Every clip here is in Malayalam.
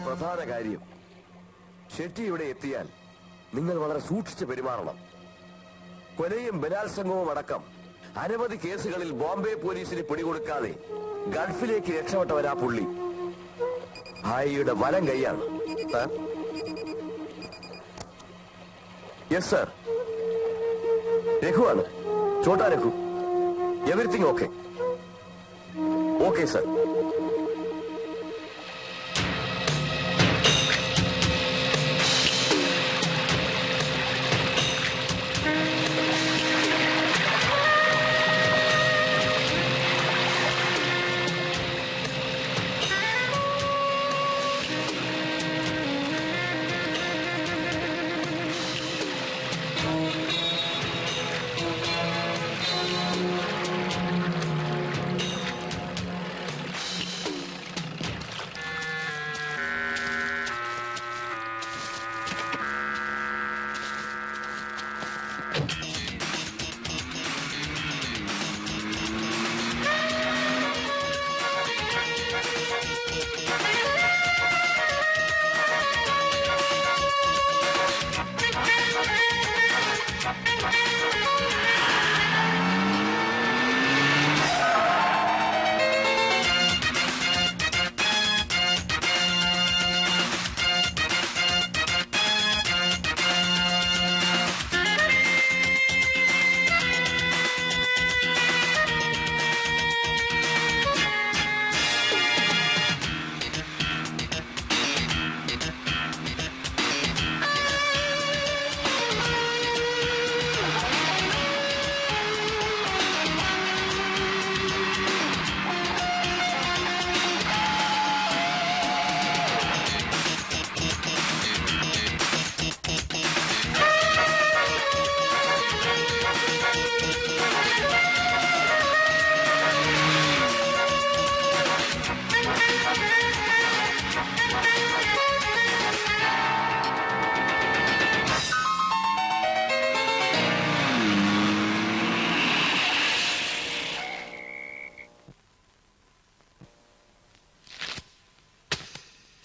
പ്രധാന കാര്യം, ഷെട്ടി ഇവിടെ എത്തിയാൽ നിങ്ങൾ വളരെ സൂക്ഷിച്ച് പെരുമാറണം. കൊലയും ബലാത്സംഗവും അടക്കം അനവധി കേസുകളിൽ ബോംബെ പോലീസിന് പിടികൊടുക്കാതെ ഗൾഫിലേക്ക് രക്ഷപ്പെട്ടവരാ പുള്ളി. ഭായിയുടെ വലം കൈയാണ്. Yes sir. രഘുവാണ്. Chhota Raghu. Everything okay? Okay sir.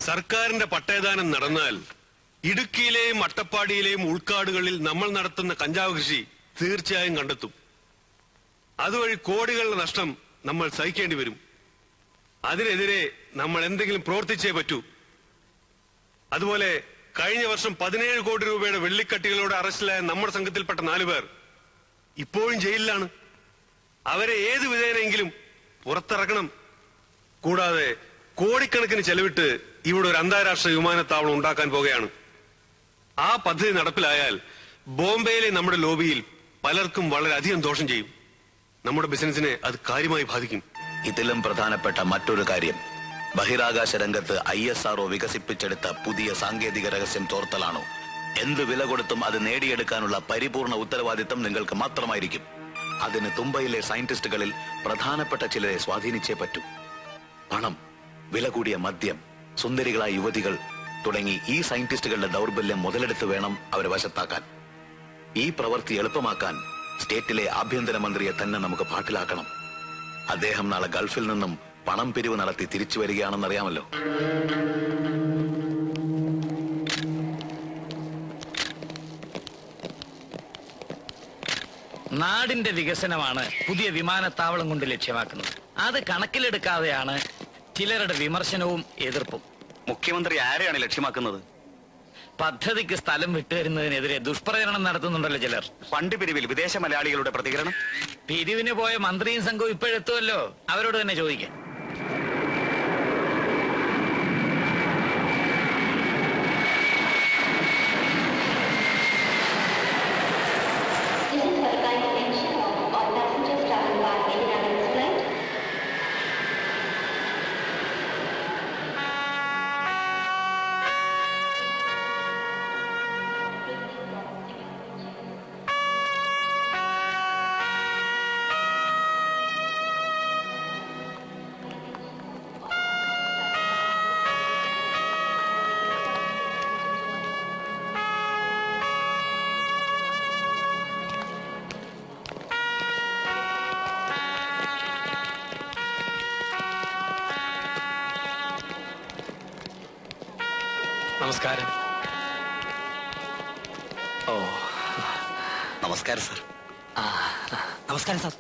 സർക്കാരിന്റെ പട്ടയദാനം നടന്നാൽ ഇടുക്കിയിലെയും അട്ടപ്പാടിയിലെയും ഉൾക്കാടുകളിൽ നമ്മൾ നടത്തുന്ന കഞ്ചാവ് കൃഷി തീർച്ചയായും കണ്ടെത്തും. അതുവഴി കോടികളുടെ നഷ്ടം നമ്മൾ സഹിക്കേണ്ടി വരും. അതിനെതിരെ നമ്മൾ എന്തെങ്കിലും പ്രവർത്തിച്ചേ പറ്റൂ. അതുപോലെ കഴിഞ്ഞ വർഷം 17 കോടി രൂപയുടെ വെള്ളിക്കട്ടികളോട് അറസ്റ്റിലായ നമ്മുടെ സംഘത്തിൽപ്പെട്ട 4 പേർ ഇപ്പോഴും ജയിലിലാണ്. അവരെ ഏത് വിധേനയെങ്കിലും പുറത്തിറക്കണം. കൂടാതെ കോടിക്കണക്കിന് ചെലവിട്ട് ഇവിടെ ഒരു അന്താരാഷ്ട്ര വിമാനത്താവളം ഉണ്ടാക്കാൻ പോകുകയാണ്. ആ പദ്ധതി നടപ്പിലായാൽ ബോംബെയിലെ നമ്മുടെ ലോബിയിൽ പലർക്കും വളരെയധികം ദോഷം ചെയ്യും. നമ്മുടെ ബിസിനസിനെ അത് കാര്യമായി ബാധിക്കും. ഇതിലും പ്രധാനപ്പെട്ട മറ്റൊരു കാര്യം, ബഹിരാകാശ രംഗത്ത് ISRO വികസിപ്പിച്ചെടുത്ത പുതിയ സാങ്കേതിക രഹസ്യം ചോർത്തലാണോ? എന്ത് വില കൊടുത്തും അത് നേടിയെടുക്കാനുള്ള പരിപൂർണ ഉത്തരവാദിത്തം നിങ്ങൾക്ക് മാത്രമായിരിക്കും. അതിന് തുമ്പയിലെ സയന്റിസ്റ്റുകളിൽ പ്രധാനപ്പെട്ട ചിലരെ സ്വാധീനിച്ചേ പറ്റൂ. പണം, വില കൂടിയ മദ്യം, സുന്ദരികളായ യുവതികൾ തുടങ്ങി ഈ സയന്റിസ്റ്റുകളുടെ ദൗർബല്യം മുതലെടുത്ത് വേണം അവരെ വശത്താക്കാൻ. ഈ പ്രവൃത്തി എളുപ്പമാക്കാൻ സ്റ്റേറ്റിലെ ആഭ്യന്തരമന്ത്രിയെ തന്നെ നമുക്ക് പാട്ടിലാക്കണം. അദ്ദേഹം നാളെ ഗൾഫിൽ നിന്നും പണം പിരിവ് നടത്തി തിരിച്ചു വരികയാണെന്നറിയാമല്ലോ. നാടിന്റെ വികസനമാണ് പുതിയ വിമാനത്താവളം കൊണ്ട് ലക്ഷ്യമാക്കുന്നത്. അത് കണക്കിലെടുക്കാതെയാണ് ചിലരുടെ വിമർശനവും എതിർപ്പും. മുഖ്യമന്ത്രി ആരെയാണ് ലക്ഷ്യമാക്കുന്നത്? പദ്ധതിക്ക് സ്ഥലം വിട്ടുതരുന്നതിനെതിരെ ദുഷ്പ്രചരണം നടത്തുന്നുണ്ടല്ലോ ചിലർ. ഫണ്ട് പിരിവിൽ വിദേശ മലയാളികളുടെ പ്രതികരണം? പിരിവിന് പോയ മന്ത്രിയും സംഘവും ഇപ്പോഴെത്തുമല്ലോ, അവരോട് തന്നെ ചോദിക്കാം. നമസ്കാരം. ഓ, നമസ്കാരം സർ. നമസ്കാരം സാർ.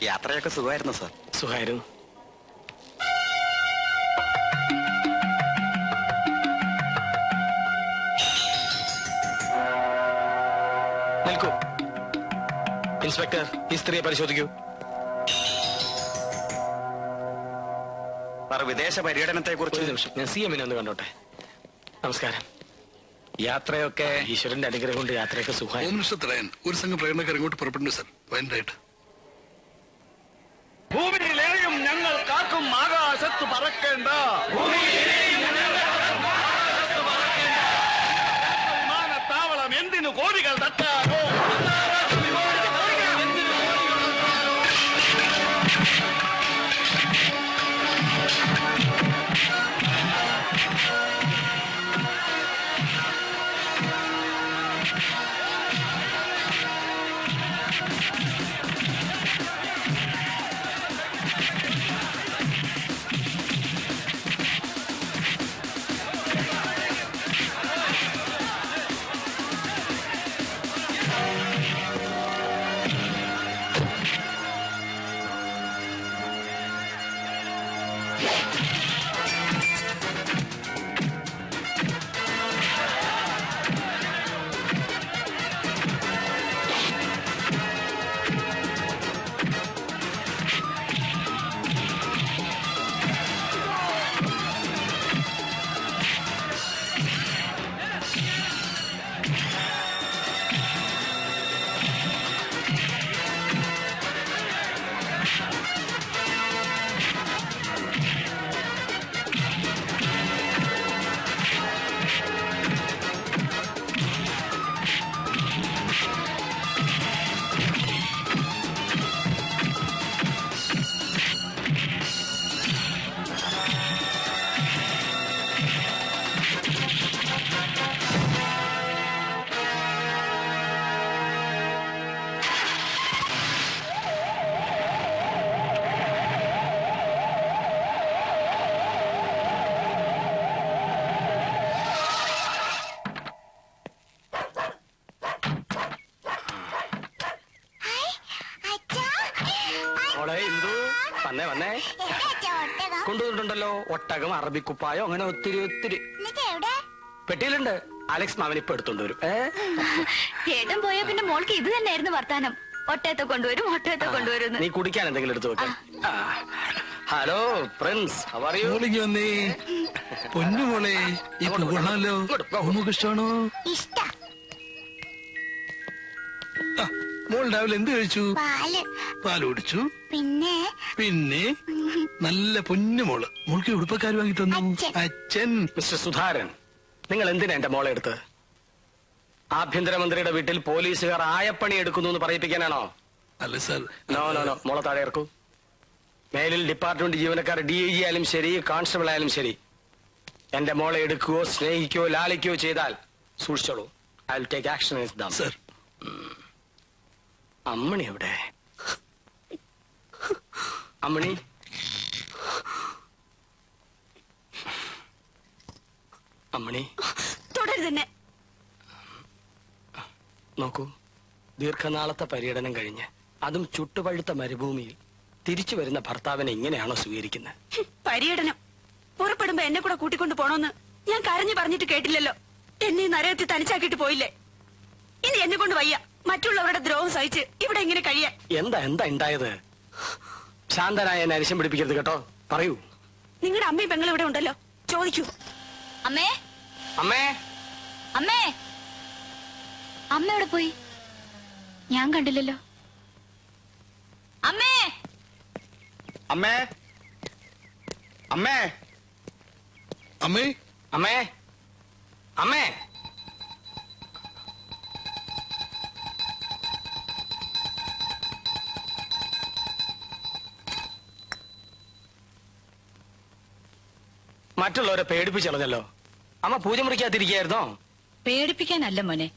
യാത്രയൊക്കെ സുഖമായിരുന്നു സർ. സുഖായിരുന്നു. നിൽക്കൂ. ഇൻസ്പെക്ടർ, ഈ സ്ത്രീയെ പരിശോധിക്കൂ. സർ, വിദേശ പര്യടനത്തെ ഒരു കുറിച്ച് നിമിഷം, ഞാൻ CM ഒന്ന് കണ്ടോട്ടെ. നമസ്കാരം. യാത്രയൊക്കെ ഈശ്വരന്റെ അനുഗ്രഹം കൊണ്ട് യാത്രയൊക്കെ സുഖമായി. ഹോം മിനിസ്റ്റർ തടയാൻ ഒരു സംഘം പ്രകടനക്കാർ ഇങ്ങോട്ട് പുറപ്പെടുന്നു സർ. വയനായിട്ട് ഭൂമിയിലെയും ഞങ്ങൾ കാക്കും ആകാശത്ത് പറക്കേണ്ട വിമാനത്താവളം എന്തിനു കോടികൾ തട്ടാനോ? വന്നേ വന്നേ. കൊണ്ടുവന്നിട്ടുണ്ടല്ലോ ഒട്ടകം, അറബിക്കുപ്പായോ, അങ്ങനെ ഒത്തിരി ഒത്തിരി. പെട്ടിയിലുണ്ട്. അലക്സ് മാമൻ ഇപ്പൊ എടുത്തോണ്ട് വരും. ഏട്ടൻ പോയാ പിന്നെ മോൾക്ക് ഇത് തന്നെയായിരുന്നു വർത്താനം. ഒട്ടയത്തെ കൊണ്ടുവരും, ഒട്ടയത്തെ കൊണ്ടുവരും. നീ കുടിക്കാൻ എന്തെങ്കിലും എടുത്തു വെക്കാം. ഹലോ പ്രിൻസ്, മോളിക്ക് വന്നേ. പൊന്നു മോളെ, ഈ പൂവാണല്ലോ. നമുക്ക് ഇഷ്ടമാണോ? മോൾ രാവിലെ എന്ത് കഴിച്ചു? പാല് കുടിച്ചു. പിന്നെ നല്ല പൊന്നു മോള്. മോൾക്ക് ഉടുപ്പക്കാർ വാങ്ങി തന്നു അച്ഛൻ. മിസ്റ്റർ സുധാരൻ, നിങ്ങൾ എന്തിനാ എന്റെ മോളെ എടുത്ത്? ആഭ്യന്തരമന്ത്രിയുടെ വീട്ടിൽ പോലീസുകാർ ആയപ്പണി എടുക്കുന്നു എന്ന് പറയിപ്പിക്കാനാണോ? അല്ല സാർ. നോ നോ നോ, മോളെ താഴെ ഇറക്കൂ. മേലിൽ ഡിപ്പാർട്ട്മെന്റ് ജീവനക്കാർ DIG ആയാലും ശരി, കോൺസ്റ്റബിൾ ആയാലും ശരി, എന്റെ മോളെ എടുക്കുകയോ സ്നേഹിക്കുകയോ ലാളിക്കുകയോ ചെയ്താൽ സൂക്ഷിച്ചോളൂ. I will take action against them. Sir. അമ്മണി എവിടെ? അമ്മണി, അമ്മണി തുടരുതന്നെ. നോക്കൂ, ദീർഘനാളത്തെ പര്യടനം കഴിഞ്ഞ് അതും ചുട്ടുപഴുത്ത മരുഭൂമിയിൽ തിരിച്ചു വരുന്ന ഭർത്താവിനെ ഇങ്ങനെയാണോ സ്വീകരിക്കുന്നത്? പര്യടനം പുറപ്പെടുമ്പോ എന്നെ കൂടെ കൂട്ടിക്കൊണ്ട് പോണോന്ന് ഞാൻ കരഞ്ഞു പറഞ്ഞിട്ട് കേട്ടില്ലല്ലോ. എന്നെ നരകത്തിൽ തനിച്ചാക്കിയിട്ട് പോയില്ലേ? ഇനി എന്നെ കൊണ്ട് വയ്യ മറ്റുള്ളവരുടെ ദ്രോഹം സഹിച്ച് ഇവിടെ ഇങ്ങനെ കഴിയാൻ. എന്താ ഉണ്ടായത്? ശാന്തനായ എന്നെ അരിശം പിടിപ്പിക്കരുത് കേട്ടോ. പറയൂ. നിങ്ങളുടെ അമ്മയും പെങ്ങളും ഇവിടെ ഉണ്ടല്ലോ, ചോദിക്കൂ. അമ്മേ, അമ്മേ, അമ്മേ, അമ്മ എവിടെ പോയി? ഞാൻ കണ്ടില്ലല്ലോ. അമ്മേ, അമ്മേ, അമ്മേ, അമ്മേ, അമ്മേ, അമ്മേ. മറ്റുള്ളവരെ പേടിപ്പിച്ചളഞ്ഞല്ലോ. അമ്മ പൂജ മുറിക്കാതിരിക്കായിരുന്നോ? പേടിപ്പിക്കാനല്ല മോനെ,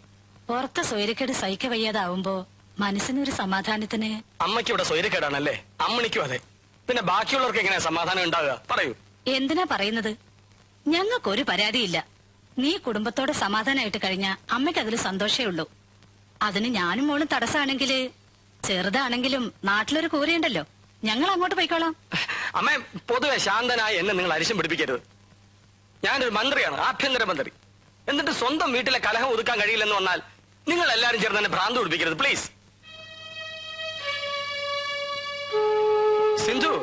പുറത്തെ സ്വൈരക്കേട് സഹിക്ക വയ്യാതാവുമ്പോ മനസ്സിനൊരു സമാധാനത്തിന്. അമ്മയ്ക്ക് ഇവിടെ സ്വൈരക്കേടാണല്ലേ? അമ്മണിക്കും അതെ. പിന്നെ ബാക്കിയുള്ളവർക്ക് എങ്ങനെയാ സമാധാനം ഉണ്ടാവുക? പറയൂ. എന്തിനാ പറയുന്നത്? ഞങ്ങൾക്കൊരു പരാതിയില്ല. നീ കുടുംബത്തോടെ സമാധാനമായിട്ട് കഴിഞ്ഞ അമ്മയ്ക്ക് അതിൽ സന്തോഷേ ഉള്ളൂ. അതിന് ഞാനും മോളും തടസ്സമാണെങ്കില് ചെറുതാണെങ്കിലും നാട്ടിലൊരു കൂരയുണ്ടല്ലോ, ഞങ്ങൾ അങ്ങോട്ട് പോയിക്കോളാം. അമ്മ പൊതുവെ ശാന്തനായി എന്നെ നിങ്ങൾ അരിശം പിടിപ്പിക്കരുത്. ഞാനൊരു മന്ത്രിയാണ്, ആഭ്യന്തരമന്ത്രി. എന്നിട്ട് സ്വന്തം വീട്ടിലെ കലഹം ഒതുക്കാൻ കഴിയില്ലെന്ന് വന്നാൽ നിങ്ങൾ എല്ലാരും ചേർന്ന് എന്നെ ഭ്രാന്ത് പിടിപ്പിക്കരുത് പ്ലീസ്. സിന്ധു,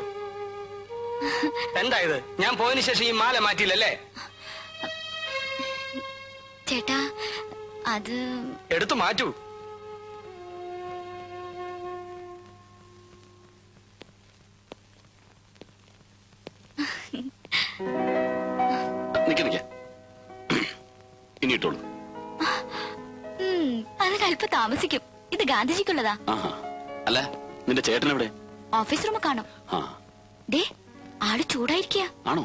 എന്താ ഇത്? ഞാൻ പോയതിനു ശേഷം ഈ മാല മാറ്റിയില്ലല്ലേ? ചേട്ടാ അത് എടുത്തു മാറ്റൂ. ഇനി ഇട്ടോളൂ. അതിനല്പം താമസിക്കും. ഇത് ഗാന്ധിജിക്കുള്ളതാ. അല്ല, നിന്റെ ചേട്ടൻ എവിടെ? ഓഫീസ് റൂം കാണും. ദേ ആള് ചൂടായിരിക്കുക. ആണോ?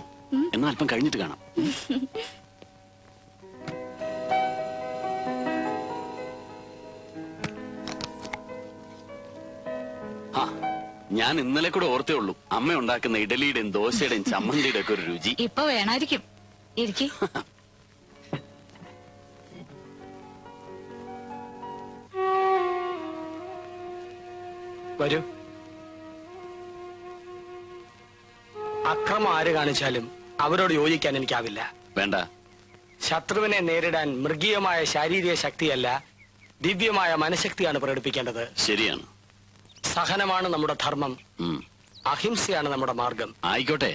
എന്നാ അല്പം കഴിഞ്ഞിട്ട് കാണാം. ഞാൻ ഇന്നലെ കൂടെ ഓർത്തേ ഉള്ളൂ അമ്മ ഉണ്ടാക്കുന്ന ഇഡലിയുടെയും ദോശയുടെയും ചമ്മന്തിയുടെ ഒക്കെ ഒരു രുചി. ഇപ്പൊ വേണമായിരിക്കും. ഇരിക്കും. വരൂ. അക്രമം ആര് കാണിച്ചാലും അവരോട് യോജിക്കാൻ എനിക്കാവില്ല. വേണ്ട. ശത്രുവിനെ നേരിടാൻ മൃഗീയമായ ശാരീരിക ശക്തിയല്ല, ദിവ്യമായ മനഃശക്തിയാണ് പ്രകടിപ്പിക്കേണ്ടത്. ശരിയാണ്. സഹനമാണ് നമ്മുടെ ധർമ്മം, അഹിംസയാണ് നമ്മുടെ മാർഗം. ആയിക്കോട്ടെ.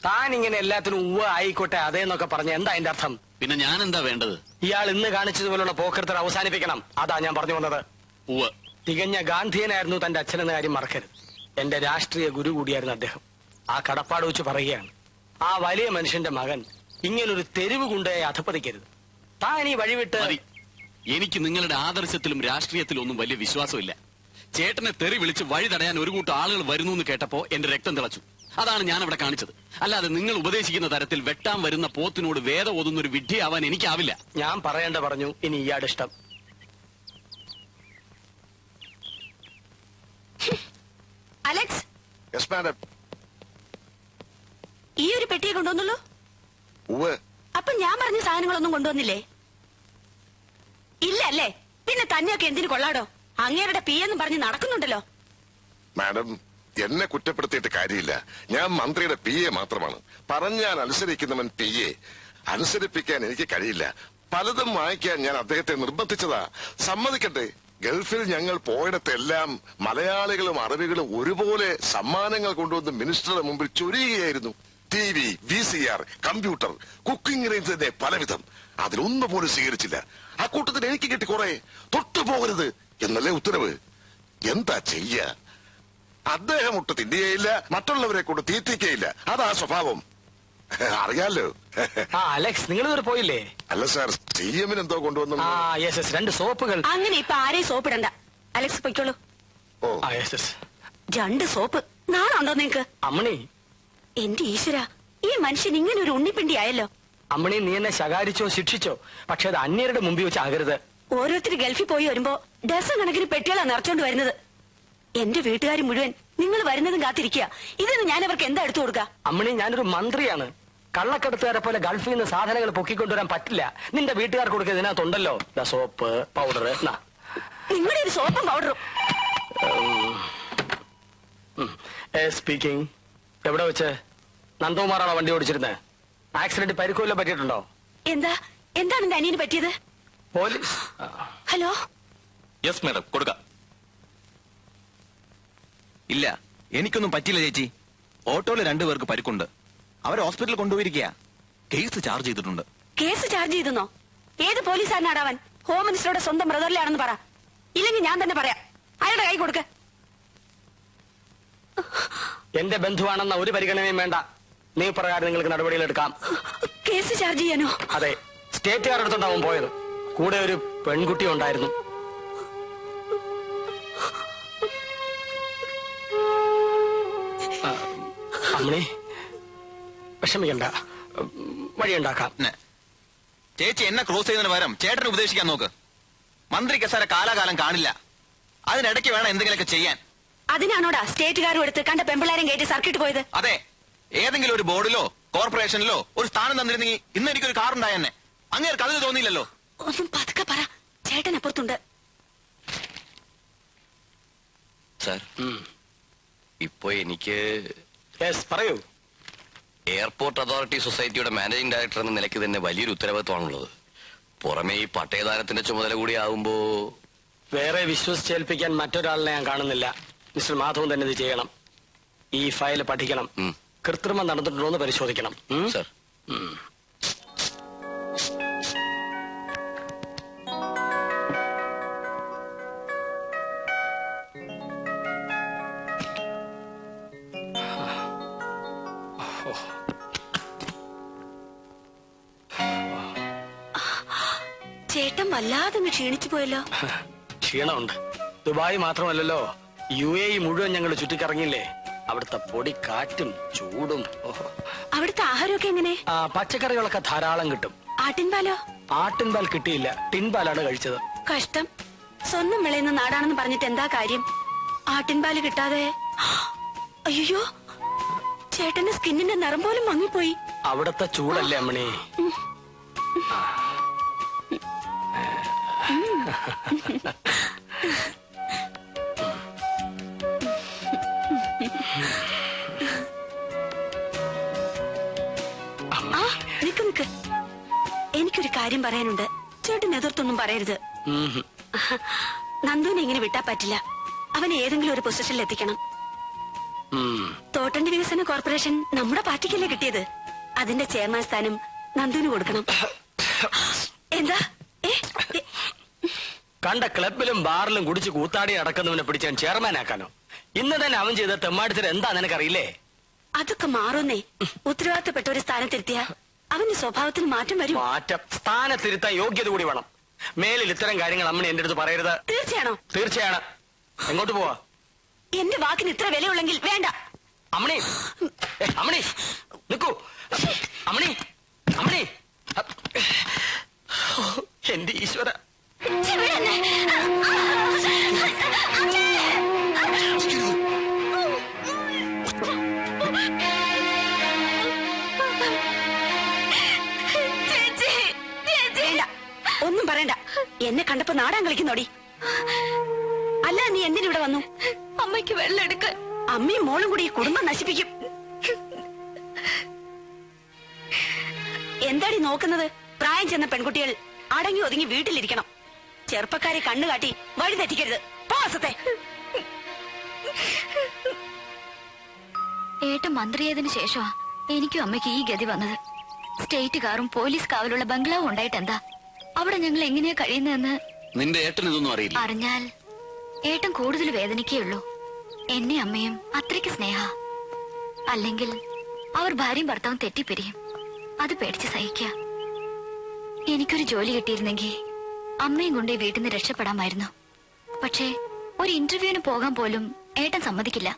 താൻ ഇങ്ങനെ എല്ലാത്തിനും ഉവ്വ ആയിക്കോട്ടെ അതേന്നൊക്കെ പറഞ്ഞ എന്താ അതിന്റെ അർത്ഥം? പിന്നെ ഞാൻ എന്താ വേണ്ടത്? ഇയാൾ ഇന്ന് കാണിച്ചതുപോലുള്ള പോക്കൃത്തർ അവസാനിപ്പിക്കണം. അതാ ഞാൻ പറഞ്ഞു വന്നത്. ഉവ്വ്. തികഞ്ഞ ഗാന്ധിയനായിരുന്നു തന്റെ അച്ഛനെന്ന കാര്യം മറക്കരുത്. എന്റെ രാഷ്ട്രീയ ഗുരു കൂടിയായിരുന്നു അദ്ദേഹം. ആ കടപ്പാട് വെച്ച് പറയുകയാണ്, ആ വലിയ മനുഷ്യന്റെ മകൻ ഇങ്ങനൊരു തെരുവ് കൊണ്ടുപോയി അധപ്പതിക്കരുത്. താൻ ഈ വഴിവിട്ട്. എനിക്ക് നിങ്ങളുടെ ആദർശത്തിലും രാഷ്ട്രീയത്തിലും ഒന്നും വലിയ വിശ്വാസമില്ല. ചേട്ടനെ തെറി വിളിച്ച് വഴി തടയാൻ ഒരു കൂട്ടം ആളുകൾ വരുന്നു എന്ന് കേട്ടപ്പോ എന്റെ രക്തം തിളച്ചു. അതാണ് ഞാൻ അവിടെ കാണിച്ചത്. അല്ലാതെ നിങ്ങൾ ഉപദേശിക്കുന്ന തരത്തിൽ വെട്ടാൻ വരുന്ന പോത്തിനോട് വേദം ഓതുന്ന ഒരു വിഡ്ഢിയാവാൻ എനിക്കാവില്ല. ഞാൻ പറയേണ്ട പറഞ്ഞു. ഇനി ഇയാളുടെ ഇഷ്ടം. Alex, yes madam. ഈ ഒരു പെട്ടിയെ കൊണ്ടുവന്നുള്ളൂ? അപ്പൊ ഞാൻ പറഞ്ഞ സാധനങ്ങളൊന്നും കൊണ്ടുവന്നില്ലേ? ഇല്ല അല്ലേ? പിന്നെ തന്നെയൊക്കെ എന്തിനു കൊള്ളാടോ? അങ്ങേരുടെ പി എന്ന് പറഞ്ഞ് നടക്കുന്നുണ്ടല്ലോ. മാഡം, എന്നെ കുറ്റപ്പെടുത്തിയിട്ട് കാര്യമില്ല. ഞാൻ മന്ത്രിയുടെ പി എ മാത്രമാണ്. പറഞ്ഞാൽ അനുസരിക്കുന്നവൻ പി എ. അനുസരിപ്പിക്കാൻ എനിക്ക് കഴിയില്ല. പലതും വായിക്കാൻ ഞാൻ അദ്ദേഹത്തെ നിർബന്ധിച്ചതാ. സമ്മതിക്കട്ടെ, ഗൾഫിൽ ഞങ്ങൾ പോയിടത്തെല്ലാം മലയാളികളും അറബികളും ഒരുപോലെ സമ്മാനങ്ങൾ കൊണ്ടുവന്ന് മിനിസ്റ്ററുടെ മുമ്പിൽ ചൊരിയുകയായിരുന്നു. TV, VCR, computer, cooking range തന്നെ പലവിധം. അതിലൊന്നും പോലും സ്വീകരിച്ചില്ല. ആ കൂട്ടത്തിൽ എനിക്ക് കിട്ടി കുറെ. തൊട്ടുപോകരുത് എന്നല്ലേ ഉത്തരവ്. എന്താ ചെയ്യ? അദ്ദേഹം ഒട്ട് തിന്നുകയില്ല, മറ്റുള്ളവരെ കൊണ്ട് തീറ്റിക്കയില്ല. അതാ സ്വഭാവം. അറിയാലോ. അലക്സ്, നിങ്ങൾ ഇതുവരെ പോയില്ലേ? അല്ല സാർ, CM എന്തോ കൊണ്ടുവന്നു. 2 സോപ്പുകൾ. അങ്ങനെ ഇപ്പൊ ആരെയും സോപ്പിടണ്ട. അലക്സ് പൊയ്ക്കോളൂ. 2 സോപ്പ്. നാണുണ്ടോ നിങ്ങക്ക്? അമ്മണി, എന്റെ ഈശ്വര, ഈ മനുഷ്യൻ ഇങ്ങനെ ഒരു ഉണ്ണിപ്പിണ്ടി ആയല്ലോ. അമ്മണി, നീ എന്നെ ശകാരിച്ചോ ശിക്ഷിച്ചോ, പക്ഷെ അത് അന്യരുടെ മുമ്പിൽ വെച്ച് ആകരുത്. ഓരോരുത്തർ ഗൾഫിൽ പോയി വരുമ്പോ ഡസൻ കണക്കിന് പെട്ടികളാണ് നിറച്ചോണ്ട് വരുന്നത്. എന്റെ വീട്ടുകാർ മുഴുവൻ നിങ്ങൾ വരുന്നതും കാത്തിരിക്കുക. ഇതിന് ഞാൻ അവർക്ക് എന്താ എടുത്തു കൊടുക്കുക? അമ്മണി, ഞാനൊരു മന്ത്രിയാണ്. കള്ളക്കടത്തുകാരെ പോലെ ഗൾഫിൽ നിന്ന് സാധനങ്ങൾ പൊക്കിക്കൊണ്ടുവരാൻ പറ്റില്ല. നിന്റെ വീട്ടുകാർ കൊടുക്കുക ഇതിനകത്തുണ്ടല്ലോ. Soap, powder. നിങ്ങളുടെ ഒരു സോപ്പും പൗഡറും. സ്പീക്കിംഗ്. എവിടെ വെച്ച്? നന്ദകുമാറാണോ വണ്ടി ഓടിച്ചിരുന്നത്? ആക്സിഡന്റ് പരിക്കുവല്ലോ പറ്റിയിട്ടുണ്ടോ? എന്താണ് എന്റെ അനിയന് പറ്റിയത്? പോലീസ്. ഹലോ. യെസ് മാഡം, കൊടുക്കാം. ഇല്ല, എനിക്കൊന്നും പറ്റില്ല ചേച്ചി. ഓട്ടോയില് 2 പേർക്ക് പരിക്കുണ്ട്. അവരെ ഹോസ്പിറ്റലിൽ കൊണ്ടുപോയിരിക്കുക. കേസ് ചാർജ് ചെയ്തിട്ടുണ്ട്. കേസ് ചാർജ് ചെയ്തെന്നോ? ഏത് പോലീസുകാരനാടാവൻ? ഹോം മിനിസ്റ്ററുടെ സ്വന്തം ബ്രദറിലാണെന്ന് പറ. ഇല്ലെങ്കിൽ ഞാൻ തന്നെ പറയാം. അയാളുടെ കൈ കൊടുക്ക. എന്റെ ബന്ധുവാണെന്ന ഒരു പരിഗണനയും വേണ്ട. നീ പ്രകാരം നിങ്ങൾക്ക് നടപടികളെടുക്കാം. കേസ് ചാർജ് ചെയ്യാനോ? അതെ. സ്റ്റേറ്റുകാരുടെ അടുത്തുണ്ടാവും പോയത്. കൂടെ ഒരു പെൺകുട്ടി ഉണ്ടായിരുന്നു. അമ്മേ, വിഷമിക്കണ്ട, വഴിയുണ്ടാക്കാം. ചേച്ചി എന്നെ ക്രോസ് ചെയ്യുന്നതിന് പകരം ചേട്ടനെ ഉപദേശിക്കാൻ നോക്ക്. മന്ത്രി കസേര കാലാകാലം കാണില്ല. അതിനിടയ്ക്ക് വേണം എന്തെങ്കിലുമൊക്കെ ചെയ്യാൻ. അതിനാണോടാ സ്റ്റേറ്റുകാരും എടുത്ത് കണ്ട പെമ്പിളാരും കയറ്റി സർക്കിട്ട് പോയത്? അതെ, ഏതെങ്കിലും ഒരു ബോർഡിലോ കോർപ്പറേഷനിലോ ഒരു സ്ഥാനം തന്നിരുന്നെങ്കിൽ ഇന്ന് എനിക്കൊരു കാർ ഉണ്ടായെന്നെ. അങ്ങേർക്ക് അത് തോന്നിയില്ലല്ലോ. ഒന്നും പതുക്കെ പറ, ചേട്ടൻ അപ്പുറത്തുണ്ട്. സാർ, ഇപ്പോ എനിക്ക് പറയൂ. എയർപോർട്ട് അതോറിറ്റി സൊസൈറ്റിയുടെ മാനേജിംഗ് ഡയറക്ടർ എന്ന നിലയ്ക്ക് തന്നെ വലിയൊരു ഉത്തരവാദിത്വമാണുള്ളത്. പുറമെ ഈ പട്ടയദാനത്തിന്റെ ചുമതല കൂടി ആവുമ്പോ വേറെ വിശ്വസിച്ചേൽപ്പിക്കാൻ മറ്റൊരാളിനെ ഞാൻ കാണുന്നില്ല. മിസ്റ്റർ മാധവൻ തന്നെ ഇത് ചെയ്യണം. ഈ ഫയൽ പഠിക്കണം, കൃത്രിമം നടന്നിട്ടുണ്ടോ എന്ന് പരിശോധിക്കണം. സാർ, ചേട്ടൻ വല്ലാതെ ക്ഷീണിച്ചു പോയല്ലോ. ക്ഷീണമുണ്ട്. ദുബായ് മാത്രമല്ലല്ലോ, UAE മുഴുവൻ ഞങ്ങൾ ചുറ്റിക്കറങ്ങില്ലേ. അവിടുത്തെ പൊടി കാറ്റും ചൂടും. അവിടുത്തെ ആഹാരമൊക്കെ എങ്ങനെ? പച്ചക്കറികളൊക്കെ ധാരാളം കിട്ടും. ആട്ടിൻപാലോ? ആട്ടിൻപാൽ കിട്ടിയില്ല, ടിൻപാലാണ് കഴിച്ചത്. കഷ്ടം. സ്വന്തം വിളയുന്ന നാടാണെന്ന് പറഞ്ഞിട്ട് എന്താ കാര്യം? ആട്ടിൻപാല് കിട്ടാതെ. അയ്യോ, ചേട്ടന്റെ സ്കിന്നിന്റെ നിറം പോലും മങ്ങിപ്പോയി. അവിടുത്തെ ചൂടല്ലേ അമ്മണി. നിക്ക്, എനിക്കൊരു കാര്യം പറയാനുണ്ട്. ചേട്ടൻ എതിർത്തൊന്നും പറയരുത്. നന്ദുവിനെ ഇങ്ങനെ വിട്ടാ പറ്റില്ല. അവനെ ഏതെങ്കിലും ഒരു പൊസിഷനിൽ എത്തിക്കണം. തോട്ടന്റെ വികസന കോർപ്പറേഷൻ നമ്മുടെ പാർട്ടിക്കല്ലേ കിട്ടിയത്. അതിന്റെ ചെയർമാൻ സ്ഥാനം നന്ദുവിന് കൊടുക്കണം. എന്താ? കണ്ട ക്ലബിലും ബാറിലും കുടിച്ച് കൂത്താടി നടക്കുന്നവനെ പിടിച്ചാൻ ചെയർമാനാക്കാനോ? ഇന്ന് തന്നെ അവൻ ചെയ്ത തെമ്മാടിത്തരം എന്താ നിനക്കറിയില്ലേ? അതൊക്കെ മാറുന്നേ. ഉത്തരവാദിത്തപ്പെട്ട ഒരു സ്ഥാനത്തിരുത്തിയ അവന്റെ സ്വഭാവത്തിന് മാറ്റം വരും. മാറ്റം? സ്ഥാനത്തിരുത്താൻ യോഗ്യത കൂടി വേണം. മേലിൽ ഇത്തരം കാര്യങ്ങൾ അമ്മണി എന്റെ അടുത്ത് പറയരുത്. തീർച്ചയാണോ? തീർച്ചയാണ്. എങ്ങോട്ട് പോവാ? എന്റെ വാക്കിന് ഇത്ര വിലയുള്ളെങ്കിൽ വേണ്ട. അമ്മണി, അമ്മണി നിക്കൂ. അമ്മണി, അമ്മണി, എന്റെ ഈശ്വര. ഒന്നും പറയണ്ട. എന്നെ കണ്ടപ്പോ നാടാൻ കളിക്കുന്നോടി. അല്ല, നീ എന്തിനിവിടെ വന്നു? അമ്മയ്ക്ക് വെള്ളം എടുക്കാൻ. അമ്മയും മോളും കൂടി ഈ കുടുംബം നശിപ്പിക്കും. എന്താടി നോക്കുന്നത്? പ്രായം ചെന്ന പെൺകുട്ടികൾ അടങ്ങി ഒതുങ്ങി വീട്ടിലിരിക്കണം. ചെറുപ്പക്കാരെ കണ്ണുകാട്ടി വഴി തെറ്റിക്കരുത്. പോസത്തെ ഏട്ടൻ മന്ത്രിയായതിനു ശേഷമാ എനിക്കും അമ്മയ്ക്ക് ഈ ഗതി വന്നത്. സ്റ്റേറ്റ് കാറും പോലീസ് കാവലുള്ള ബംഗ്ലാവും ഉണ്ടായിട്ടെന്താ? അവിടെ ഞങ്ങൾ എങ്ങനെയാ കഴിയുന്നതെന്ന് നിന്റെ ഏട്ടൻ ഇതൊന്നും അറിയില്ല. അറിഞ്ഞാൽ ഏട്ടൻ കൂടുതൽ വേദനിക്കുകയുള്ളൂ. എന്നെ അമ്മയും അത്രയ്ക്ക് സ്നേഹ. അല്ലെങ്കിൽ അവർ ഭാര്യയും ഭർത്താവും തെറ്റിപ്പിരിയും. അത് പേടിച്ച് സഹിക്കുക. എനിക്കൊരു ജോലി കിട്ടിയിരുന്നെങ്കിൽ അമ്മയും കൊണ്ട് വീട്ടിൽ നിന്ന് രക്ഷപ്പെടാമായിരുന്നു. പക്ഷേ ഒരു ഇന്റർവ്യൂവിന് പോകാൻ പോലും ഏട്ടൻ സമ്മതിക്കില്ല.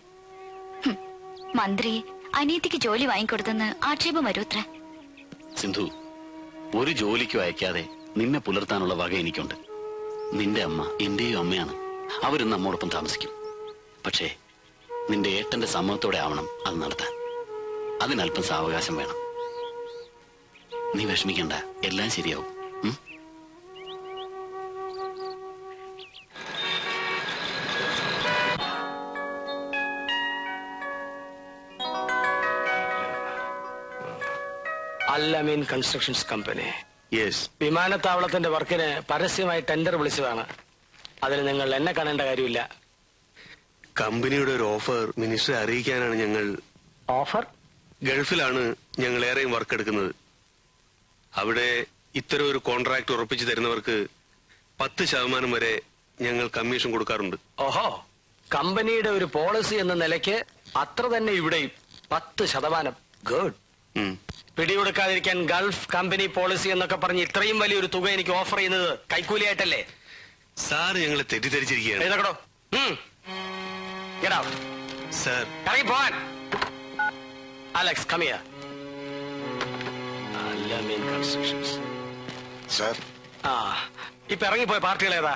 മന്ത്രി അനിയത്തിക്ക് ജോലി വാങ്ങിക്കൊടുത്തെന്ന് ആക്ഷേപം വരൂത്ര. സിന്ധു, ഒരു ജോലിക്കും അയക്കാതെ നിന്നെ പുലർത്താനുള്ള വക എനിക്കുണ്ട്. നിന്റെ അമ്മ എന്റെയും അമ്മയാണ്. അവരും നമ്മോടൊപ്പം താമസിക്കും. പക്ഷേ നിന്റെ ഏട്ടന്റെ സമ്മതത്തോടെ ആവണം അത് നടത്താൻ. അതിനല്പം സാവകാശം വേണം. നീ വിഷമിക്കണ്ട, എല്ലാം ശരിയാവും. Al Ameen constructions company. യെസ്. വിമാനത്താവളത്തിന്റെ വർക്കിന് പരസ്യമായി ടെൻഡർ വിളിച്ചതാണ്. അതിന് നിങ്ങൾ എന്നെ കാണേണ്ട കാര്യമില്ല. കമ്പനിയുടെ ഒരു ഓഫർ മിനിസ്റ്ററെ അറിയിക്കാനാണ് ഞങ്ങൾ. ഓഫർ? ഗൾഫിലാണ് ഞങ്ങൾ ഏറെയും വർക്ക് എടുക്കുന്നത്. അവിടെ ഇത്തരം ഒരു കോൺട്രാക്ട് ഉറപ്പിച്ചു തരുന്നവർക്ക് 10% വരെ ഞങ്ങൾ കമ്മീഷൻ കൊടുക്കാറുണ്ട്. ഓഹോ, കമ്പനിയുടെ ഒരു പോളിസി എന്ന നിലയ്ക്ക് അത്ര തന്നെ ഇവിടെയും 10%. ഗുഡ്. പിടികൊടുക്കാതിരിക്കാൻ ഗൾഫ് കമ്പനി പോളിസി എന്നൊക്കെ പറഞ്ഞ് ഇത്രയും വലിയൊരു തുക എനിക്ക് ഓഫർ ചെയ്യുന്നത് കൈക്കൂലിയായിട്ടല്ലേ? സാർ ഞങ്ങളെ തെറ്റിദ്ധരിച്ചിരിക്കുകയാണ്. സാർ, ഇറങ്ങിപ്പോവാൻ. Alex, come here. Al-Amin Constructions. Sir, ഇപ്പൊ ഇറങ്ങിപ്പോയ പാർട്ടികൾ ഏതാ?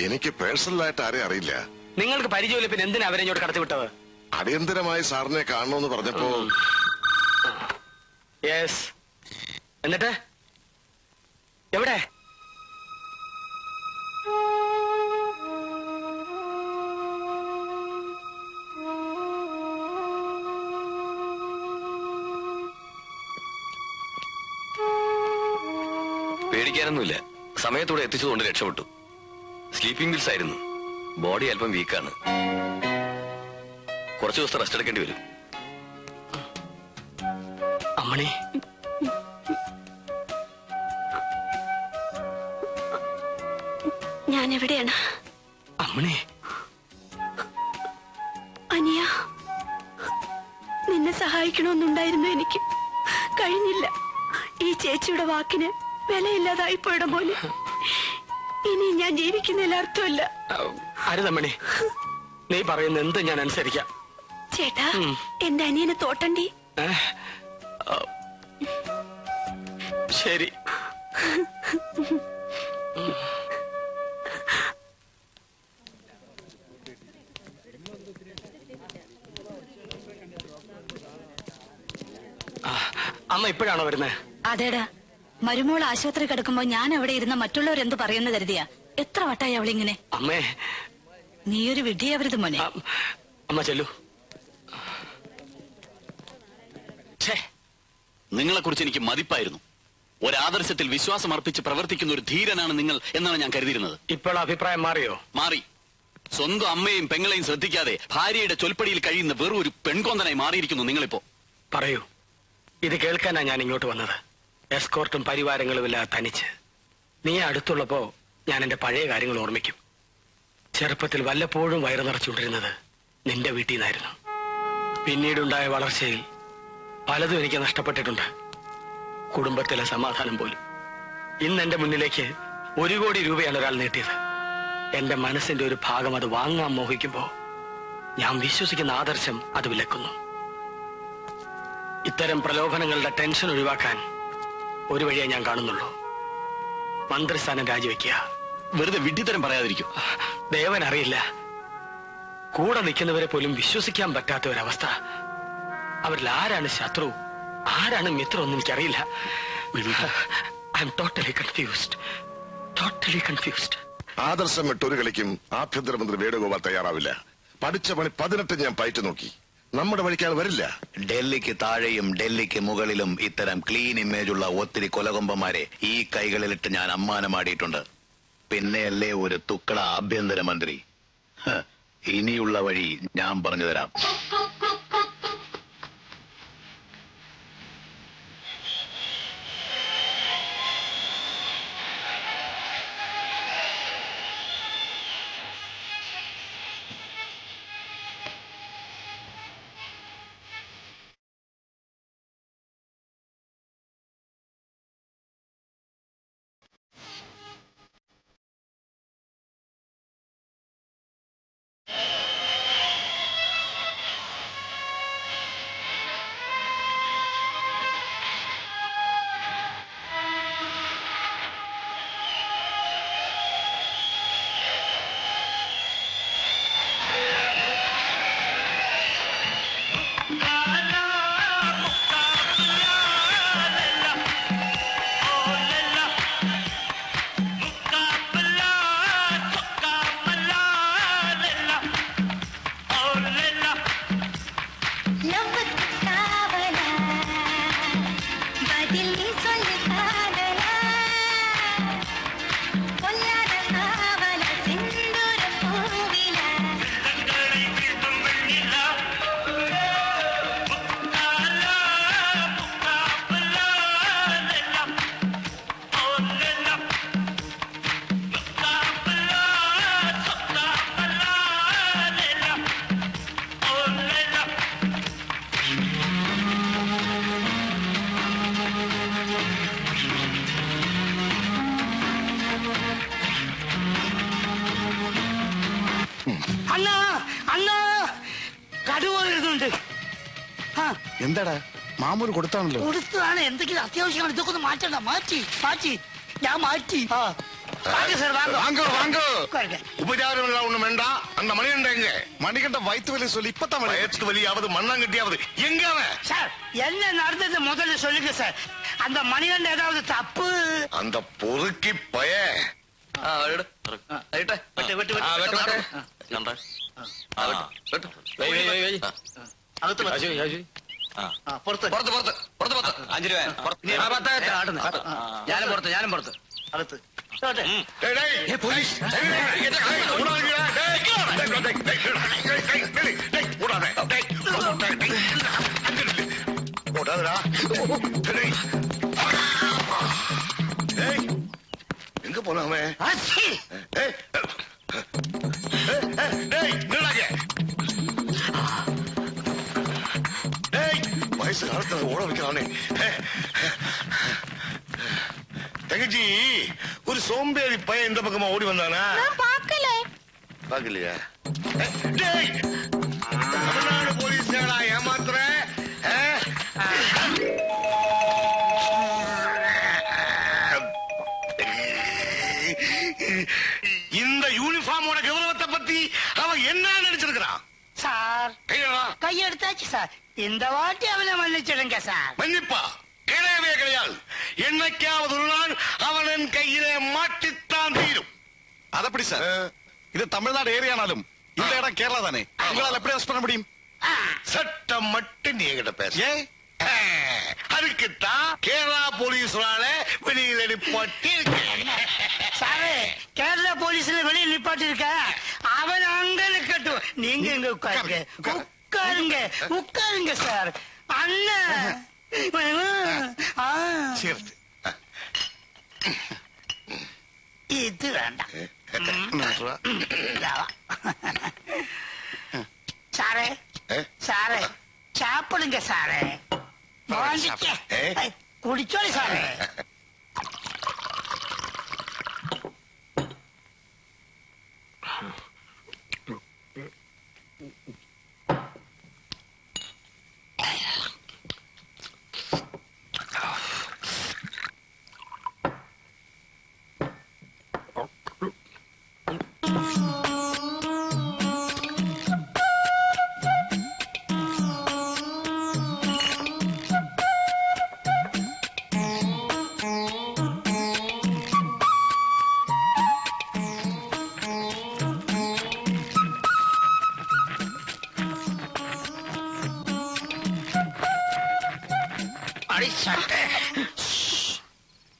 എനിക്ക് പേഴ്സണലായിട്ട് ആരെയും അറിയില്ല. നിങ്ങൾക്ക് പരിചയമില്ല, പിന്നെ എന്തിനാ അവരെ ഇങ്ങോട്ട് കടത്തിവിട്ടത്? അടിയന്തരമായി സാറിനെ കാണണമെന്ന് പറഞ്ഞപ്പോ. യെസ്. എന്നിട്ട് എവിടെ? പേടിക്കാനൊന്നുമില്ല. സമയത്തൂടെ എത്തിച്ചതുകൊണ്ട് രക്ഷപ്പെട്ടു. സ്ലീപ്പിംഗ് പിൽസ് ആയിരുന്നു. ബോഡി അല്പം വീക്കാണ്. കുറച്ചു ദിവസത്തെ റെസ്റ്റ് എടുക്കേണ്ടി വരും. അമ്മണി, ഞാൻ എവിടെയാണ്? അമ്മണി, അനിയ, നിന്നെ സഹായിക്കണമെന്നുണ്ടായിരുന്നു എനിക്ക്. കഴിഞ്ഞില്ല. ഈ ചേച്ചിയുടെ വാക്കിന് വിലയില്ലാതായി പോയിട മോനെ. ഇനി ഞാൻ ജീവിക്കുന്നതിൽ അർത്ഥമില്ല. അരുതമ്മണി, നീ പറയുന്ന എന്ത് ഞാൻ അനുസരിക്കാം. ചേട്ടാ, എന്റെ അനിയനെ തോട്ടണ്ടി. ശരി. അമ്മ ഇപ്പോഴാണോ വരുന്നത്? അതേടാ, മരുമോൾ ആശുപത്രി കിടക്കുമ്പോ ഞാൻ അവിടെ ഇരുന്ന മറ്റുള്ളവർ എന്ത് പറയുന്നു കരുതിയാ? എത്ര വട്ടായി അവളിങ്ങനെ? അമ്മേ, നീയൊരു വിഡ്ഢിയാവരുത് മോനെ. അമ്മ ചെല്ലു. നിങ്ങളെ കുറിച്ച് എനിക്ക് മതിപ്പായിരുന്നു. ഒരാദർശത്തിൽ വിശ്വാസം അർപ്പിച്ച് പ്രവർത്തിക്കുന്ന ഒരു ധീരനാണ് നിങ്ങൾ എന്നാണ് ഞാൻ കരുതിയിരുന്നത്. ഇപ്പോൾ അഭിപ്രായം മാറിയോ? മാറി. സ്വന്തം അമ്മയും പെങ്ങളെയും ശ്രദ്ധിക്കാതെ ഭാര്യയുടെ ചൊൽപ്പടിയിൽ കഴിയുന്ന വെറും ഒരു പെൺകൊന്തനായി മാറിയിരിക്കുന്നു നിങ്ങളിപ്പോ. പറയൂ, ഇത് കേൾക്കാനാ ഞാൻ ഇങ്ങോട്ട് വന്നത്. എസ്കോർട്ടും പരിവാരങ്ങളും ഇല്ലാതെ തനിച്ച്. നീ അടുത്തുള്ളപ്പോ ഞാൻ എന്റെ പഴയ കാര്യങ്ങൾ ഓർമ്മിക്കും. ചെറുപ്പത്തിൽ വല്ലപ്പോഴും വയറ് നിറച്ചുകൊണ്ടിരുന്നത് നിന്റെ വീട്ടിൽ നിന്നായിരുന്നു. പിന്നീടുണ്ടായ വളർച്ചയിൽ പലതും എനിക്ക് നഷ്ടപ്പെട്ടിട്ടുണ്ട്. കുടുംബത്തിലെ സമാധാനം പോലും. ഇന്ന് എന്റെ മുന്നിലേക്ക് 1 കോടി രൂപയാണ് ഒരാൾ നീട്ടിയത്. എന്റെ മനസ്സിന്റെ ഒരു ഭാഗം അത് വാങ്ങാൻ മോഹിക്കുമ്പോ ഞാൻ വിശ്വസിക്കുന്ന ആദർശം അത് വിലക്കുന്നു. ഇത്തരം പ്രലോഭനങ്ങളുടെ ടെൻഷൻ ഒഴിവാക്കാൻ ഒരു വഴിയെ ഞാൻ കാണുന്നുള്ളൂ. മന്ത്രിസ്ഥാനം രാജിവെക്കുക. വെറുതെ വിഡ്ഢിത്തരം പറയാതിരിക്കും. ദേവൻ അറിയില്ല, കൂടെ നിൽക്കുന്നവരെ പോലും വിശ്വസിക്കാൻ പറ്റാത്ത ഒരവസ്ഥ. അവരിൽ ആരാണ് ശത്രു, ആരാണ് മിത്രം എന്ന് എനിക്കറിയില്ല. I am totally confused. ആദർശം വിട്ടൊരു കളിക്കും ആഭ്യന്തരമന്ത്രി വേണുഗോപാൽ തയ്യാറാവില്ല. പഠിച്ച പണി 18 ഞാൻ പയറ്റു നോക്കി. നമ്മുടെ വഴിക്കാൾ വരില്ല. ഡൽഹിക്ക് താഴെയും ഡൽഹിക്ക് മുകളിലും ഇത്തരം ക്ലീൻ ഇമേജുള്ള ഒത്തിരി കൊലകൊമ്പന്മാരെ ഈ കൈകളിലിട്ട് ഞാൻ അമ്മാനമാടിയിട്ടുണ്ട്. പിന്നെയല്ലേ ഒരു തുക്കള ആഭ്യന്തരമന്ത്രി. ഇനിയുള്ള വഴി ഞാൻ പറഞ്ഞു തരാം. എന്താടാ മാമൂല് കൊടുത്താണല്ലോ. കൊടുത്തതാണ്. എന്തെങ്കിലും അത്യാവശ്യമാണ്. ഇതൊക്കെ ഒന്ന് മാറ്റണ്ട. മാറ്റി ഞാൻ മാറ്റി. வாங்க சார் வாங்க வாங்க வாங்க உட்காருங்க. உபச்சாரம் எல்லாம் ஒண்ணும் வேண்டாம். அந்த மணிகண்ட எங்க? மணிகண்ட வயிற்று வலி சொல்லி இப்பதான் வயிற்று வலியாவது மண்ணாங்கட்டியாவது எங்க அவன்? சார் என்ன நடந்தது முதல்ல சொல்லுங்க சார். அந்த மணிகண்ட ஏதாவது தப்பு? அந்த பொறுக்கி பய வெட்டு வெட்டு வெட்டு പുറത്ത് $5 ഞാനും പുറത്ത് അകത്ത് எங்க போனாமே? வயசு காலத்துல ஓட வைக்கிறானே. தங்கச்சி, ஒரு சோம்பேறி பையன் இந்த பக்கமா ஓடி வந்தானா? பாக்கலையா? தமிழ்நாடு போலீஸ் ஏமாத்துற? இந்த யூனிஃபார்மோட கௌரவத்தை பத்தி அவன் என்ன நினைச்சிருக்கிறான்? Sir கையெடுத்தாச்சு sir. இந்த வாட்டி அவனை மன்னிச்சிடுங்க சார். மன்னிப்பா கிடையவே கிடையாது. என்னைக்காவது ஒரு நாள் அவனின் கையிலே மாட்டித்தான் தீரும். അതപ്പടി സാർ ഇത് തമിഴ്നാട് ഏരിയ ആണാലും இந்த இடம் கேரளா தானே, உங்களால் எப்படி அரெஸ்ட் பண்ண முடியும்? சட்டம் மட்டும் நீ என்கிட்ட பேச. அதுக்குத்தான் கேரளா போலீஸ்னால வெளியில் நிப்பாட்டி சாரு, கேரளா போலீஸ்ல வெளியே நிப்பாட்டி இருக்க. அவன் அங்க நிக்கட்டும், நீங்க இங்க உட்காருங்க. உட்காருங்க உட்காருங்க சார். அண்ணன் இது வேண்டாம். சாரே சாரே சாப்பிடுங்க சாரே. குடிச்சோடி சாரே.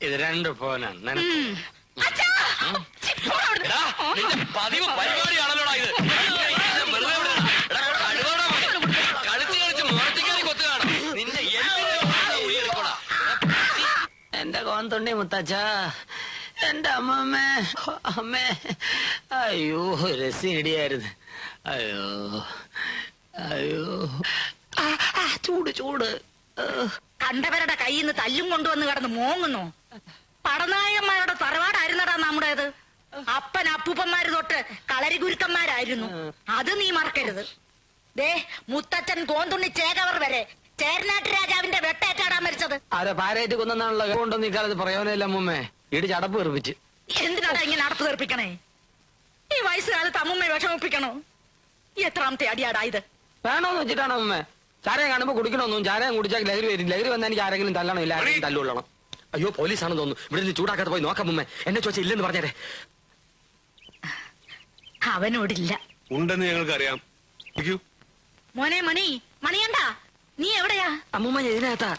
ഇത് 2 ഫോനാണ്. പതിവ് പരിപാടിയാണല്ലോടാ ഇത്. കളിച്ച് കളിച്ച് മുറത്തിക്കാരി കൊത്തു കാണും നിന്റെ. എന്റെ കോന്തൊണ്ടി മുത്തച്ഛ, എന്റെ അമ്മമ്മേ, അമ്മേ, അയ്യോ രസിടിയായിരുന്നു. അയ്യോ അയ്യോ ചൂട് ചൂട്. കണ്ടവരുടെ കയ്യിൽ നിന്ന് തല്ലും കൊണ്ടുവന്ന് കിടന്ന് മോങ്ങുന്നു. പടനായന്മാരുടെ തറവാടായിരുന്നടാ നമ്മുടേത്. അപ്പൻ അപ്പൂപ്പന്മാര് തൊട്ട് കളരി ഗുരുക്കന്മാരായിരുന്നു. അത് നീ മറക്കരുത്. ദേ മുത്തച്ഛൻ കോന്തുണ്ണി ചേകവർ വരെ ചേരനാട്ട് രാജാവിന്റെ വെട്ടേറ്റാടാ മരിച്ചത്. ആരോ പാരേറ്റ് കൊന്നാണല്ലോ. കൊണ്ടൊന്നും ഇക്കാലത്ത് പ്രയോജനമില്ല അമ്മൂമ്മേ. ഇടിച്ച് അടപ്പ് തെറിപ്പിച്ച്. എന്തിനാടാ ഇങ്ങനെ അടപ്പ് തെറിപ്പിക്കണേ? ഈ വയസ്സുകാലത്ത് അമ്മുമ്മയെ വിഷമിപ്പിക്കണോ? എത്രാമത്തെ അടിയാടാ ഇത്? വേണോന്ന് വെച്ചിട്ടാണ് അമ്മൂമ്മേ. ചാരയം കാണുമ്പോ കുടിക്കണമെന്നും ചാരയം കുടിച്ചാൽ ലഹരി വരും. ലഹരി വന്നാൽ എനിക്ക് ആരെങ്കിലും തല്ലണം, ഇല്ല ആരെങ്കിലും തല്ലുകൊള്ളണം. അയ്യോ പോലീസാണെന്ന് തോന്നുന്നു. ഇവിടെ നിന്ന് ചൂടാക്കാതെ പോയി നോക്കാം മുമ്മേ. എന്നെ ചോദിച്ചാൽ ഇല്ലെന്ന് പറഞ്ഞേരെ. അവനോടില്ല. ഉണ്ടെന്ന് ഞങ്ങൾക്ക് അറിയാം. മോനെ മണി, മണിയണ്ടാ, നീ എവിടെയാ? അമ്മൂമ്മ ഇതിനകത്താ.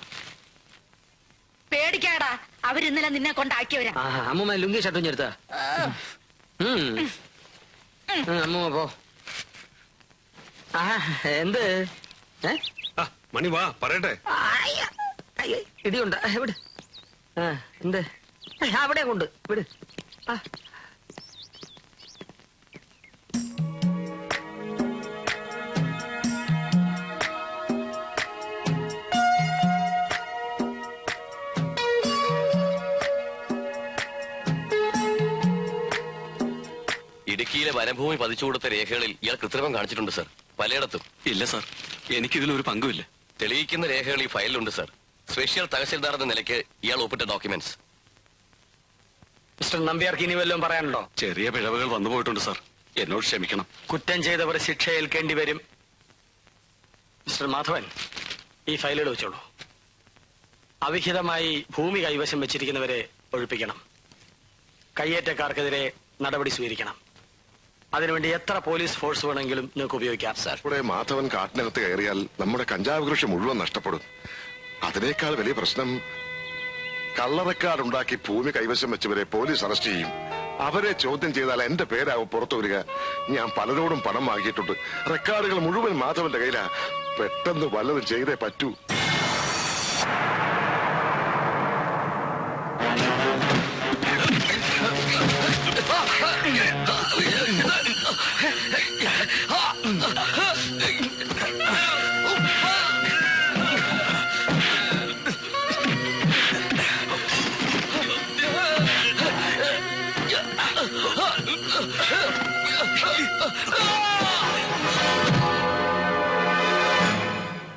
പേടിക്കാടാ, അവരിന്നലെ നിന്നെ കൊണ്ടാക്കിയവരാ. അമ്മൂമ്മ ലുങ്കി ഷർട്ടും ചേർത്താ. അമ്മൂമ്മ പോ. എന്ത് മണി വാ പറയട്ടെ. ഇടിയുണ്ട്. വിട്. എന്ത് അവിടെ കൊണ്ട് വിട്. ഇടുക്കിയിലെ വനഭൂമി പതിച്ചു കൊടുത്ത രേഖകളിൽ ഇയാൾ കൃത്രിമം കാണിച്ചിട്ടുണ്ട് സർ. പലയിടത്തും. ഇല്ല സാർ, എനിക്കിതിലൊരു പങ്കുമില്ല. തെളിയിക്കുന്ന രേഖകൾ ഈ ഫയലിലുണ്ട് സർ. സ്പെഷ്യൽ തഹസിൽദാർ എന്ന നിലയ്ക്ക് ഇയാൾ ഒപ്പിട്ട ഡോക്യുമെന്റ്സ്. മിസ്റ്റർ നമ്പ്യാർക്ക് ഇനി വല്ലതും പറയാനുണ്ടോ? ചെറിയ പിഴവുകൾ വന്നു പോയിട്ടുണ്ട് സാർ, എന്നോട് ക്ഷമിക്കണം. കുറ്റം ചെയ്തവർ ശിക്ഷ ഏൽക്കേണ്ടി വരും. മിസ്റ്റർ മാധവൻ, ഈ ഫയലുകൾ വെച്ചോളൂ. അവിഹിതമായി ഭൂമി കൈവശം വെച്ചിരിക്കുന്നവരെ ഒഴിപ്പിക്കണം. കയ്യേറ്റക്കാർക്കെതിരെ നടപടി സ്വീകരിക്കണം. അതിനുവേണ്ടി എത്ര പോലീസ് ഫോഴ്സ് വേണമെങ്കിലും നിങ്ങൾക്ക് ഉപയോഗിക്കാം. സാർ, ഇവിടെ മാധവൻ കാട്ടിനകത്ത് കയറിയാൽ നമ്മുടെ കഞ്ചാവ് കൃഷി മുഴുവൻ നഷ്ടപ്പെടും. അതിനേക്കാൾ വലിയ പ്രശ്നം, കള്ളറക്കാടുണ്ടാക്കി ഭൂമി കൈവശം വെച്ചവരെ പോലീസ് അറസ്റ്റ് ചെയ്യും. അവരെ ചോദ്യം ചെയ്താൽ എന്റെ പേരാവും പുറത്തു വരിക. ഞാൻ പലരോടും പണം വാങ്ങിയിട്ടുണ്ട്. റെക്കോർഡുകൾ മുഴുവൻ മാധവന്റെ കയ്യിലാ. പെട്ടെന്ന് വല്ലതും ചെയ്തേ പറ്റൂ.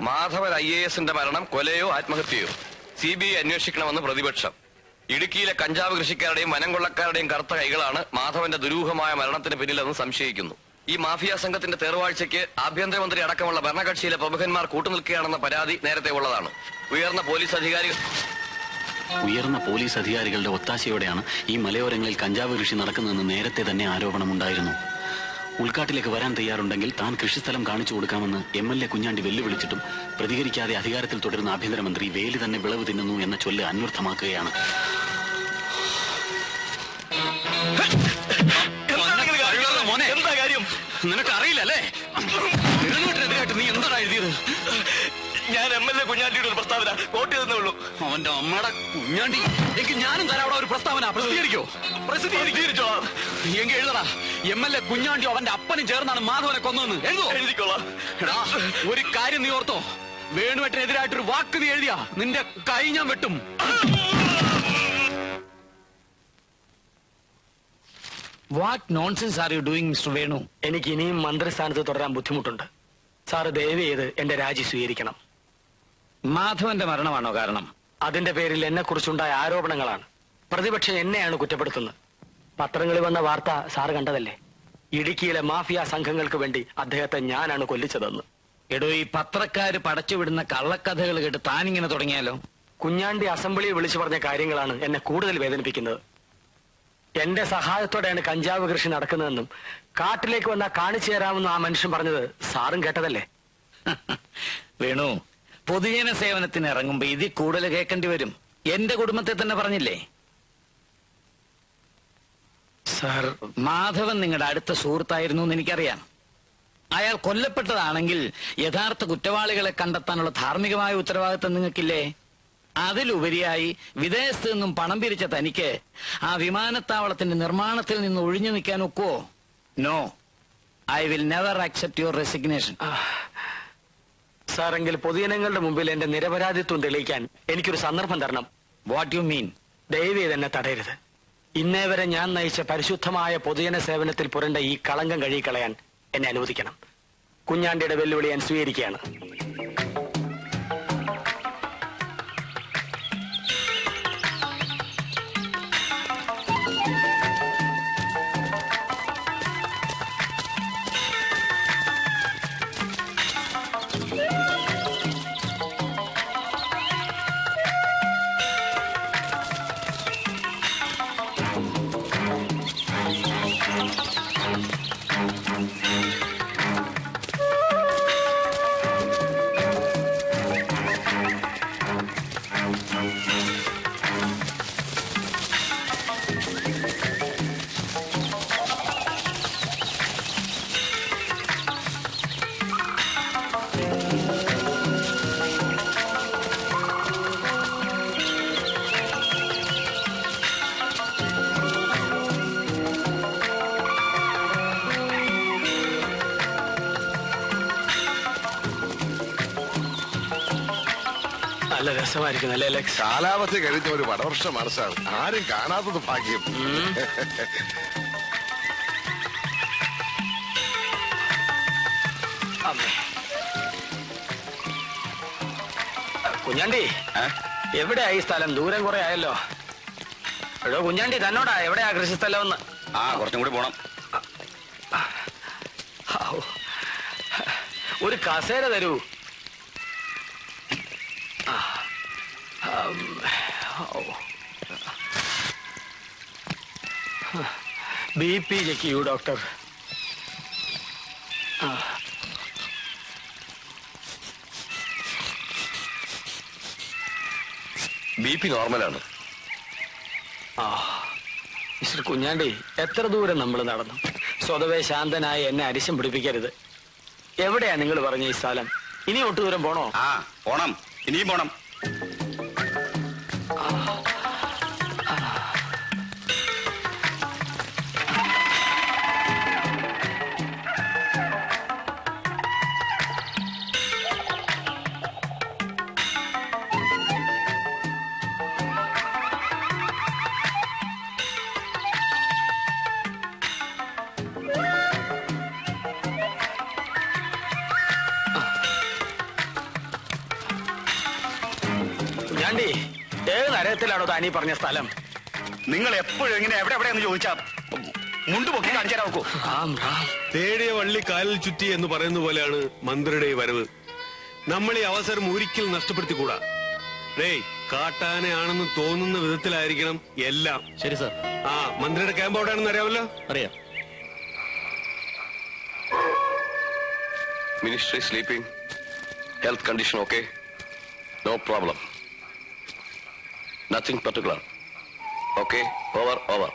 മാധവൻ IAS-ന്റെ മരണം കൊലയോ ആത്മഹത്യയോ CBI അന്വേഷിക്കണമെന്ന് പ്രതിപക്ഷം. ഇടുക്കിയിലെ കഞ്ചാവ് കൃഷിക്കാരുടെയും വനം കൊള്ളക്കാരുടെയും കറുത്ത കൈകളാണ് മാധവന്റെ ദുരൂഹമായ മരണത്തിന് പിന്നിലെന്ന് സംശയിക്കുന്നു. ഈ മാഫിയ സംഘത്തിന്റെ തേർവാഴ്ചയ്ക്ക് ആഭ്യന്തരമന്ത്രി അടക്കമുള്ള ഭരണകക്ഷിയിലെ പ്രമുഖന്മാർ കൂട്ടുനിൽക്കുകയാണെന്ന പരാതി നേരത്തെ ഉള്ളതാണ്. ഉയർന്ന പോലീസ് അധികാരികളുടെ ഒത്താശയോടെയാണ് ഈ മലയോരങ്ങളിൽ കഞ്ചാവ് കൃഷി നടക്കുന്നതെന്ന് നേരത്തെ തന്നെ ആരോപണമുണ്ടായിരുന്നു. ഉൾക്കാട്ടിലേക്ക് വരാൻ തയ്യാറുണ്ടെങ്കിൽ താൻ കൃഷിസ്ഥലം കാണിച്ചു കൊടുക്കാമെന്ന് MLA കുഞ്ഞാണ്ടി വെല്ലുവിളിച്ചിട്ടും പ്രതികരിക്കാതെ അധികാരത്തിൽ തുടരുന്ന ആഭ്യന്തരമന്ത്രി വേലി തന്നെ വിളവ് തിന്നുന്നു എന്ന ചൊല്ല് അന്വർത്ഥമാക്കുകയാണ്. എന്താ കാര്യം? നിനക്ക് അറിയില്ലല്ലേ? എതിരായിട്ട് നീ എന്താ എഴുതിയത്? ഞാൻ MLA കുഞ്ഞാണ്ടിയുടെ ഒരു പ്രസ്താവന വോട്ട് ചെയ്തേ ഉള്ളൂ. അവന്റെ അമ്മയുടെ കുഞ്ഞാണ്ടി, എനിക്ക് ഞാനും തരാം അവിടെ ഒരു പ്രസ്താവന. പ്രസിദ്ധീകരിച്ചോ? എങ്കിൽ എഴുതടാ, MLA കുഞ്ഞാണ്ടി അവന്റെ അപ്പനും ചേർന്നാണ് മാധവനെ കൊന്നതെന്ന് എഴുതിക്കോളാം. ഒരു കാര്യം നീ ഓർത്തോ, വേണുവേട്ടനെതിരായിട്ടൊരു വാക്ക് നീ എഴുതിയാ നിന്റെ കൈ ഞാൻ വെട്ടും. What nonsense are you doing mister Venu? എനിക്ക് ഇനിയും മന്ത്രിസ്ഥാനത്ത് തുടരാൻ ബുദ്ധിമുട്ടുണ്ട്. സാറ് ദയവ് ചെയ്ത് എന്റെ രാജി സ്വീകരിക്കണം. മാധവന്റെ മരണമാണോ കാരണം? അതിന്റെ പേരിൽ എന്നെ കുറിച്ചുണ്ടായ ആരോപണങ്ങളാണ്. പ്രതിപക്ഷം എന്നെയാണ് കുറ്റപ്പെടുത്തുന്നത്. പത്രങ്ങളിൽ വന്ന വാർത്ത സാറ് കണ്ടതല്ലേ? ഇടുക്കിയിലെ മാഫിയ സംഘങ്ങൾക്ക് വേണ്ടി അദ്ദേഹത്തെ ഞാനാണ് കൊല്ലിച്ചതെന്ന്. എടോ, ഈ പത്രക്കാര് പടച്ചുവിടുന്ന കള്ളക്കഥകൾ കേട്ട് താനിങ്ങനെ തുടങ്ങിയാലോ? കുഞ്ഞാണ്ടി അസംബ്ലിയിൽ വിളിച്ചു പറഞ്ഞ കാര്യങ്ങളാണ് എന്നെ കൂടുതൽ വേദനിപ്പിക്കുന്നത്. എന്റെ സഹായത്തോടെയാണ് കഞ്ചാവ് കൃഷി നടക്കുന്നതെന്നും കാട്ടിലേക്ക് വന്നാൽ കാണിച്ചു തരാമെന്നും ആ മനുഷ്യൻ പറഞ്ഞത് സാറും കേട്ടതല്ലേ? വേണു, പൊതുജന സേവനത്തിന് ഇറങ്ങുമ്പോ ഇതിൽ കൂടുതൽ കേൾക്കേണ്ടി വരും. എന്റെ കുടുംബത്തെ തന്നെ പറഞ്ഞില്ലേ സാർ? മാധവൻ നിങ്ങളുടെ അടുത്ത സുഹൃത്തായിരുന്നു എന്ന് എനിക്കറിയാം. അയാൾ കൊല്ലപ്പെട്ടതാണെങ്കിൽ യഥാർത്ഥ കുറ്റവാളികളെ കണ്ടെത്താനുള്ള ധാർമ്മികമായ ഉത്തരവാദിത്തം നിങ്ങൾക്കില്ലേ? അതിലുപരിയായി വിദേശത്ത് നിന്നും പണം പിരിച്ച തനിക്ക് ആ വിമാനത്താവളത്തിന്റെ നിർമ്മാണത്തിൽ നിന്ന് ഒഴിഞ്ഞു നിൽക്കാൻ ഒക്കുവോ? No, I will never accept your resignation. സാറെങ്കിൽ പൊതുജനങ്ങളുടെ മുമ്പിൽ എന്റെ നിരപരാധിത്വം തെളിയിക്കാൻ എനിക്കൊരു സന്ദർഭം തരണം. What you mean? ദയവ് ചെയ്ത് എന്നെ തടയരുത്. ഇന്നേ വരെ ഞാൻ നയിച്ച പരിശുദ്ധമായ പൊതുജന സേവനത്തിൽ പുരണ്ട ഈ കളങ്കം കഴുകിക്കളയാൻ എന്നെ അനുവദിക്കണം. കുഞ്ഞാണ്ടിയുടെ വെല്ലുവിളി ഞാൻ സ്വീകരിക്കുകയാണ്. നല്ല രസമായിരിക്കും അല്ലേ അലക്സ്? കാലാവധി കഴിഞ്ഞ ഒരു വടവർഷമാണ് സാർ. ആരും കാണാത്തത് ഭാഗ്യം. കുഞ്ഞാണ്ടി, എവിടെയായി സ്ഥലം? ദൂരം കുറെ ആയല്ലോ. എടോ കുഞ്ഞാണ്ടി തന്നോടാ എവിടെയാ കൃഷിസ്ഥലം ഒന്ന്? ആ കുറച്ചും കൂടി പോണം. ഒരു കസേര തരൂ. BP ചെക്ക് ചെയ്യൂ ഡോക്ടർ. BP നോർമലാണ്. മിസ്റ്റർ കുഞ്ഞാണ്ടി, എത്ര ദൂരം നമ്മൾ നടന്നു? സ്വതവേ ശാന്തനായി എന്നെ അരിശം പിടിപ്പിക്കരുത്. എവിടെയാ നിങ്ങൾ പറഞ്ഞ ഈ സ്ഥലം? ഇനി ഒട്ടു ദൂരം പോണോ? ആ പോണം, ഇനിയും പോണം. കുഞ്ഞാണ്ടി, ഏത് നരകത്തിലാണോ താനീ പറഞ്ഞ സ്ഥലം? നിങ്ങൾ എപ്പോഴും ഇങ്ങനെ എവിടെ എവിടെയെന്ന് ചോദിച്ചാ മുണ്ട് പൊക്കി കാണിച്ചാൽ നോക്കൂ. തേടിയ വള്ളി കാലിൽ ചുറ്റി എന്ന് പറയുന്ന പോലെയാണ് മന്ത്രിയുടെ ഈ വരവ്. നമ്മൾ ഈ അവസരം ഒരിക്കലും നഷ്ടപ്പെടുത്തിക്കൂടാ. ഡേയ്, കാട്ടാനയാണെന്ന് തോന്നുന്ന വിധത്തിലായിരിക്കണം എല്ലാം. ശരി സാർ. ആ മന്ത്രിയുടെ ക്യാമ്പ് എവിടെയാണെന്ന് അറിയാമല്ലോ? അറിയാം. Ministry sleeping. Health condition okay? No problem. Nothing particular. Okay, over.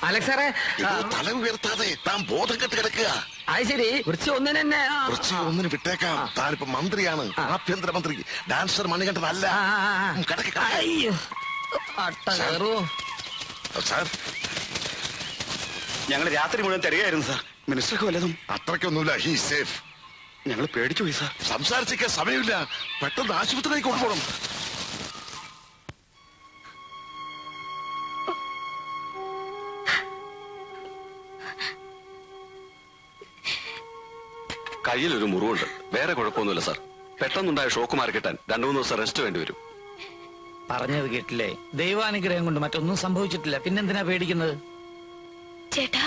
അലക്സാറേ, തല ഉയർത്താതെ താൻ ബോധം കെട്ട് കിടക്കുക. അത് ശരി. വൃശ്ചി ഒന്നിന് തന്നെ ഒന്നിന് വിട്ടേക്കാം. താനിപ്പോ മന്ത്രിയാണ്, ആഭ്യന്തരമന്ത്രി. ഡാൻസർ മണികണ്ഠനല്ല. സാർ, ഞങ്ങൾ രാത്രി മുഴുവൻ തിരയായിരുന്നു സാർ. മിനിസ്റ്റർക്ക് വല്ലതും? അത്രയ്ക്കൊന്നുമില്ല. He safe. ഞങ്ങൾ പേടിച്ചു പോയി സാർ. സംസാരിച്ചിരിക്കാൻ സമയമില്ല. പെട്ടെന്ന് ആശുപത്രിയിലേക്ക് കൊണ്ടുപോകണം. കയ്യിലൊരു മുറിവുണ്ട്, വേറെ കുഴപ്പമൊന്നുമില്ല സാർ. പെട്ടെന്നുണ്ടായ ഷോക്ക് മാറി കിട്ടാൻ 2-3 ദിവസം റെസ്റ്റ് വേണ്ടി വരും. പറഞ്ഞത് കേട്ടില്ലേ? ദൈവാനുഗ്രഹം കൊണ്ട് മറ്റൊന്നും സംഭവിച്ചിട്ടില്ല. പിന്നെന്തിനാ പേടിക്കുന്നത്? ചേട്ടാ,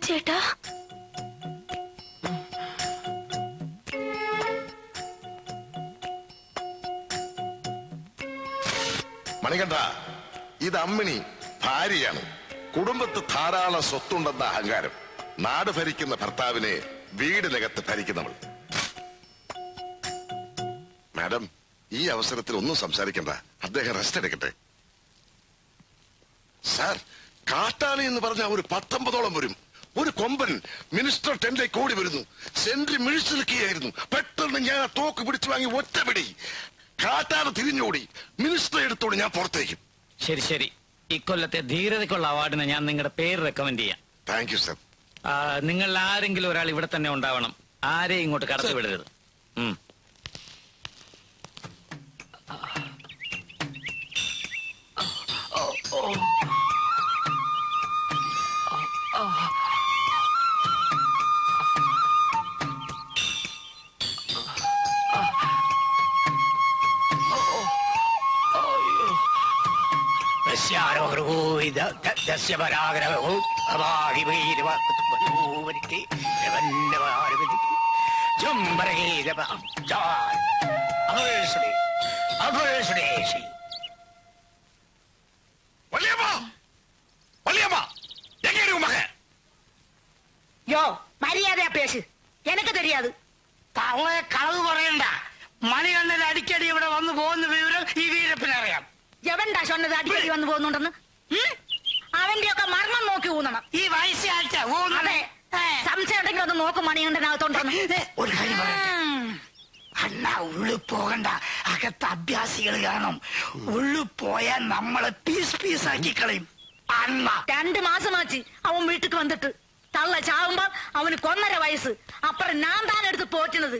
ചേട്ടാ, മണികണ്ഠ, ഇത് അമ്മിണി ഭാര്യയാണ്. കുടുംബത്ത് ധാരാളം സ്വത്തുണ്ടെന്ന അഹങ്കാരം. നാട് ഭരിക്കുന്ന ഭർത്താവിനെ വീടിനകത്ത് ഭരിക്കുന്നവൾ. മാഡം, ഈ അവസരത്തിൽ ഒന്നും സംസാരിക്കണ്ട. അദ്ദേഹം റെസ്റ്റ് എടുക്കട്ടെ. സാർ, കാട്ടാളി എന്ന് പറഞ്ഞാൽ ഒരു 19ഓളം വരും. ഒരു കൊമ്പൻ മിനിസ്റ്റർ ടെന്റിലേക്ക് ഓടി വരുന്നു. സെന്റി മിഴിച്ചു നിൽക്കുകയായിരുന്നു. പെട്ടെന്ന് ഞാൻ ആ തോക്ക് പിടിച്ചു വാങ്ങി ഒറ്റപിടി. കാട്ടാന തിരിഞ്ഞോടി. മിനിസ്റ്റർ എടുത്തോടി ഞാൻ പുറത്തേക്കും. ശരി ശരി. ഇക്കൊല്ലത്തെ ധീരതയ്ക്കുള്ള അവാർഡിന് ഞാൻ നിങ്ങളുടെ പേര് റെക്കമെൻഡ് ചെയ്യാം. Thank you sir. നിങ്ങൾ ആരെങ്കിലും ഒരാൾ ഇവിടെ തന്നെ ഉണ്ടാവണം. ആരെയും ഇങ്ങോട്ട് കടത്തിവിടരുത്. யோ மரியாதையா பேசு எனக்கு தெரியாது തവളെ കളവ് പറയണ്ട മണികണ്ഠൻ അടിക്കടി ഇവിടെ വന്നു പോകുന്ന വിവരം ഈ വീരപ്പനറിയാം എവൻടാ சொன்னது അടിക്കടി വന്നു പോകുന്നുണ്ടെന്ന് അവന്റെ ഒക്കെ മരണം നോക്കി ഊന്നണം ഈ വയസ്സാഴ്ച അതെ സംശയം ഉണ്ടെങ്കിൽ ഒന്ന് നോക്കും മണികണ്ഠനകത്തോണ്ടെന്ന് ഒരു കാര്യം പറയട്ടെ അണ്ണ ഉള്ളു പോകണ്ട അകത്ത് അഭ്യാസികൾ കാണും ഉള്ളു പോയാൽ നമ്മളെ പീസ് പീസ് ആക്കി കളയും അണ്ണ 2 മാസമാச்சு അവൻ വീട്ടിക്ക് വന്നിട്ട് തള്ള ചാവുമ്പോ അവന് 1.5 വയസ്സ് അപ്പുറം ഞാൻ താൻ എടുത്ത് പോറ്റുന്നത്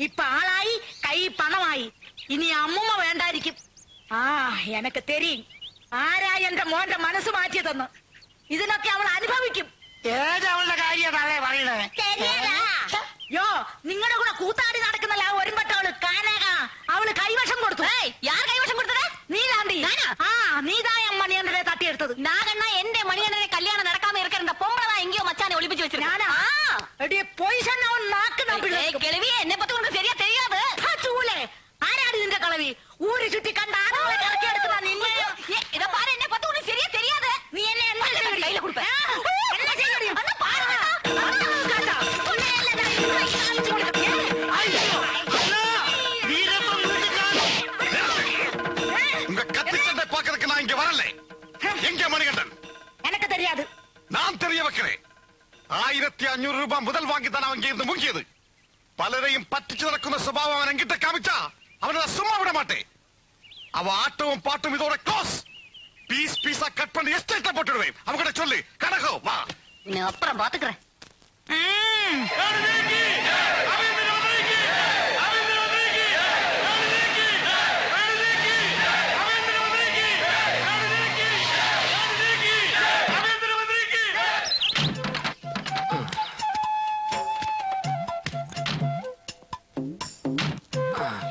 ഇപ്പൊ ആളായി കൈ പണമായി ഇനി അമ്മുമ്മ വേണ്ടായിരിക്കും ആ എനക്ക് തെരിയും ആരാ എന്റെ മോന്റെ മനസ്സ് മാറ്റിയതെന്ന് ഇതിനൊക്കെ അവൾ അനുഭവിക്കും ഏതവളുടെ കാര്യമാണ് പറയണേ യോ നിങ്ങളുടെ കൂടെ കൂത്താടി നടക്കുന്നല്ല ആ ഒരുമ്പട്ടവള് കാനക അവള് കൈവശം കൊടുത്തു யார் கைவசம் கொடுத்தது? നീ താണ്ടി ആ നീതായ മണിയണ്ണനെ തട്ടിയെടുത്തത് நாகண்ணா எந்த மணியண்ணனை கல்யாணம் நடக்காம இருக்கிற இந்த பொம்பளை தான் எங்கேயோ மச்சானை ஒளிப்பிச்சு வச்சிருக்கான். ഞാനാ എടി പൊയ്സൺ അവൻ നാക്ക് கிழவியே என்னை பத்தி உனக்கு சரியா தெரியாது. ചൂലേ ആരാടി നിന്റെ കളവി ഊര് ചുറ്റി കണ്ട ആളുകളെ ഇറക്കിയെടുക്കുന്ന നിന്നെ இத பாரு என்னை பத்தி உனக்கு சரியா தெரியாது. നീ എന്നെ എന്താ ചെയ്യടി? கையில கொடுப்பேன். എന്നെ ചെയ്യടി? அண்ணா பாருங்க. കണ്ടാ? ഉന്നെ എല്ലാം ഞാൻ ഇങ്ങനെ കാണിച്ചു കൊടുക്കാം. വീരപ്പൻ വീട്ടിൽ കാണും. உங்க கத்திச்சண்டை பாக்குறதுக்கு நான் இங்க வரல. எங்க மணிகண்டன்? എനക്ക് தெரியாது. நான் தெரிய வைக்கிறேன். 1500 രൂപ മുതൽ വാങ്ങി തന്നെ അവൻ ഇന്ന് മുങ്ങിയത്. പലരെയും പറ്റിച്ചു നടക്കുന്ന സ്വഭാവം അവൻ എങ്കിട്ട് കാമിച്ച അവനെ സുമ്മാ വിട മാട്ടേ. അവ ആട്ടവും പാട്ടും ഇതോടെ ക്ലോസ്. പീസ് പീസാ കട്ട് பண்ணி எஸ்டேட்ல போட்டுடுவேன். அவங்ககிட்ட சொல்லு கனகோ வா. நான் அப்புறம் பாத்துக்கிறேன்.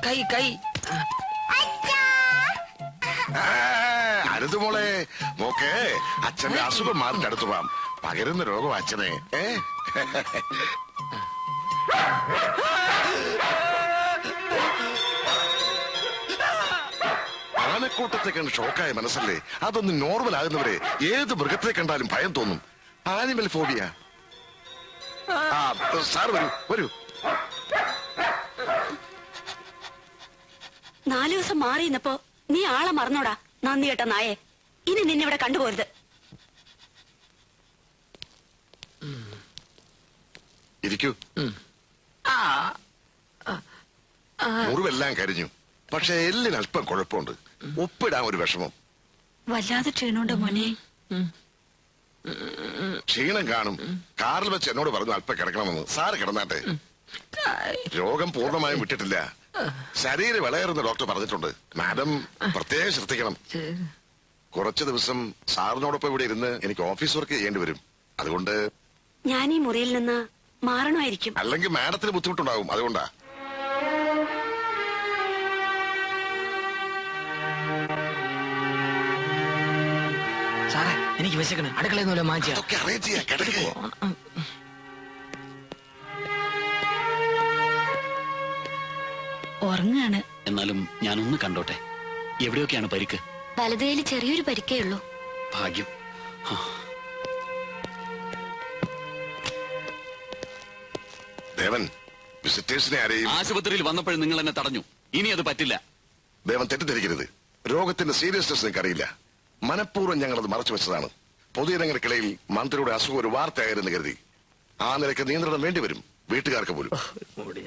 കൈ കൈ അരുത് മോളെ മോക്കെ അച്ഛന്റെ അസുഖം മാറി അടുത്തു പോവാം. പകരുന്ന രോഗം അച്ഛനെ ആനക്കൂട്ടത്തെ കണ്ട് ഷോക്കായ മനസ്സല്ലേ അതൊന്ന് നോർമൽ ആകുന്നവരെ ഏത് മൃഗത്തെ കണ്ടാലും ഭയം തോന്നും. Animal phobia. ആ സാർ വരൂ വരൂ. 4 ദിവസം മാറി നിന്നപ്പോ നീ ആളെ മറന്നോടാ നന്ദി കേട്ട നായെ. ഇനി നിന്നിവിടെ കണ്ടുപോരുത്. ഇരിക്കൂ. മുറിവെല്ലാം കരിഞ്ഞു. പക്ഷെ എല്ലിന് അല്പം കുഴപ്പമുണ്ട്. ഒപ്പിടാൻ ഒരു വിഷമം. വല്ലാതെ ക്ഷീണുണ്ടോ മോനെ? ക്ഷീണം കാണും. കാറിൽ വെച്ച് എന്നോട് പറഞ്ഞു അല്പം കിടക്കണമെന്ന്. സാറ് കിടന്നാട്ടെ. രോഗം പൂർണ്ണമായും വിട്ടിട്ടില്ല. ശരീരം വിളയേറുന്ന ഡോക്ടർ പറഞ്ഞിട്ടുണ്ട്. മാഡം പ്രത്യേകം ശ്രദ്ധിക്കണം. കുറച്ചു ദിവസം സാറിനോടൊപ്പം ഇവിടെ ഇരുന്ന് എനിക്ക് ഓഫീസ് വർക്ക് ചെയ്യേണ്ടി വരും. അതുകൊണ്ട് ഞാൻ ഈ മുറിയിൽ നിന്ന് മാറണമായിരിക്കും. അല്ലെങ്കിൽ മാഡത്തിന് ബുദ്ധിമുട്ടുണ്ടാകും. അതുകൊണ്ടാ. സാറേ എനിക്ക് വിശക്കണം. അടുക്കളയെന്നല്ലോ മാറ്റിയാ അറേഞ്ച് ചെയ്യാം. കിടക്ക്. ഉറങ്ങാണ്. എന്നാലും ഞാനൊന്ന് കണ്ടോട്ടെ. എവിടെയൊക്കെയാണ് പരിക്ക്? വലതുകൈയിൽ ചെറിയൊരു പരിക്കേ ഉള്ളൂ. ഭാഗ്യം. ദേവൻ വിസിറ്റേഴ്സിനെ ആരെയും ആശുപത്രിയിൽ വന്നപ്പോൾ നിങ്ങൾ എന്നെ തടഞ്ഞു. ഇനി അത് പറ്റില്ല. ദേവൻ തെറ്റിദ്ധരിക്കരുത്. രോഗത്തിന്റെ സീരിയസ്നെസ് നിങ്ങൾക്കറിയില്ല. മനഃപൂർവ്വം ഞങ്ങളത് മറച്ചു വെച്ചതാണ്. പൊതുജനങ്ങൾക്കിടയിൽ മന്ത്രിയുടെ അസുഖം ഒരു വാർത്തയായിരുന്നു കരുതി. ആ നിലയ്ക്ക് നിയന്ത്രണം വേണ്ടിവരും വീട്ടുകാർക്ക് പോലും.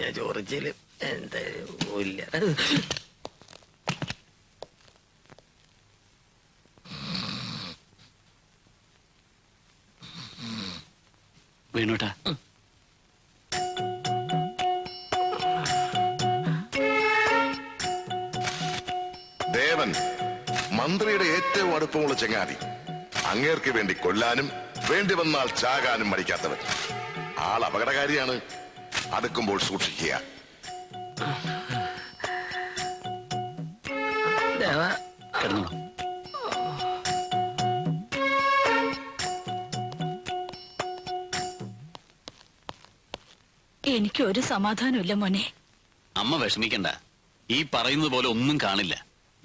ഞാൻ ചോറിച്ചില് എന്തായാലും ഇല്ല. വേണോട്ടാ, ദേവൻ മന്ത്രിയുടെ ഏറ്റവും അടുപ്പമുള്ള ചങ്ങാതി. അങ്ങേർക്ക് വേണ്ടി കൊല്ലാനും വേണ്ടി വന്നാൽ ചാകാനും മടിക്കാത്തവൻ. ആൾ അപകടകാരിയാണ്. അടുക്കുമ്പോൾ സൂക്ഷിക്കുക. കിടന്നോളൂ. എനിക്കൊരു സമാധാനമില്ല മോനെ. അമ്മ വിഷമിക്കണ്ട. ഈ പറയുന്നത് പോലെ ഒന്നും കാണില്ല.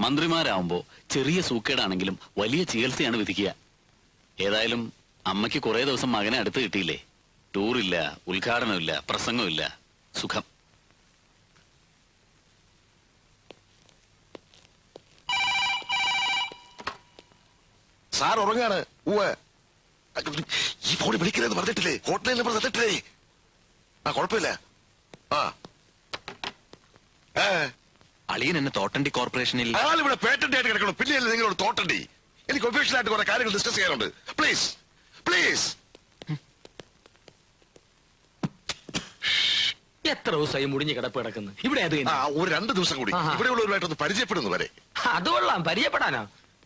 മന്ത്രിമാരാവുമ്പോ ചെറിയ സൂക്കേടാണെങ്കിലും വലിയ ചികിത്സയാണ് വിധിക്കുക. ഏതായാലും അമ്മയ്ക്ക് കുറെ ദിവസം മകനെ അടുത്ത് കിട്ടിയില്ലേ. ടൂറില്ല, ഉദ്ഘാടനമില്ല, പ്രസംഗമില്ല, സുഖം. സാർ ഉറങ്ങാണ്. ഈ ഫോണിൽ വിളിക്കരുതെന്ന് പറഞ്ഞിട്ടില്ലേ? ഹോട്ട്ലൈൻ നമ്പർ തന്നിട്ടില്ലേ? കുഴപ്പമില്ല. അളിയൻ എന്നെ തോട്ടണ്ടി കോർപ്പറേഷനിൽ ആളിവിടെ പേറ്റന്റ് ആയിട്ട് കിടക്കണം. പിന്നെയല്ലേ നിങ്ങളോട് തോട്ടണ്ടി? എനിക്ക് ഒഫീഷ്യൽ ആയിട്ട് കുറെ കാര്യങ്ങൾ ഡിസ്കസ് ചെയ്യാനുണ്ട്. Please please. എത്ര ദിവസമായി മുടിഞ്ഞ് കിടപ്പ് കിടക്കുന്നു ഇവിടെ? ഒരു 2 ദിവസം കൂടി ഇവിടെയുള്ളവരുമായിട്ടൊന്ന് പരിചയപ്പെടുന്നു വരെ. അത് കൊള്ളാം, പരിചയപ്പെടാനോ?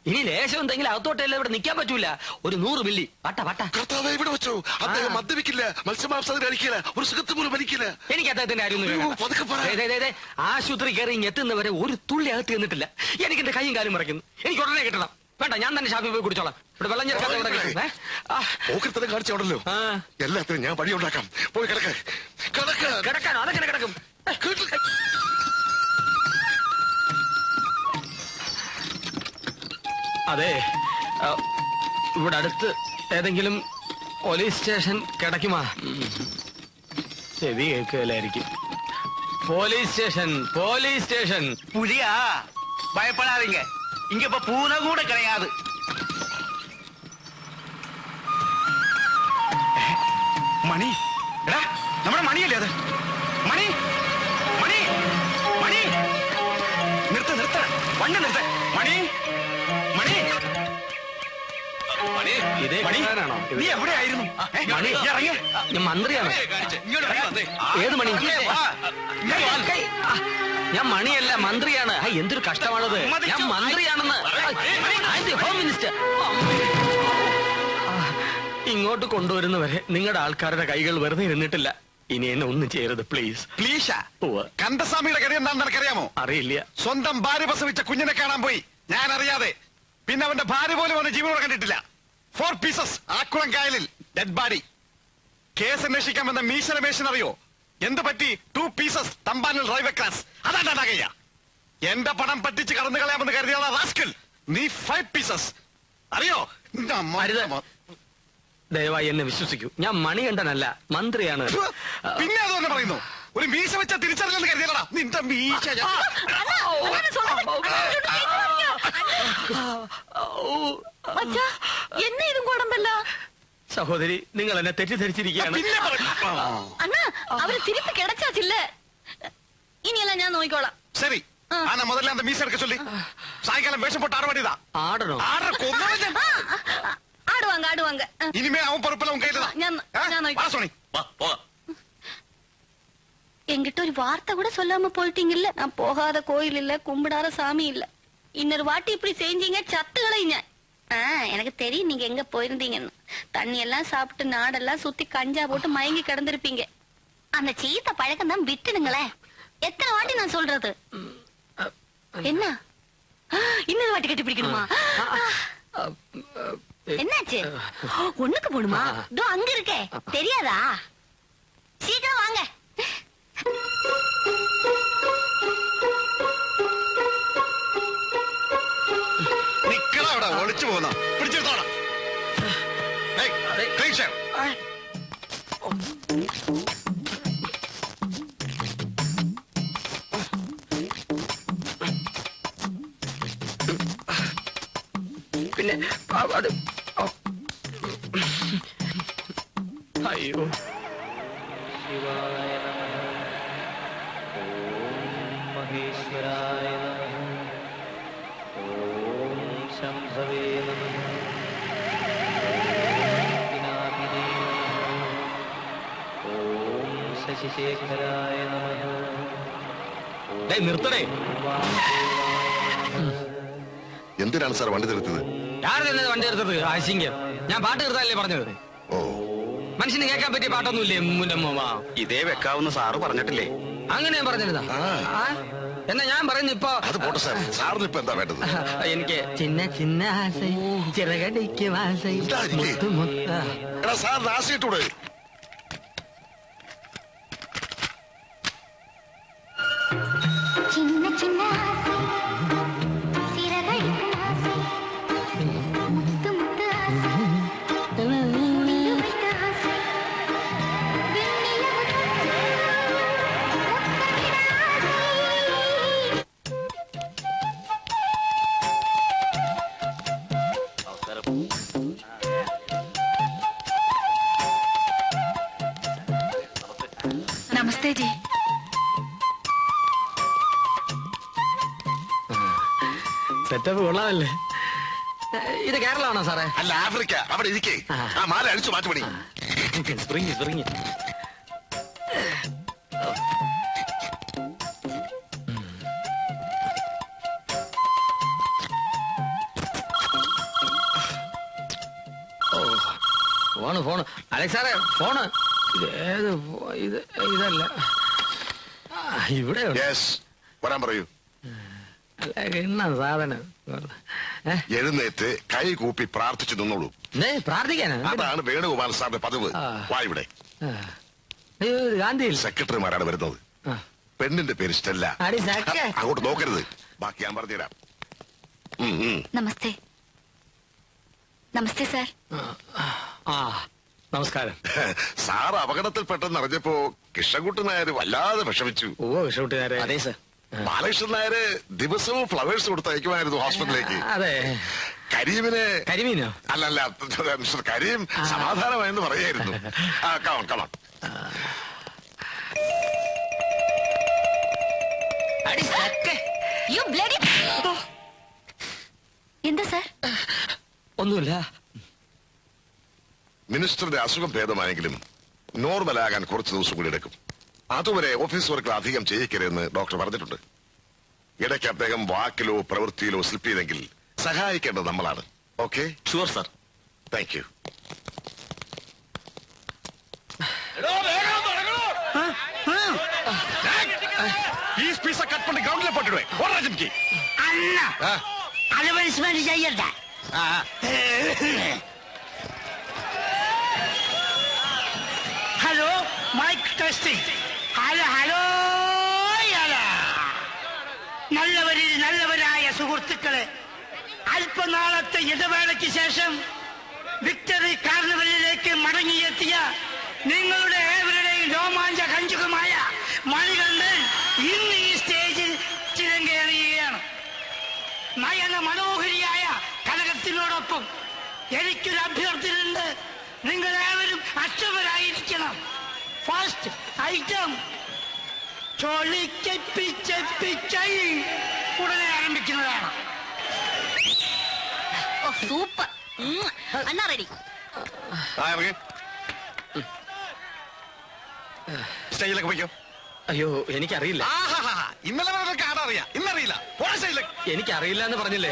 ഇനി ലേശം എന്തെങ്കിലും അകത്തോട്ടല്ല ഇവിടെ നിൽക്കാൻ പറ്റൂല. ഒരു 100 മില്ലി കർത്താവേ, ഇവിടെ വെച്ചോ. അദ്ദേഹം മദ്യപിക്കില്ല, മത്സ്യമാംസം കഴിക്കില്ല, ഒരു സുഖത്ത് പോലും വലിക്കില്ല. എനിക്ക് അദ്ദേഹത്തിന്റെ കാര്യം ആശുപത്രി കയറി എത്തുന്നവരെ ഒരു തുള്ളി അകത്ത് ചെന്നിട്ടില്ല. എനിക്ക് എന്റെ കൈയും കാലും മറക്കുന്നു. എനിക്ക് ഉടനെ കിട്ടണം. വേണ്ട, ഞാൻ തന്നെ ഷാപ്പിൽ പോയി കുടിച്ചോളാം. ഇവിടെ വെള്ളം ചേർക്കാതെ കാണിച്ചോടല്ലോ. എല്ലാത്തിനും ഞാൻ വഴി ഉണ്ടാക്കാം. പോയി കിടക്കാനോ? അതൊക്കെ കിടക്കും. അതെ, ഇവിടെ അടുത്ത് ഏതെങ്കിലും പോലീസ് സ്റ്റേഷൻ കിടക്കുമാ? ചെവി കേൾക്കുകയില്ലായിരിക്കും. Police station പുലിയാ, ഭയപ്പെടാതിങ്ക. ഇങ്ങ ഇപ്പൊ പൂന കൂടെ കിടയാത്. മണി, എടാ, നമ്മുടെ മണിയല്ലേ അത്? മണി മണി മണി, നിർത്ത വണ്ടി നിർത്ത. മണി മണി നീ എവിടെയായിരുന്നു? ഞാൻ മന്ത്രിയാണ്. ഏത് മണി? ഞാൻ മണിയല്ല, മന്ത്രിയാണ്. എന്തൊരു കഷ്ടമാണത്. ഞാൻ മന്ത്രിയാണെന്ന്. Home minister. ഇങ്ങോട്ട് കൊണ്ടുവരുന്നവരെ നിങ്ങളുടെ ആൾക്കാരുടെ കൈകൾ വെറുതെ ഇരുന്നിട്ടില്ല. ഇനി എന്നെ ഒന്നും ചെയ്യരുത് പ്ലീസ്. കണ്ടസ്വാമിയുടെ കാര്യം എന്താണെന്ന് എനിക്കറിയാമോ? അറിയില്ല. സ്വന്തം ഭാര്യ പ്രസവിച്ച കുഞ്ഞിനെ കാണാൻ പോയി, ഞാൻ അറിയാതെ. പിന്നെ അവന്റെ ഭാര്യ പോലും അവന്റെ ജീവനോടെ കണ്ടിട്ടില്ല. 4 പീസസ് ആക്കുളം കായലിൽ ഡെഡ് ബോഡി. കേസ് അന്വേഷിക്കാൻ വന്ന മീശ രമേശൻ അറിയോ എന്ത് പറ്റി? 2 പീസസ് തമ്പാനിൽ റൈവേ ക്ലാസ്. അതാണ്ടാകയ്യ. എന്റെ പണം പറ്റിച്ച് കടന്നു കളയാമെന്ന് കരുതിയാണ് റാസ്കൽ. നീ 5 പീസസ് അറിയോ? ദയവായി എന്നെ വിശ്വസിക്കൂ. ഞാൻ മണികണ്ഠനല്ല, മന്ത്രിയാണ്. പിന്നെ അതൊന്നെ പറയുന്നു. ഒരു മീശ വെച്ച തിരിച്ചറിഞ്ഞെന്ന് കരുതിയല്ലടാ നിന്റെ മീശ. என்ன இதும் குழம்பல்ல? സഹോദരി, നിങ്ങൾ എന്നെ തെറ്റിദ്ധരിച്ചിരിക്കുകയാണ്. അണ്ണാ, അവര് തിരിപ്പ് കിടച്ചാച്ചില്ല. ഇനിയെല്ലാം ഞാൻ നോക്കിക്കോളാം. ശരി, முதல்ல அந்த மீச எடுக்க சொல்லி சாயங்காலம் வேஷம் போட்டு ஆட வேண்டியதா? ஆடணும். ஆடுவாங்க. இனிமே அவன் பொறுப்பெல்லாம் உன் கையில தான். என்கிட்ட ஒரு வார்த்தை கூட சொல்லாம போயிட்டீங்கல்ல. நான் போகாத கோயில் இல்ல, கும்பிடாத சாமி இல்ல. இன்னொரு வாட்டி இப்படி செஞ்சீங்க சத்துக்களைங்க. எனக்கு தெரியும் நீங்க எங்க போயிருந்தீங்கன்னு. தண்ணி எல்லாம் சாப்பிட்டு நாடெல்லாம் சுத்தி கஞ்சா போட்டு மயங்கி கிடந்திருப்பீங்க. அந்த சீத்த பழக்கம் தான் விட்டுடுங்களேன். எத்தனை வாட்டி நான் சொல்றது? என்ன இன்னொரு வாட்டி கட்டி பிடிக்கணுமா? என்னாச்சு? ஒண்ணுக்கு போடுமா? இதோ அங்க இருக்கே, தெரியாதா? சீக்கிரம் வாங்க. നിക്കടാ അവിടെ, ഒളിച്ചു പോകുന്ന പിടിച്ചെടുത്തോടാ. പിന്നെ അത് അയ്യോ. ശിവായ മഹേശ്വരായ ഓം ശംഭവേ ഓം ശശിശേഖരായ നിർത്തണേ. എന്തിനാണ് സാർ വണ്ടി നിർത്തിയത്? ആരുടെ വണ്ടി നിർത്തത്? ആശിങ്കം. ഞാൻ പാട്ട് നിർത്താനല്ലേ പറഞ്ഞത്. മനുഷ്യന് കേൾക്കാൻ പറ്റിയ പാട്ടൊന്നുമില്ലേ? മുന്നമ്മ ഇതേ വെക്കാവുന്ന സാറ് പറഞ്ഞിട്ടില്ലേ? അങ്ങനെ ഞാൻ പറഞ്ഞിരുന്നാ? എന്നാ ഞാൻ പറയുന്നു ഇപ്പൊ. അത് പോട്ടെ സാർ, സാറിന് ഇപ്പൊ എന്താ വേണ്ടത്? എനിക്ക് ചിന്ന ചിന്ന ആസൈ ചിറകടിക്കും ആസൈ മുത്ത് മുത്ത. സാറിന് ആശയിട്ടൂടെ? നമസ്തേ ജി. സെറ്റപ്പ് കൊള്ളാമല്ലേ? ഇത് കേരളമാണോ സാറേ? അല്ല, ആഫ്രിക്ക. അവിടെ ഇരിക്കേ. ആ മാല അടിച്ചു മാറ്റുപടി. Spring spring. ഫോണ് അലക്സ് സാറേ, ഫോണ്. ഇതല്ല, ഇവിടെ വരാൻ പറയൂ. എന്നാ സാധനം? എഴുന്നേറ്റ് കൈ കൂപ്പി പ്രാർത്ഥിച്ചു നിന്നോളൂ. പ്രാർത്ഥിക്കാനാ? അതാണ് വേണുഗോപാൽ സാറിന്റെ പതിവ്. വാ ഇവിടെ. ഗാന്ധിയിൽ സെക്രട്ടറിമാരാണ് വരുന്നത്. പെണ്ണിന്റെ പേര് സ്റ്റെല്ല. അങ്ങോട്ട് നോക്കരുത്. ബാക്കി ഞാൻ പറഞ്ഞുതരാം. നമസ്തേ. നമസ്തേ സാർ. നമസ്കാരം. സാർ അപകടത്തിൽപ്പെട്ടെന്ന് അറിഞ്ഞപ്പോ കൃഷ്ണൻകുട്ടി നായർ വല്ലാതെ വിഷമിച്ചു. കൃഷ്ണൻകുട്ടി നായർ? അതെ സാർ. ബാലകൃഷ്ണൻ നായര് ദിവസവും ഫ്ലവേഴ്സ് കൊടുത്തയക്കുമായിരുന്നു ഹോസ്പിറ്റലിലേക്ക്. അതെ. കരീമിനോ? അല്ലല്ല, മിസ്റ്റർ കരീം സമാധാനമായെന്ന് പറയായിരുന്നു. Come on come on. എന്താ സാർ? ഒന്നുമില്ല. മിനിസ്റ്ററുടെ അസുഖം ഭേദമായെങ്കിലും നോർമലാകാൻ കുറച്ച് ദിവസം കൂടി എടുക്കും. അതുവരെ ഓഫീസ് വർക്കുകൾ അധികം ചെയ്യിക്കരുതെന്ന് ഡോക്ടർ പറഞ്ഞിട്ടുണ്ട്. ഇടയ്ക്ക് അദ്ദേഹം വാക്കിലോ പ്രവൃത്തിയിലോ സ്ലിപ്പ് ചെയ്തെങ്കിൽ സഹായിക്കേണ്ടത് നമ്മളാണ്. Okay? Sure sir. Thank you. Cut பண்ணி கிரவுண்ட்ல போட்டுடுவேன். ஓடுறா ஜிம்கி. அண்ணா அட்வர்டைஸ்மென்ட் செய்யறதா? Hello, mic testing. Hello hello hello. നല്ലവരായ സുഹൃത്തുക്കളെ, അല്പനാളത്തെ ഇടവേളയ്ക്ക് ശേഷം വിക്ടറി കാർണിവലിലേക്ക് മടങ്ങിയെത്തിയ നിങ്ങളുടെ ഏവരുടെയും രോമാഞ്ച കഞ്ചുകമായ മണികണ്ഠൻ ഇന്ന് ഈ സ്റ്റേജിൽ ചിരങ്കേറിയുകയാണ്. നയന മനോഹരിയായ കനകത്തിനോടൊപ്പം എനിക്കൊരു അഭ്യർത്ഥനയുണ്ട്. നിങ്ങൾ ഏവരും അക്ഷമരായിരിക്കണം. ഫസ്റ്റ് ഐറ്റം ചൊളിക്കപ്പിച്ചപ്പിച്ചൈ ഉടനെ ആരംഭിക്കുന്നതാണ്. സൂപ്പർ. അണ്ണാ റെഡി. സ്റ്റേജിലേക്ക് പോയിക്കോ. അയ്യോ, എനിക്കറിയില്ല. ഇന്നലെ കാണാറിയാ, ഇന്നറിയില്ല. എനിക്കറിയില്ല എന്ന് പറഞ്ഞില്ലേ?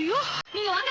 അയ്യോ, നീ വാങ്ങ.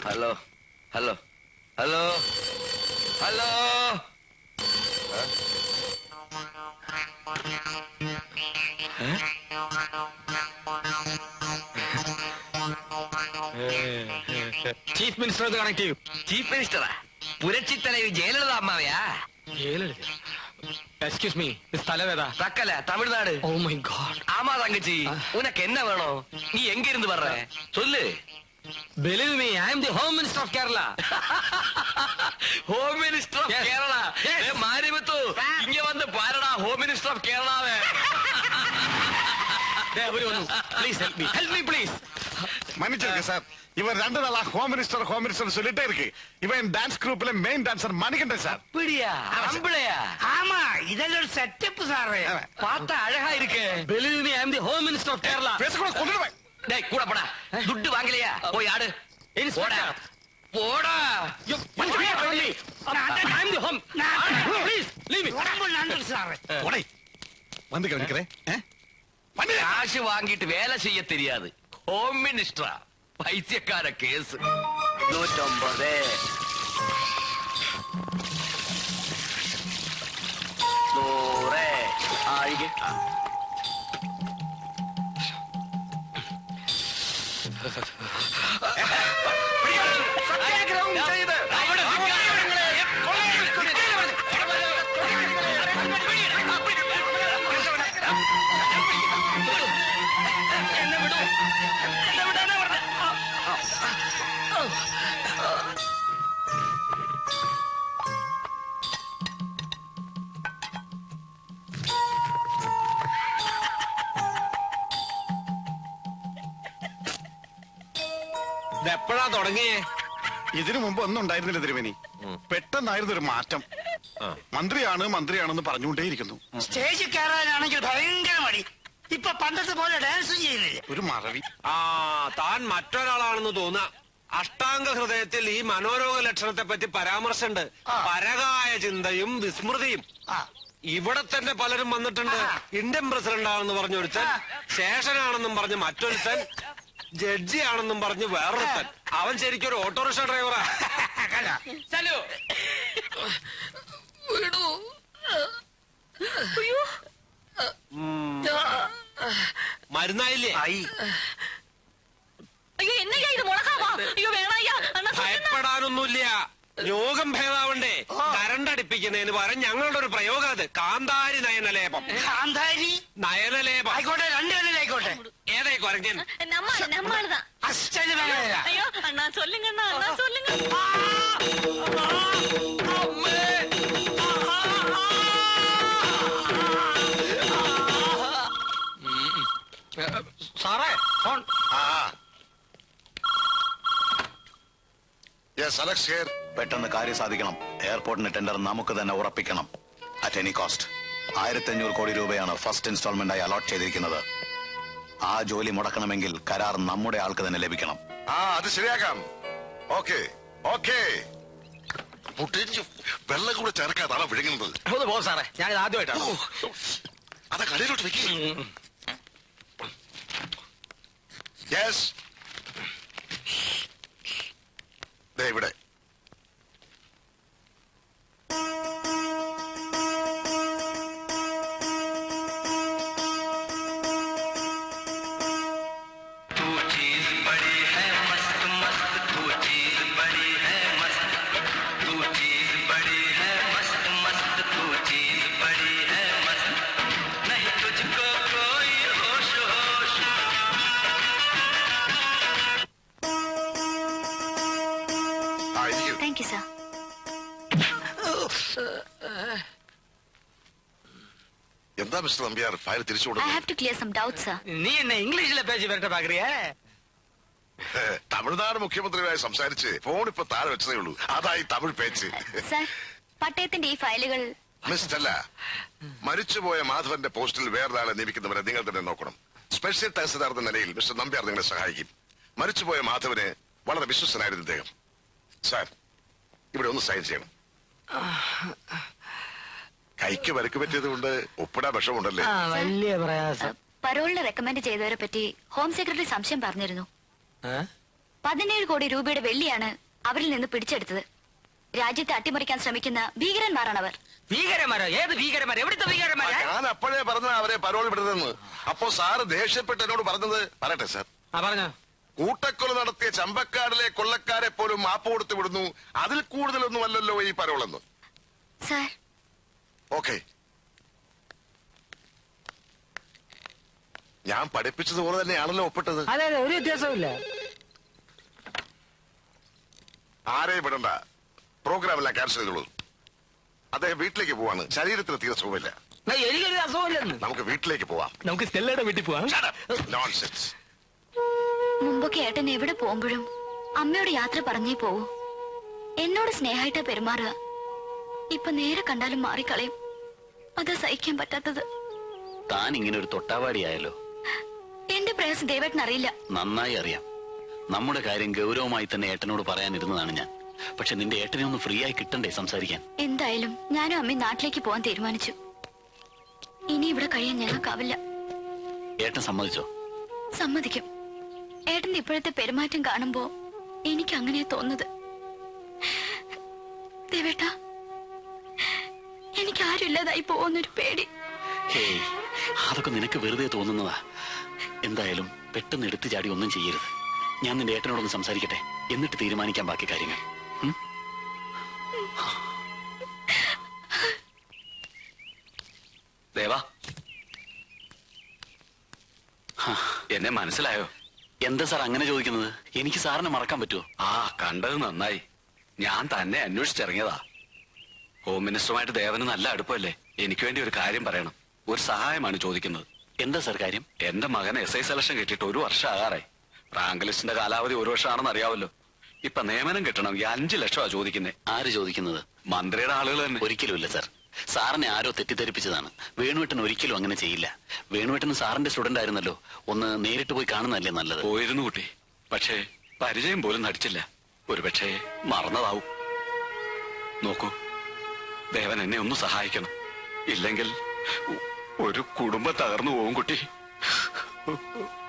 Hello hello hello hello chief minister connect ചെയ്യൂ. ചീഫ് മിനിസ്റ്ററാ പുരച്ചി തലവി ജയലളിത അമ്മാവയാ? എക്സ്ക്യൂസ് മീ, സ്ഥലവേദ? Thuckalay Tamil Nadu. Oh my god. ஆமா தங்கச்சி உனக்கு என்ன வேணும்? நீ எங்க இருந்து வர்ற சொல்லு. Believe me, I am the Home Minister of Kerala. Home minister of Kerala. ஏ மாரிமுத்து இங்க வந்து பாருடா ஹோம் மினிஸ்டர் ஆஃப் கேரளாவே. Please help me. Help me please. மன்னிச்சிருங்க சார், இவர் 2 நாளா ஹோம் மினிஸ்டர் சொல்லிட்டே இருக்கு. இவன் டான்ஸ் குரூப்ல மெயின் டான்சர் மணிகண்டன் சார். அப்படியா? அம்பளையா? ஆமா, இதெல்லாம் ஒரு செட்டப் சார். பார்த்தா அழகா இருக்கு. Believe me, I am the Home Minister of Kerala. பேசக்கூட கொண்டுடுவேன். டேய் கூட போடா. துட்டு வாங்கலையா? போய் ஆடு. போடா போடா. I am the Home. Please leave me. ரொம்ப நன்றி சார். போடை வந்து கவனிக்கிறேன். காசு வாங்கிட்டு வேலை செய்ய தெரியாது. ஹோம் மினிஸ்டரா? பைத்தியக்கார கேஸ். 150 100 ஆயிಗೆ. എപ്പോഴാ തുടങ്ങിയേ? ഇതിനു മുമ്പ് ഒന്നും ഉണ്ടായിരുന്നില്ല തിരുമേനി. പെട്ടെന്നായിരുന്നു ഒരു മാറ്റം. മന്ത്രിയാണെന്ന് പറഞ്ഞുകൊണ്ടേയിരിക്കുന്നു. സ്റ്റേജിൽ കയറാനാണെങ്കിൽ ഭയങ്കര മടി. ഇപ്പൊ പണ്ടത്തെ പോലെ ഡാൻസും ചെയ്യുന്നില്ല. ഒരു മറവി. താൻ മറ്റൊരാളാണെന്ന് തോന്നുക. അഷ്ടാംഗ ഹൃദയത്തിൽ ഈ മനോരോഗ ലക്ഷണത്തെ പറ്റി പരാമർശമുണ്ട്. പരകായ ചിന്തയും വിസ്മൃതിയും. ഇവിടെ തന്നെ പലരും വന്നിട്ടുണ്ട്. ഇന്ത്യൻ പ്രസിഡന്റ് ആണെന്ന് പറഞ്ഞൊരുത്തൻ, ശേഷനാണെന്നും പറഞ്ഞ് മറ്റൊരുത്തൻ, ജഡ്ജി ആണെന്നും പറഞ്ഞ് വേറൊരുത്തൻ. അവൻ ശരിക്കും ഒരു ഓട്ടോറിക്ഷ ഡ്രൈവറാ. മരുന്നായില്ലേ? അയ്യോ എന്നയ്യാ ഇത് മുളകാവാ? അയ്യോ വേണയ്യാ. ഭയപ്പെടാനൊന്നുമില്ല. രോഗം ഭേദാവണ്ടേ? കരണ്ടടിപ്പിക്കുന്നതിന് പകരം ഞങ്ങളുടെ ഒരു പ്രയോഗം അത്. കാന്താരി നയനലേപം. കാന്താരി നയനലേപം ആയിക്കോട്ടെ, 2 പേരും ആയിക്കോട്ടെ. ഏതായി കുറയ്ക്കാൻ? நம்மளுதான். അച്ഛന് വേണ. അയ്യോ അണ്ണാ ചൊല്ലുங்க അണ്ണാ ചൊല്ലുங்க. സാറേ ഫോൺ. Yes Alex here. പെട്ടെന്ന് കാര്യം സാധിക്കണം. എയർപോർട്ടിന് ടെൻഡർ നമുക്ക് തന്നെ ഉറപ്പിക്കണം. At any cost. 1500 കോടി രൂപയാണ് ഫസ്റ്റ് ഇൻസ്റ്റാൾമെന്റായി അലോട്ട് ചെയ്തിരിക്കുന്നത്. ആ ജോലി മുടക്കണമെങ്കിൽ കരാർ നമ്മുടെ ആൾക്ക് തന്നെ ലഭിക്കണം. അത് ശരിയാക്കാം. Okay okay. വെള്ളം കൂടെ ചേർക്കാതാണ് വിഴുങ്ങുന്നത്. ഒന്ന് പോ സാറേ, ഞാനിത് ആദ്യമായിട്ടാണ്. അതാ കടയിലോട്ട് വെക്കി. യെസ് ഇവിടെ. Thank you sir. എന്താ മിസ്റ്റർ നമ്പ്യാർ ഫയൽ തിരിച്ചു I കൊടുക്കുന്നത്? have to clear some doubts, sir. നീ എന്നെ ഇംഗ്ലീഷിലെ പേജ് വരട്ടെ പാക്രിയേ. തമിഴ്നാട് മുഖ്യമന്ത്രിയുമായി സംസാരിച്ച് ഫോൺ ഇപ്പൊ താഴെ വെച്ചതേ ഉള്ളൂ. അതായി തമിഴ് പേച്ച്. സർ, പട്ടയത്തിന്റെ ഈ ഫയലുകൾ മിസ്റ്റല്ല, മരിച്ചുപോയ മാധവന്റെ പോസ്റ്റിൽ വേറൊരാളെ നിയമിക്കുന്നവരെ നിങ്ങൾ തന്നെ നോക്കണം. സ്പെഷ്യൽ തഹസിൽദാർ എന്ന നിലയിൽ മിസ്റ്റർ നമ്പ്യാർ നിങ്ങളെ സഹായിക്കും. മരിച്ചുപോയ മാധവന് വളരെ വിശ്വസനായിരുന്നു ഇദ്ദേഹം. സാർ, ഇവിടെ ഒന്ന് സൈൻ ചെയ്യണം. കൈക്ക് വരക്ക് പറ്റിയത് കൊണ്ട് ഒപ്പിടാൻ വിഷമുണ്ടല്ലേ? വലിയ പ്രയാസം. പരോളിന് റെക്കമെൻഡ് ചെയ്തവരെ പറ്റി ഹോം സെക്രട്ടറി സംശയം പറഞ്ഞിരുന്നു. 17 കോടി രൂപയുടെ വെള്ളിയാണ് അവരിൽ നിന്ന് പിടിച്ചെടുത്തത്. രാജ്യത്തെ അട്ടിമറിക്കാൻ ശ്രമിക്കുന്ന ഭീകരന്മാരാണവർ. ഭീകരന്മാരോ? ഏത് ഭീകരന്മാർ? എവിടുത്തെ ഭീകരന്മാരാ? ഞാൻ അപ്പോഴേ പറഞ്ഞ അവരെ പരോൾ വിടുന്നെന്ന്. അപ്പോ സാറ് ദേഷ്യപ്പെട്ട് എന്നോട് പറഞ്ഞത് പറയട്ടെ സാർ. പറഞ്ഞോ. കൂട്ടക്കൊല നടത്തിയ ചമ്പക്കാടിലെ കൊള്ളക്കാരെ പോലും മാപ്പ് കൊടുത്തു വിടുന്നു, അതിൽ കൂടുതലൊന്നും അല്ലല്ലോ ഈ പരോളെന്ന്. സാർ, ഓക്കെ, ഞാൻ പഠിപ്പിച്ചതുപോലെ തന്നെയാണല്ലോ ഒപ്പിട്ടത്. അതെ അതെ, ഒരു വ്യത്യാസവും ആരെയും വിടണ്ട, പ്രോഗ്രാം എല്ലാം ക്യാൻസൽ ചെയ്തോളൂ. അദ്ദേഹം വീട്ടിലേക്ക് പോവാണ്, ശരീരത്തിന് തീരെ സുഖമില്ല. എനിക്കൊരു അസുഖമില്ലെന്ന്. നമുക്ക് വീട്ടിലേക്ക് പോവാം. നമുക്ക് സ്റ്റെല്ലയുടെ വീട്ടിൽ പോവാം. നോൺസെൻസ്. മുമ്പൊക്കെ ഏട്ടൻ എവിടെ പോകുമ്പോഴും അമ്മയോട് യാത്ര പറഞ്ഞേ പോവൂ. എന്നോട് സ്നേഹമായിട്ടാ പെരുമാറുക. ഇപ്പൊ നേരെ കണ്ടാലും മാറിക്കളയും. അതാ സഹിക്കാൻ പറ്റാത്തത്. താൻ ഇങ്ങനെ ഒരു തൊട്ടാവാടിയായല്ലോ. എന്റെ പ്രയാസം ദേവേട്ടൻ അറിയില്ല. നന്നായി അറിയാം. നമ്മുടെ കാര്യം ഗൗരവമായി തന്നെ ഏട്ടനോട് പറയാനിരുന്നതാണ് ഞാൻ. പക്ഷെ നിന്റെ ഏട്ടനെ ഒന്ന് ഫ്രീ ആയി കിട്ടണ്ടേ സംസാരിക്കാൻ? എന്തായാലും ഞാനും അമ്മയും നാട്ടിലേക്ക് പോകാൻ തീരുമാനിച്ചു. ഇനി ഇവിടെ കഴിയാൻ ഞങ്ങൾക്കാവില്ല. ഏട്ടൻ സമ്മതിച്ചോ? സമ്മതിക്കും. ഏട്ടന്റെ ഇപ്പോഴത്തെ പെരുമാറ്റം കാണുമ്പോ എനിക്ക് അങ്ങനെയാ തോന്നുന്നത്. ദേവേട്ട, എനിക്ക് ആരുമില്ലാതായി പോകുന്നൊരു പേടി. ഹേയ്, അതൊക്കെ നിനക്ക് വെറുതെ തോന്നുന്നതാ. എന്തായാലും പെട്ടെന്ന് എടുത്തു ചാടി ഒന്നും ചെയ്യരുത്. ഞാൻ നിന്റെ ഏട്ടനോടൊന്ന് സംസാരിക്കട്ടെ, എന്നിട്ട് തീരുമാനിക്കാൻ ബാക്കി കാര്യങ്ങൾ. ദേവാ, എന്നെ മനസ്സിലായോ? എന്താ സാർ അങ്ങനെ ചോദിക്കുന്നത്? എനിക്ക് സാറിനെ മറക്കാൻ പറ്റുമോ? ആ, കണ്ടത് നന്നായി. ഞാൻ തന്നെ അന്വേഷിച്ചിറങ്ങിയതാ. ഹോം മിനിസ്റ്ററുമായിട്ട് ദേവന് നല്ല അടുപ്പമല്ലേ? എനിക്ക് വേണ്ടി ഒരു കാര്യം പറയണം. ഒരു സഹായമാണ് ചോദിക്കുന്നത്. എന്താ സാർ കാര്യം? എന്റെ മകൻ SI സെലക്ഷൻ കിട്ടിയിട്ട് 1 വർഷം ആകാറായി. റാങ്ക് ലിസ്റ്റിന്റെ കാലാവധി 1 വർഷമാണെന്ന് അറിയാവല്ലോ. ഇപ്പൊ നിയമനം കിട്ടണമെങ്കിൽ 5 ലക്ഷമാണ് ചോദിക്കുന്നത്. ആര് ചോദിക്കുന്നത്? മന്ത്രിയുടെ ആളുകൾ തന്നെ. ഒരിക്കലുമില്ല സാർ. സാറിനെ ആരോ തെറ്റിദ്ധരിപ്പിച്ചതാണ്. വേണുവേട്ടൻ ഒരിക്കലും അങ്ങനെ ചെയ്യില്ല. വേണുവേട്ടൻ സാറിന്റെ സ്റ്റുഡന്റ് ആയിരുന്നല്ലോ. ഒന്ന് നേരിട്ട് പോയി കാണുന്നതല്ലേ നല്ലത്? പോയിരുന്നു കുട്ടി, പക്ഷേ പരിചയം പോലും നടിച്ചില്ല. ഒരുപക്ഷെ മറന്നതാവും. നോക്കൂ, ദേവൻ എന്നെ ഒന്ന് സഹായിക്കണം. ഇല്ലെങ്കിൽ ഒരു കുടുംബം തകർന്നു പോകും കുട്ടി.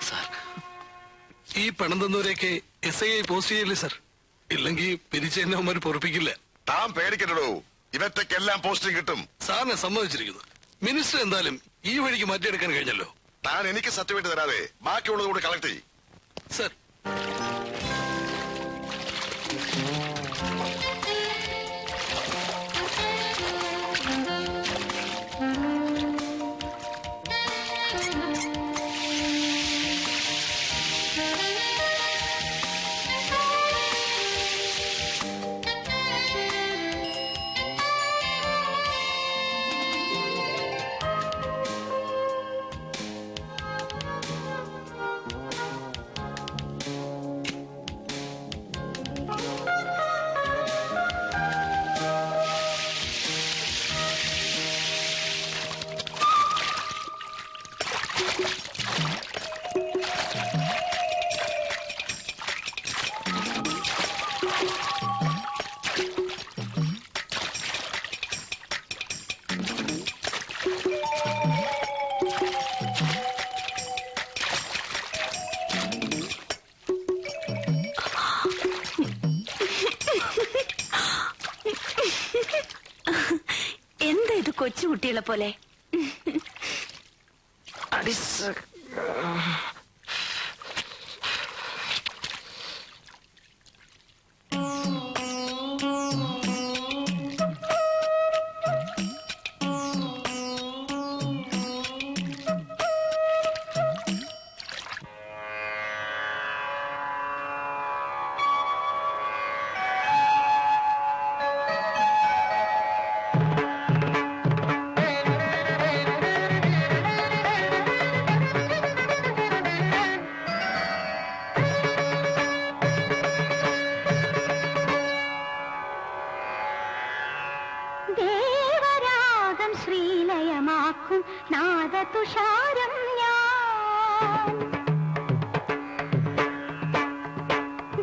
സാർ, ഈ പണം തന്നവരെയൊക്കെ SI പോസ്റ്റ് ചെയ്യില്ലേ സാർ? ഇല്ലെങ്കിൽ പിരിച്ച് എന്നെ അവന്മാർ പൊറപ്പിക്കില്ല. താൻ പേടിക്കണ്ടോ, ഇവറ്റക്കെല്ലാം പോസ്റ്റിംഗ് കിട്ടും. സാറിനെ സമ്മതിച്ചിരിക്കുന്നു. മിനിസ്റ്റർ എന്തായാലും ഈ വഴിക്ക് മാറ്റിയെടുക്കാൻ കഴിഞ്ഞല്ലോ. താൻ എനിക്ക് സർട്ടിഫിക്കറ്റ് തരാതെ ബാക്കിയുള്ളത് കൂടി കളക്ട് ചെയ്യും. സാർ, എന്താ ഇത് കൊച്ചുകുട്ടികളെ പോലെ? ദേവരാഗം ശ്രീലയമാക്കും നാദതുഷാരം ഞാൻ.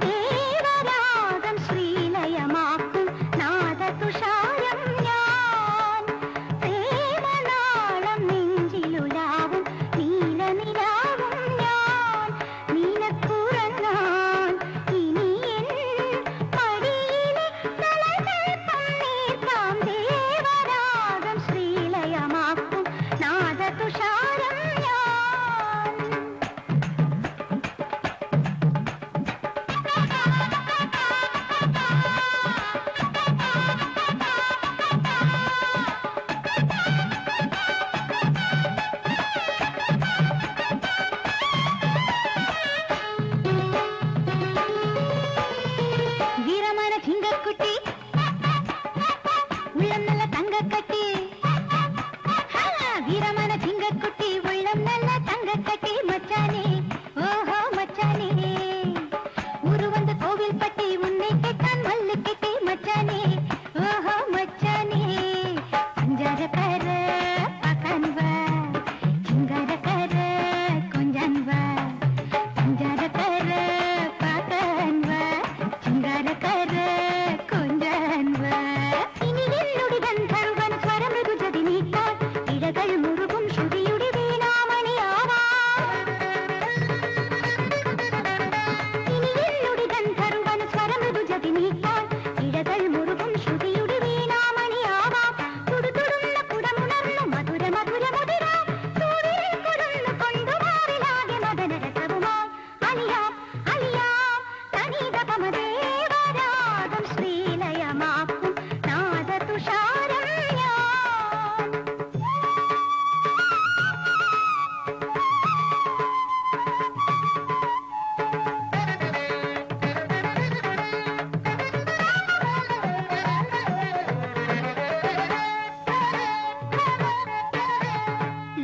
ദേവരാഗം ശ്രീലയമാക്കും നാദതുഷാരം ഞാൻ. പ്രേമനാളം നെഞ്ചിലുലാവും നീലനിലാവേ. നാദതുഷാരം ഞാൻ. வீரமான சிங்கக்குட்டி உள்ளம் நல்ல தங்கக்கட்டி. வீரமான சிங்கக்குட்டி உள்ளம் நல்ல தங்கக்கட்டி. மச்சானே ஓஹோ மச்சானே, ஊரு வந்த கோவில் பட்டி உன்னை கேட்டான் மல்லு கட்டி. மச்சானே ஓஹோ மச்சானே, பஞ்சாரக்கார பக்கான் வா, சிங்காரக்கார கொஞ்சான் வா. பஞ்சாரக்கார பக்கான் வா, சிங்காரக்கார கொஞ்சான் வா. இனி என்னுடன் தருவன் ஸ்வரம் ருஜதி நீட்டான், இடகள் முருகும் ஸ்ருதியுடி வீணாமணி ஆவா. இனி என்னுடன் தருவன் ஸ்வரம் ருஜதி நீட்டான், இடகள் முருகும் ஸ்ருதியுடி வீணாமணி ஆவா. துடு துடுന്ന കുടമുണർന്നു മധുര മധുര മുതിര, സൂര്യൻ കൊടുന്നു കൊണ്ടു മാറിലാകെ മദന രസവുമായി. അലിയാം അലിയാം തനീത പമദേവരാഗം ശ്രീലയമാക്കും നാദതുഷാരം ഞാൻ.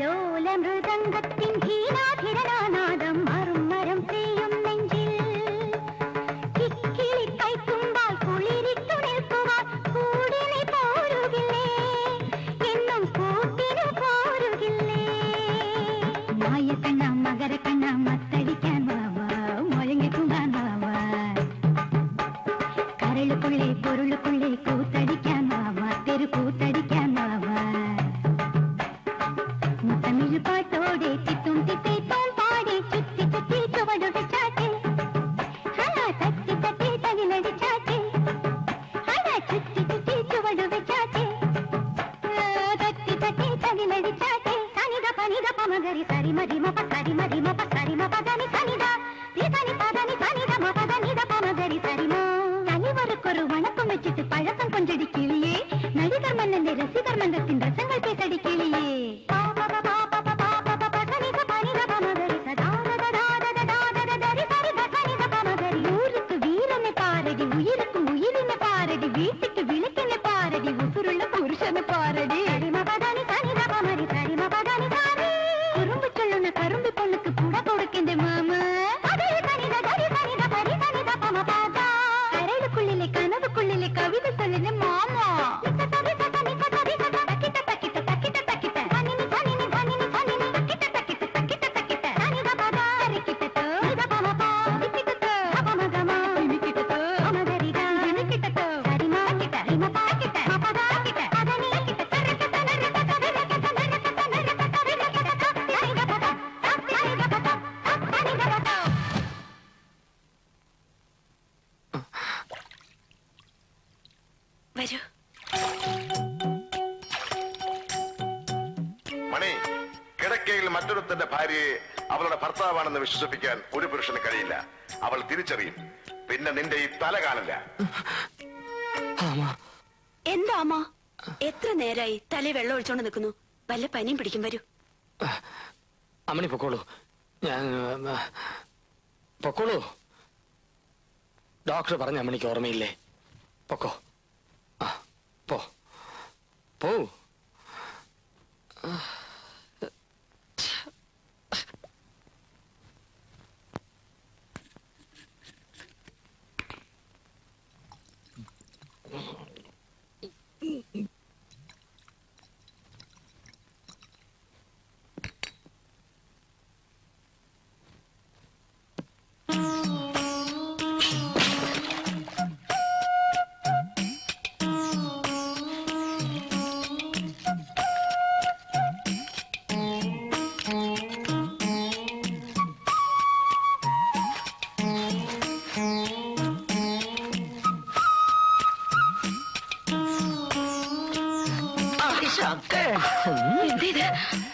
ലോലമൃദംഗത്തിൻ ഹീനാധിരനാദം മറും മരം പെയ്യും നെഞ്ചിൽ. കിക്കിളി കൈത്തുമ്പാൽ കുളിരിട്ടു നിൽക്കുവാൻ കൂടിനി പോരുകില്ലേ, എന്നും കൂട്ടിനു പോരുകില്ലേ. മായക്കണ്ണ മകരക്കണ്ണ മത്തടിക്കാൻ വാവാ, മുഴങ്ങിക്കുണ്ടാൻ വാവാ. കരളുക്കുള്ളി പൊരുളുക്കുള്ളി കൂത്തടിക്കാൻ വാവാ, തെരു കൂത്തടിക്കാൻ വാവാ. മുത്തമിഴ് പാട്ടോടെ തിത്തും തിത്തേത്തോം പാടി ചുറ്റി ചുറ്റി ചുവടുകൾ ചാട്ടി. തട്ടി തട്ടി തകിലടി ചാട്ടി, ചുറ്റി ചുറ്റി ചുവടുകൾ ചാട്ടി. തട്ടി തട്ടി തകിലടി ചാട്ടി. സനിത പനിത പമഗരി സരി മരി മപ സരി മരി മപ സരി മപ ധനി സനിത സനി പദനി സനിത മപ ധനിത പമഗരി സരിമോ. തനിവറുക്കൊരു വണക്കം വെച്ചിട്ട് പഴക്കം കൊഞ്ചടി കിളിയേ, നടികർ മന്നന്റെ രസികർ മന്ത്രത്തിൻ രസങ്ങൾ പേസടി കിളിയേ. ஊருக்கு வீரனை பாரடி, உயிருக்கும் உயிரினை பாரடி, வீட்டுக்கு விளக்கினை பாரடி, உசுருள்ள புருஷனை பாரடி. சரிமபதானி சனித பமரி சரிமபதானி சாரி, குறும்பு சொல்லுன கரும்பு பொண்ணுக்கு கூட கொடுக்கின்ற மாமா. அதே சனித தரி சனித பரி சனித பமபாதா, கரைளுக்குள்ளிலே கனவுக்குள்ளிலே கவிதை சொல்லுன மாமா. വരൂ. മണി, കിടക്കയിൽ മറ്റൊരുത്തന്റെ ഭാര്യയെ അവളുടെ ഭർത്താവാണെന്ന് വിശ്വസിപ്പിക്കാൻ ഒരു പുരുഷന് കഴിയില്ല. അവൾ തിരിച്ചറിയും. പിന്നെ നിന്റെ ഈ തല കാണില്ല. എന്താ അമ്മ, എത്ര നേരായി തലേ വെള്ളം ഒഴിച്ചോണ്ട് നിൽക്കുന്നു? വല്ല പനിയും പിടിക്കും. വരൂ. അമ്മണി പൊക്കോളൂ. ഞാൻ പൊക്കോളൂ. ഡോക്ടർ പറഞ്ഞ അമ്മണിക്ക് ഓർമ്മയില്ലേ? പൊക്കോ. പോ പോ.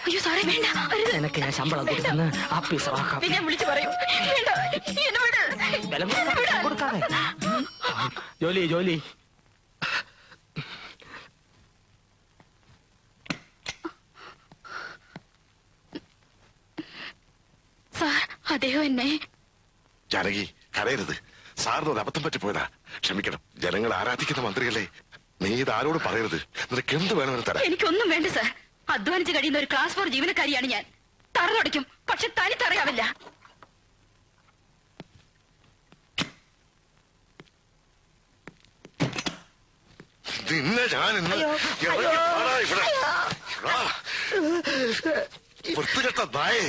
അയ്യോ സോറി. നിനക്ക് ഞാൻ ശമ്പളം കൊടുക്കുന്ന ആഫീസറാക്കാം. ഞാൻ വിളിച്ചു പറയും. വേണ്ട, എന്നെ വിട്. ബലം കൊടുക്കാതെ. ജോലി ജോലി. സാർ, അദ്ദേഹം എന്നെ ജാനകി കരയരുത്. സാറിന് ഒരു അബദ്ധം പറ്റിപ്പോയതാ, ക്ഷമിക്കണം. ജനങ്ങൾ ആരാധിക്കുന്ന മന്ത്രിയല്ലേ, നീ ഇത് ആരോട് പറയരുത്. നിനക്ക് എന്ത് വേണമെന്ന് തരാം. എനിക്കൊന്നും വേണ്ട സാർ. അധ്വാനിച്ച് കഴിയുന്ന ഒരു ക്ലാസ് 4 ജീവനക്കാരിയാണ് ഞാൻ. തറന്നൊടിക്കും, പക്ഷെ തനി തറയാവില്ല. നിന്നെ ഞാൻ ഇന്ന് വൃത്തികെട്ട നായേ,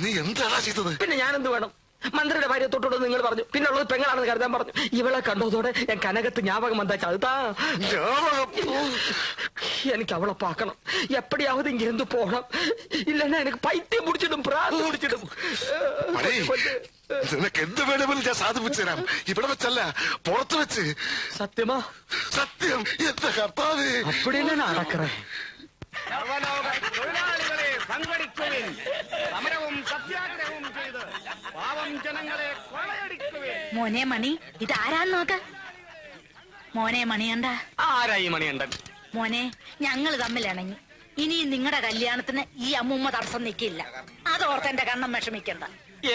നീ എന്താടാ ചെയ്തത്? പിന്നെ ഞാനെന്ത് വേണം? മന്ത്രിയുടെ ഭാര്യ തൊട്ടോട് നിങ്ങൾ പറഞ്ഞു, പിന്നെ ഉള്ളത് പെങ്ങളാണെന്ന് കരുതാൻ പറഞ്ഞു. ഇവളെ കണ്ടതോടെ ഞാൻ കനകത്ത് ஞாபகம் വന്നാ ചതുതാ. എനിക്ക് അവളെ പാക്കണം. എപ്പടിയാവത് ഇങ്ങിരുന്ന് പോണം. ഇല്ലെന്നാ എനിക്ക് പൈത്യം പിടിച്ചിടും, പ്രാന്ത് പിടിച്ചിടും. നിനക്ക് എന്ത് വേണമെങ്കിലും ഞാൻ സാധിപ്പിച്ചു തരാം. ഇവിടെ വെച്ചല്ല, പുറത്ത് വെച്ച്. സത്യമാ? സത്യം. എന്റെ കർത്താവേ, അപ്പടിയല്ലേ നടക്കറേ. തൊഴിലാളികളെ സംഘടിക്കുവിൻ, സമരവും സത്യാഗ്രഹവും ചെയ്ത് പാവം ജനങ്ങളെ കൊള്ളയടിക്കുവിൻ. മോനെ മണി, ഇതാരാന്ന് നോക്ക. മോനെ മണിയണ്ട. ആരായി മണിയണ്ടൻ? മോനെ, ഞങ്ങൾ തമ്മിലിണങ്ങി. ഇനിയും നിങ്ങളുടെ കല്യാണത്തിന് ഈ അമ്മൂമ്മ തടസ്സം നിൽക്കില്ല. അതോർത്ത് എന്റെ കണ്ണം വിഷമിക്കണ്ട.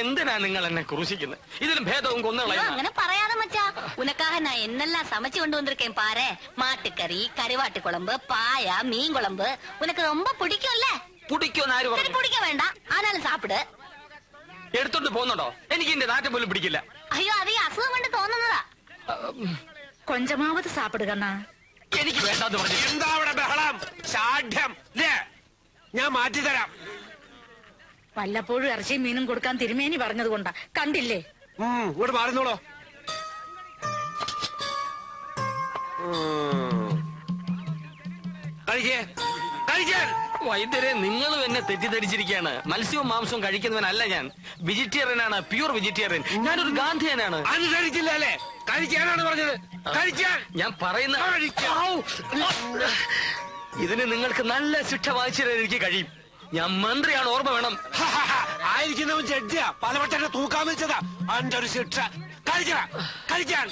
എന്തിനാ നിങ്ങൾ എന്നെ ക്രൂശിക്കുന്നത്? ഇതിലും ഭേദവും കൊന്നുകളയും. അങ്ങനെ പറയാതെ മച്ചാ. ഉനക്കാக நான் என்னெல்லாம் சமைச்சு கொண்டு வந்திருக்கேன் பாரு. மாட்டுக்கறி, கருவாட்டு குழம்பு, பாயா, மீன் குழம்பு. உனக்கு ரொம்ப பிடிக்கும்ல? പിടിക്കുമെന്ന് ആര് പറഞ്ഞു? பிடிக்க வேண்டாம், ஆனாலும் சாப்பிடு. എടുത്തോണ്ട് പോകുന്നുണ്ടോ? എനിക്ക് എന്റെ നാറ്റം പോലും പിടിക്കില്ല. അയ്യോ, അത് ഈ അസുഖം കൊണ്ട് തോന്നുന്നതാ. കൊഞ്ചമാവത് സാപ്പിടുകണ്ണ. എനിക്ക് വേണ്ടാന്ന് പറഞ്ഞു. എന്താ അവിടെ ബഹളം? ഷാഠ്യം ഞാൻ മാറ്റിത്തരാം. വല്ലപ്പോഴും ഇറച്ചിയും മീനും കൊടുക്കാൻ തിരുമേനി പറഞ്ഞത് കൊണ്ടാ. കണ്ടില്ലേ? ഇവിടെ മാറുന്നോളോ. കഴിക്കേ കഴിക്കാൻ. വൈദ്യരെ, നിങ്ങളും എന്നെ തെറ്റിദ്ധരിച്ചിരിക്കുകയാണ്. മത്സ്യവും മാംസവും കഴിക്കുന്നവനല്ല ഞാൻ. വെജിറ്റേറിയനാണ്, പ്യൂർ വെജിറ്റേറിയൻ. ഞാനൊരു ഗാന്ധിയനാണ്. അനുസരിച്ചില്ല അല്ലേ? കഴിക്കാനാണ് പറഞ്ഞത്. കഴിക്കാൻ ഞാൻ പറയുന്ന ഇതിന് നിങ്ങൾക്ക് നല്ല ശിക്ഷ വായിച്ചു തരാൻ എനിക്ക് കഴിയും. ഞാൻ മന്ത്രിയാണ്, ഓർമ്മ വേണം. ആയിരിക്കുന്നവൻ ജഡ്ജിയാ, പലവട്ടം തൂക്കാൻ വെച്ചതാ. അന്റെ ഒരു ശിക്ഷ. കഴിക്കണം, കഴിക്കാൻ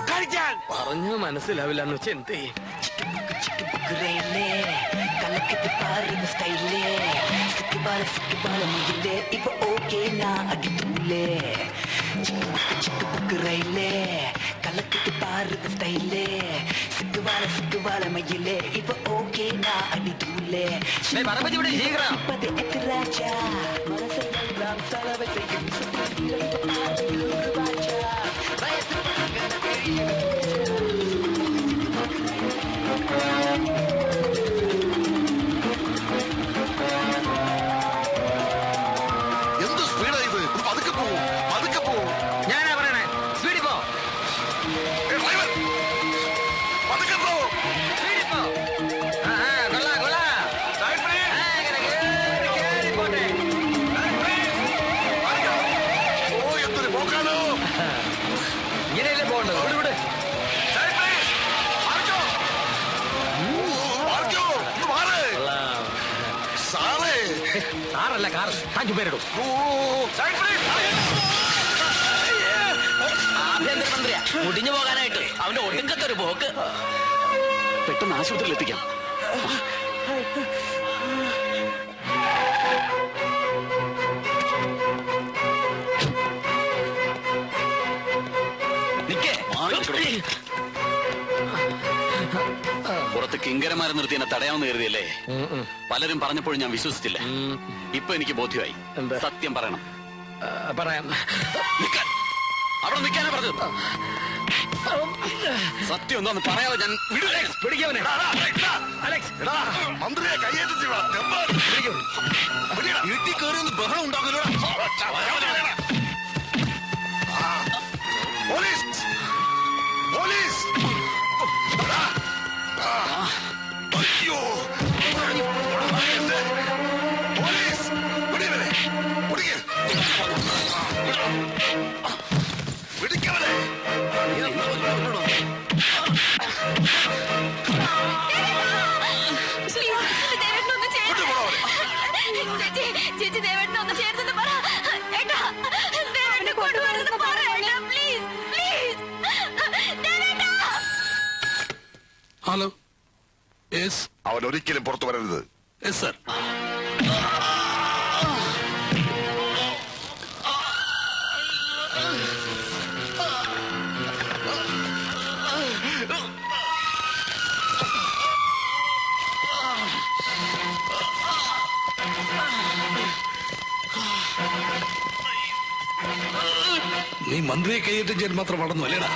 കഴിക്കാൻ. പറഞ്ഞു മനസ്സിലാവില്ല എന്ന് വെച്ചാൽ എന്ത് ചെയ്യും? ഇപ്പൊ ഓക്കേ നാ അടിത്തൂലേ ചിക്കുറയിലേ കലക്കിട്ട് പാറുന്ന സ്റ്റൈലേ സിക്കുവാല മയിലേ ഇപ്പൊ ഓക്കേ നാ അടിത്തൂലേ ഇപ്പത്തെ എത്തിരാച്ചാ മനസ്സെല്ലാം തലവെച്ചയും എന്ത് സ്പീഡാ ഇത്? പതുക്കെ പോവും, പതുക്കെ പോവും. ഞാനാ പറയണേ, സ്പീഡിൽ പോ. ഡ്രൈവർ, പതുക്കെ പോ. സ്പീഡിൽ പോ. കൊള്ളാം കൊള്ളാം. ഓ, എന്തൊരു പോക്കാണോ. ഇങ്ങനെയല്ലേ പോകണ്ടത്? ഇവിടെ ഇവിടെ സാറല്ല കാർ. താൻ ചുമരിടും. ആഭ്യന്തരമന്ത്രിയാ, മുടിഞ്ഞു പോകാനായിട്ട് അവന്റെ ഒടുക്കത്തെ ഒരു പോക്ക്. പെട്ടെന്ന് ആശുപത്രിയിൽ എത്തിക്കാം. പുറത്ത് കിങ്കരന്മാരെ നിർത്തി എന്നെ തടയാമെന്ന് കരുതിയല്ലേ? പലരും പറഞ്ഞപ്പോഴും ഞാൻ വിശ്വസിച്ചില്ല. ഇപ്പൊ എനിക്ക് ബോധ്യമായി. സത്യം പറയണം. പറയാം. അവിടെ നിൽക്കാനാ പറഞ്ഞത്. സത്യം എന്താന്ന് പറയാതെ ഞാൻ പിടിക്കവനെ. മന്ത്രിയെ കയ്യേറ്റി വീട്ടിൽ കയറി ഒന്ന് ബഹളം ഉണ്ടാകുമല്ലോ. Police, police. അയ്യോ, പോലീസ്, പിടിക്കവനെ, പിടിക്കവനെ. ചേച്ചി ദേവേട്ടനെ ഒന്ന് ചേർത്തെന്ന് പറ ഏട്ടാ. ദേവേട്ടനെ കൊണ്ടുവരുന്നത് പറ ഏട്ടാ, പ്ലീസ് പ്ലീസ്. ദേവേട്ടാ. ഹലോ. യെസ്. അവൻ ഒരിക്കലും പുറത്തു വരരുത്. Yes sir. നീ മന്ത്രിയെ കൈയേറ്റം ചെയ്യാൻ മാത്രം വളർന്നു അല്ലേടാ?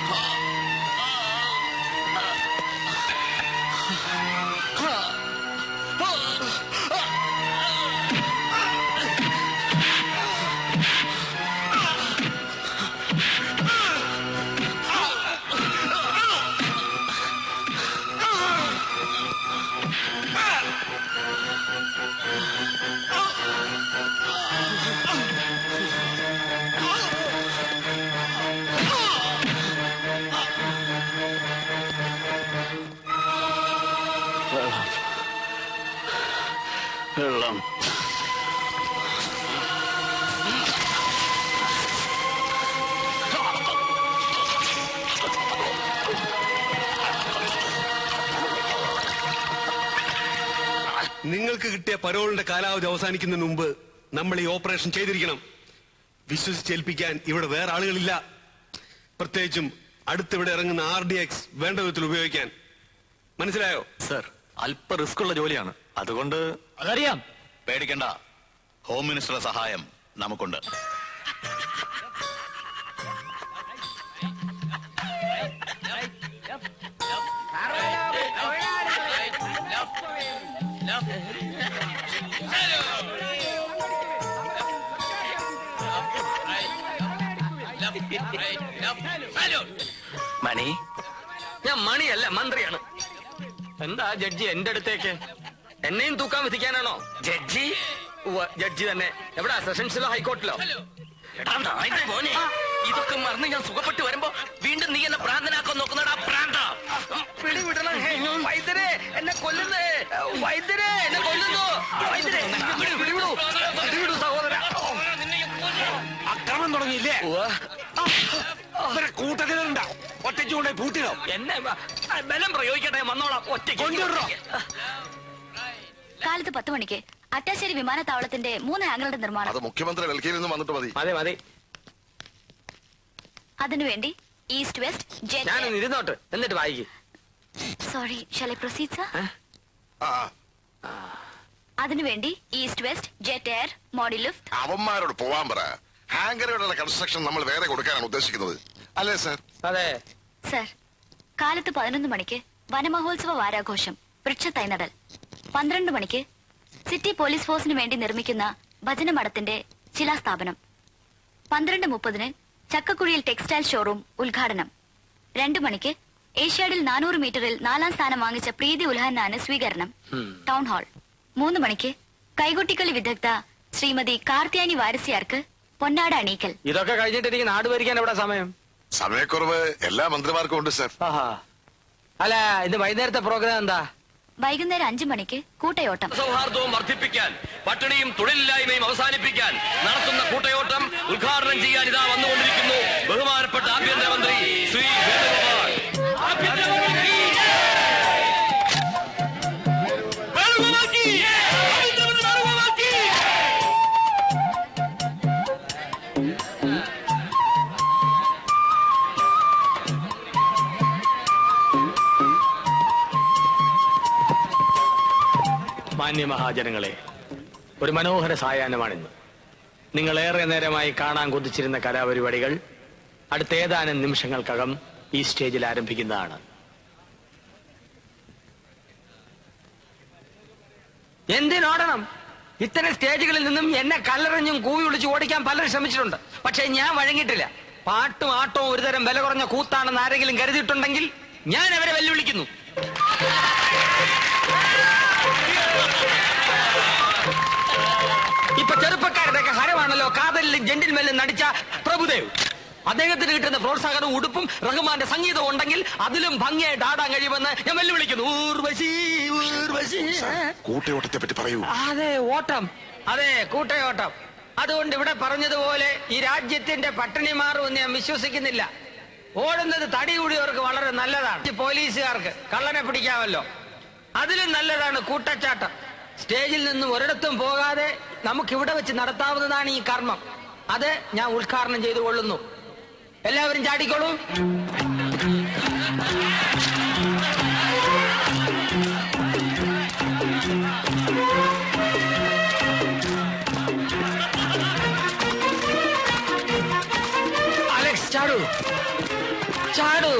വെള്ളം. നിങ്ങൾക്ക് കിട്ടിയ പരോളിന്റെ കാലാവധി അവസാനിക്കുന്നതിന് മുമ്പ് നമ്മൾ ഈ ഓപ്പറേഷൻ ചെയ്തിരിക്കണം. വിശ്വസിച്ചേൽപ്പിക്കാൻ ഇവിടെ വേറെ ആളുകളില്ല. പ്രത്യേകിച്ചും അടുത്തിവിടെ ഇറങ്ങുന്ന RDX വേണ്ട വിധത്തിൽ ഉപയോഗിക്കാൻ. മനസ്സിലായോ? സർ, അല്പ റിസ്ക് ഉള്ള ജോലിയാണ്. അതുകൊണ്ട് അതറിയാം. പേടിക്കണ്ട. ഹോം മിനിസ്റ്ററുടെ സഹായം നമുക്കുണ്ട്. മണി, ഞാൻ മണിയല്ല മന്ത്രിയാണ്. എന്താ ജഡ്ജി എന്റെ അടുത്തേക്ക്? എന്നെയും തൂക്കാൻ വിധിക്കാനാണോ? ജഡ്ജി? ജഡ്ജി തന്നെ. എവിടാ, സെഷൻസിലോ ഹൈക്കോർട്ടിലോ? ഇതൊക്കെ മറന്ന് ഞാൻ സുഖപ്പെട്ട് വരുമ്പോ വീണ്ടും നീ എന്നെ ഭ്രാന്തനാക്കാൻ നോക്കുന്നടാ ഭ്രാന്ത. പിടിവിടണം. വൈദ്യരെ, എന്നെ കൊല്ലുന്നേ. വൈദ്യരെ, എന്നെ കൊല്ലുന്നു. വൈദ്യരെ, പിടിവിടൂ. പിടിവിടൂ സഹോദര. അക്രമം തുടങ്ങിയില്ലേ? കൂട്ടത്തിലുണ്ടാ ഒറ്റയ്ക്ക് കൊണ്ടേ പൂട്ടിടോ. എന്നെ ബലം പ്രയോഗിക്കട്ടെ, വന്നോളാം. ഒറ്റയ്ക്ക് കൊണ്ടുവരോ. കാലത്ത് 10 മണിക്ക് അട്ടാശ്ശേരി വിമാനത്താവളത്തിന്റെ 3 ഹാങ്ങറുടെ നിർമ്മാണം. അത് മുഖ്യമന്ത്രി ഡൽഹിയിൽ നിന്ന് വന്നിട്ട് മതി. മതി മതി. അതിനുവേണ്ടി ഈസ്റ്റ് വെസ്റ്റ് ഞാനൊന്ന് ഇരുന്നോട്ട്, എന്നിട്ട് വായിക്കും. Sorry, shall I proceed sir? അതിനുവേണ്ടി East West Jet Air Modiluft. അവന്മാരോട് പോവാൻ പറ. ഹാങ്കറുകളുടെ കൺസ്ട്രക്ഷൻ നമ്മൾ വേറെ കൊടുക്കാനാണ് ഉദ്ദേശിക്കുന്നത്, അല്ലേ സർ? അതെ സർ. കാലത്ത് 11 മണിക്ക് വനമഹോത്സവ വാരാഘോഷം, വൃക്ഷ തൈനടൽ. 12 മണിക്ക് സിറ്റി പോലീസ് ഫോഴ്സിന് വേണ്ടി നിർമ്മിക്കുന്ന ഭജനമഠത്തിന്റെ ശിലാസ്ഥാപനം. 12:30 ചക്കക്കുഴിയിൽ ടെക്സ്റ്റൈൽ ഷോറൂം ഉദ്ഘാടനം. 2 മണിക്ക് ഏഷ്യാഡിൽ 400 മീറ്ററിൽ 4ാം സ്ഥാനം വാങ്ങിച്ച പ്രീതി ഉൽഹന്നാന് സ്വീകരണം, ടൗൺ ഹാൾ. 3 മണിക്ക് കൈകൊട്ടിക്കളി വിദഗ്ധ ശ്രീമതി കാർത്തിയാനി വാരസ്യാർക്ക് പൊന്നാട അണീക്കൽ. ഇതൊക്കെ കഴിഞ്ഞിട്ട് എനിക്ക് നാട് ഭരിക്കാൻ എവിടെ സമയം? സമയക്കുറവ് എല്ലാ മന്ത്രിമാർക്കും ഉണ്ട് സർ. അല്ല, ഇത് വൈകുന്നേരത്തെ പ്രോഗ്രാം എന്താ? വൈകുന്നേരം 5 മണിക്ക് കൂട്ടയോട്ടം. സൗഹാർദ്ദവും വർദ്ധിപ്പിക്കാൻ, പട്ടിണിയും തൊഴിലില്ലായ്മയും അവസാനിപ്പിക്കാൻ നടത്തുന്ന കൂട്ടയോട്ടം ഉദ്ഘാടനം ചെയ്യാൻ ഇതാ വന്നുകൊണ്ടിരിക്കുന്നു ബഹുമാനപ്പെട്ട ആഭ്യന്തരമന്ത്രി ശ്രീ വേണുഗോപാൽ. മാന്യമഹാജനങ്ങളെ, ഒരു മനോഹര സായാഹ്നമാണിന്ന്. നിങ്ങളേറെ നേരമായി കാണാൻ കൊതിച്ചിരുന്ന കലാപരിപാടികൾ അടുത്ത ഏതാനും നിമിഷങ്ങൾക്കകം ഈ സ്റ്റേജിൽ ആരംഭിക്കുന്നതാണ്. എന്തിനോടണം? ഇത്തരം സ്റ്റേജുകളിൽ നിന്നും എന്നെ കല്ലെറിഞ്ഞും കൂവി വിളിച്ച് ഓടിക്കാൻ പലരും ശ്രമിച്ചിട്ടുണ്ട്. പക്ഷേ ഞാൻ വഴങ്ങിയിട്ടില്ല. പാട്ടും ആട്ടവും ഒരുതരം വില കുറഞ്ഞ കൂത്താണെന്ന് ആരെങ്കിലും കരുതിയിട്ടുണ്ടെങ്കിൽ ഞാൻ അവരെ വെല്ലുവിളിക്കുന്നു. ഇപ്പൊ ചെറുപ്പക്കാരുടെയൊക്കെ ഹരമാണല്ലോ കാതലിലും ജെന്റിൽമെല്ലും നടിച്ച പ്രഭുദേവ്. അദ്ദേഹത്തിന് കിട്ടുന്ന പ്രോത്സാഹനവും ഉടുപ്പും റഹ്മാന്റെ സംഗീതവും ഉണ്ടെങ്കിൽ അതിലും ഭംഗിയായിട്ട് ആടാൻ കഴിയുമെന്ന് ഞാൻ വെല്ലുവിളിക്കുന്നു. ഊർവശി ഊർവശി. കൂട്ടയോട്ടത്തെ പറ്റി പറയൂ. അതെ, ഓട്ടം. അതെ, കൂട്ടയോട്ടം. അതുകൊണ്ട് ഇവിടെ പറഞ്ഞതുപോലെ ഈ രാജ്യത്തിന്റെ പട്ടിണി മാറുമെന്ന് ഞാൻ വിശ്വസിക്കുന്നില്ല. ഓടുന്നത് തടി കൂടിയവർക്ക് വളരെ നല്ലതാണ്. പോലീസുകാർക്ക് കള്ളനെ പിടിക്കാമല്ലോ. അതിലും നല്ലതാണ് കൂട്ടച്ചാട്ടം. സ്റ്റേജിൽ നിന്നും ഒരിടത്തും പോകാതെ നമുക്കിവിടെ വെച്ച് നടത്താവുന്നതാണ് ഈ കർമ്മം. അത് ഞാൻ ഉദ്ഘാടനം ചെയ്തു കൊള്ളുന്നു. എല്ലാവരും ചാടിക്കോളൂ. അലക്സ് ചാടൂ, ചാടൂ.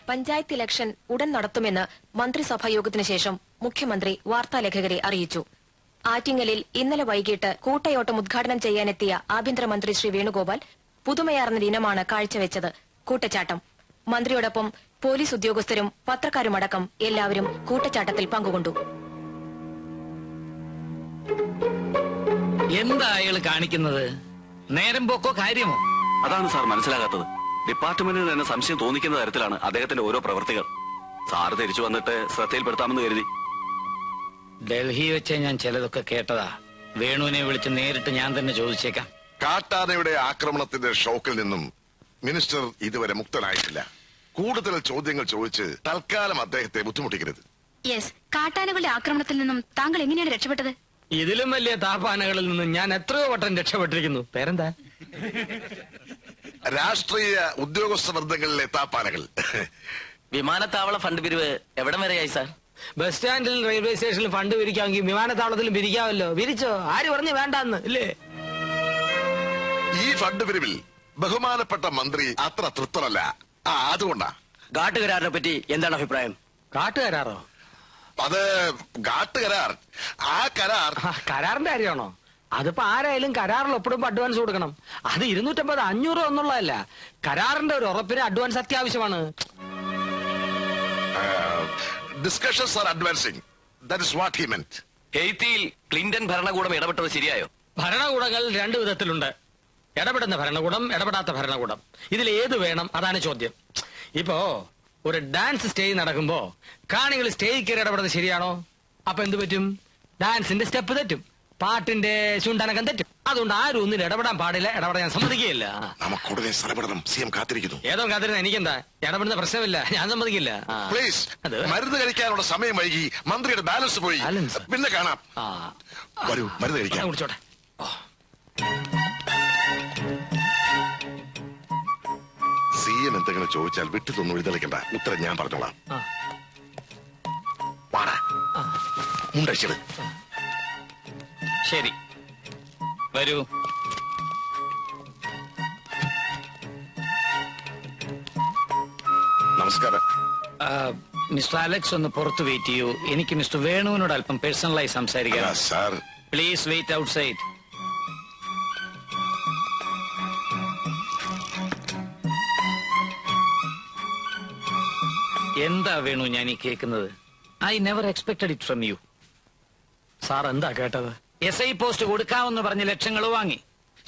പഞ്ചായത്ത് ഇലക്ഷൻ ഉടൻ നടത്തുമെന്ന് മന്ത്രിസഭാ യോഗത്തിനു ശേഷം മുഖ്യമന്ത്രി വാർത്താലേഖകരെ അറിയിച്ചു. ആറ്റിങ്ങലിൽ ഇന്നലെ വൈകിട്ട് കൂട്ടയോട്ടം ഉദ്ഘാടനം ചെയ്യാനെത്തിയ ആഭ്യന്തരമന്ത്രി ശ്രീ വേണുഗോപാൽ പുതുമയാർന്ന ഇനമാണ് കാഴ്ചവെച്ചത്. കൂട്ടച്ചാട്ടം. മന്ത്രിയോടൊപ്പം പോലീസ് ഉദ്യോഗസ്ഥരും പത്രക്കാരുമടക്കം എല്ലാവരും കൂട്ടച്ചാട്ടത്തിൽ പങ്കുകൊണ്ടു. എന്താ അയാൾ കാണിക്കുന്നത്? നേരം പോക്കോ കാര്യമോ? അതാണ് സാർ മനസ്സിലാകാത്തത്. ഡിപ്പാർട്ട്മെന്റിന് തന്നെ സംശയം തോന്നിക്കുന്ന തരത്തിലാണ് അദ്ദേഹത്തിന്റെ ഓരോ പ്രവൃത്തികൾ. സാറ് തിരിച്ചു വന്നിട്ട് ശ്രദ്ധയിൽപ്പെടുത്താമെന്ന് കരുതി. ഡൽഹി വെച്ച് ഞാൻ ചിലതൊക്കെ കേട്ടതാ. വേണുവിനെ വിളിച്ച് നേരിട്ട് ഞാൻ തന്നെ ചോദിച്ചേക്കാം. കാട്ടാനയുടെ ആക്രമണത്തിന്റെ ഷോക്കിൽ നിന്നും മിനിസ്റ്റർ ഇതുവരെ മുക്തനായിട്ടില്ല. കൂടുതൽ ചോദ്യങ്ങൾ ചോദിച്ച് തൽക്കാലം അദ്ദേഹത്തെ ബുദ്ധിമുട്ടിക്കരുത്. യെസ്, കാട്ടാനകളുടെ ആക്രമണത്തിൽ നിന്നും താങ്കൾ എങ്ങനെയാണ് രക്ഷപ്പെട്ടത്? ഇതിലും വലിയ താപ്പാനകളിൽ നിന്നും ഞാൻ എത്രയോ വട്ടം രക്ഷപ്പെട്ടിരിക്കുന്നു. പേരെന്താ? രാഷ്ട്രീയ ഉദ്യോഗസ്ഥ വൃന്ദങ്ങളിലെ താപ്പാനകൾ. വിമാനത്താവള ഫണ്ട് പിരിവ് എവിടം വരെയായി സാർ? ബസ് സ്റ്റാൻഡിൽ റെയിൽവേ സ്റ്റേഷനിൽ ഫണ്ട് പിരിക്കാമെങ്കിൽ വിമാനത്താവളത്തിലും പിരിക്കാമല്ലോ. പിരിച്ചോ? ആര് പറഞ്ഞു വേണ്ടെന്ന്? ഇല്ലേ? ഈ ഫണ്ട് പിരിവിൽ ബഹുമാനപ്പെട്ട മന്ത്രി അത്ര തൃപ്തനല്ല. അതുകൊണ്ടാ. കാട്ടുകരാറിനെ പറ്റി എന്താണ് അഭിപ്രായം? കാട്ടുകരാറോ? അത് കാട്ടുകരാർ. ആ കരാർ കരാറിന്റെ കാര്യമാണോ? അതിപ്പോ ആരായാലും കരാറിൽ ഒപ്പിടുമ്പോ അഡ്വാൻസ് കൊടുക്കണം. അത് 250, 500 എന്നുള്ളതല്ല. കരാറിന്റെ ഒരു ഉറപ്പിന് അഡ്വാൻസ് അത്യാവശ്യമാണ്. Discussions are advancing. That is what he meant. ഹെയ്ത്തിയിൽ ക്ലിന്റൺ ഭരണകൂടം ഇടപെട്ടത് ശരിയായോ? ഭരണകൂടങ്ങൾ 2 വിധത്തിലുണ്ട്. ഇടപെടുന്ന ഭരണകൂടം, ഇടപെടാത്ത ഭരണകൂടം. ഇതിൽ ഏത് വേണം? അതാണ് ചോദ്യം. ഇപ്പോ ഒരു ഡാൻസ് സ്റ്റേജ് നടക്കുമ്പോ കാണികൾ സ്റ്റേജ് കയറി ഇടപെടുന്നത് ശരിയാണോ? അപ്പൊ എന്ത് പറ്റും? ഡാൻസിന്റെ സ്റ്റെപ്പ് തെറ്റും, പാട്ടിന്റെ ചുണ്ടനക്കം തെറ്റും. അതുകൊണ്ട് ആരും ഒന്നിൽ ഇടപെടാൻ പാടില്ല. ഇടപെടാൻ ഞാൻ സമ്മതിക്കുകയില്ല. നമുക്കുടനെ സ്ഥലപ്പെടണം. സിഎം കാത്തിരിക്കുന്നു. ഏതോ കാത്തിരുന്ന എനിക്കെന്താ? ഇടപെടുന്ന പ്രശ്നമില്ല, ഞാൻ സമ്മതിക്കില്ല. പ്ലീസ്. മരുന്ന് കഴിക്കാനുള്ള സമയം വൈകി. മന്ത്രിയുടെ ബാലൻസ് പോയി. പിന്നെ കാണാം. വരൂ, മരുന്ന് കഴിക്കാം. കുടിച്ചോട്ടെ. സിഎം എന്തെങ്കിലും ചോദിച്ചാൽ വിട്ടു എഴുതളിക്കണ്ട. ഉത്തരം ഞാൻ പറഞ്ഞോളാം. പാടാ മുണ്ടടിച്ചത്. ശരി, വരൂ. നമസ്കാരം. മിസ്റ്റർ അലക്സ് ഒന്ന് പുറത്ത് വെയിറ്റ് ചെയ്യൂ. എനിക്ക് മിസ്റ്റർ വേണുവിനോട് അല്പം പേഴ്സണലായി സംസാരിക്കാം. Sir please wait outside. എന്താ വേണു ഞാൻ ഈ കേൾക്കുന്നത്? I never expected it from you. Sir എന്താ കേട്ടത്? SI പോസ്റ്റ് കൊടുക്കാമെന്ന് പറഞ്ഞ് ലക്ഷങ്ങൾ വാങ്ങി.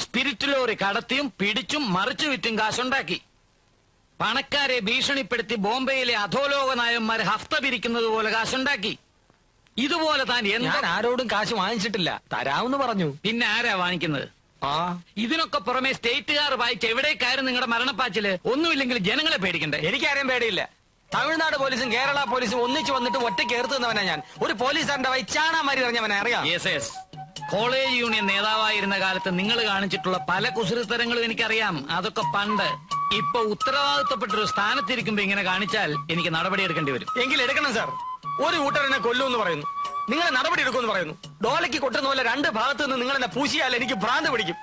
സ്പിരിറ്റ് ലോറി കടത്തിയും പിടിച്ചും മറിച്ചു വിറ്റും കാശുണ്ടാക്കി. പണക്കാരെ ഭീഷണിപ്പെടുത്തി ബോംബെയിലെ അധോലോക നായന്മാർ ഹഫ്ത പിരിക്കുന്നത് പോലെ കാശുണ്ടാക്കി. ഇതുപോലെ താൻ ഞാൻ ആരോടും കാശ് വാങ്ങിച്ചിട്ടില്ല. തരാമെന്ന് പറഞ്ഞു. പിന്നെ ആരാ വാങ്ങിക്കുന്നത്? ഇതിനൊക്കെ പുറമെ സ്റ്റേറ്റുകാർ വായിച്ച് എവിടേക്കാരും നിങ്ങളുടെ മരണപ്പാച്ചില്? ഒന്നുമില്ലെങ്കിൽ ജനങ്ങളെ പേടിക്കണ്ടേ? എനിക്കാരെയും പേടിയില്ല. തമിഴ്നാട് പോലീസും കേരള പോലീസും ഒന്നിച്ചു വന്നിട്ട് ഒറ്റ കേർത്ത് നിന്നവനാ ഞാൻ. ഒരു പോലീസുകാരന്റെ വൈ ചാണാമാരി അറിഞ്ഞവനെ അറിയാം. കോളേജ് യൂണിയൻ നേതാവായിരുന്ന കാലത്ത് നിങ്ങൾ കാണിച്ചിട്ടുള്ള പല കുസൃത്തരങ്ങളും എനിക്കറിയാം. അതൊക്കെ പണ്ട്. ഇപ്പൊ ഉത്തരവാദിത്തപ്പെട്ടൊരു സ്ഥാനത്തിരിക്കുമ്പോ ഇങ്ങനെ കാണിച്ചാൽ എനിക്ക് നടപടി എടുക്കേണ്ടി വരും. എങ്കിൽ എടുക്കണം സാർ. ഒരു കൂട്ടരെന്നെ കൊല്ലുമെന്ന് പറയുന്നു, നിങ്ങൾ നടപടി എടുക്കുമെന്ന് പറയുന്നു. ഡോലയ്ക്ക് കൊട്ടുന്ന പോലെ 2 ഭാഗത്ത് നിന്ന് നിങ്ങൾ എന്നെ പൂശിയാൽ എനിക്ക് ഭ്രാന്ത് പിടിക്കും.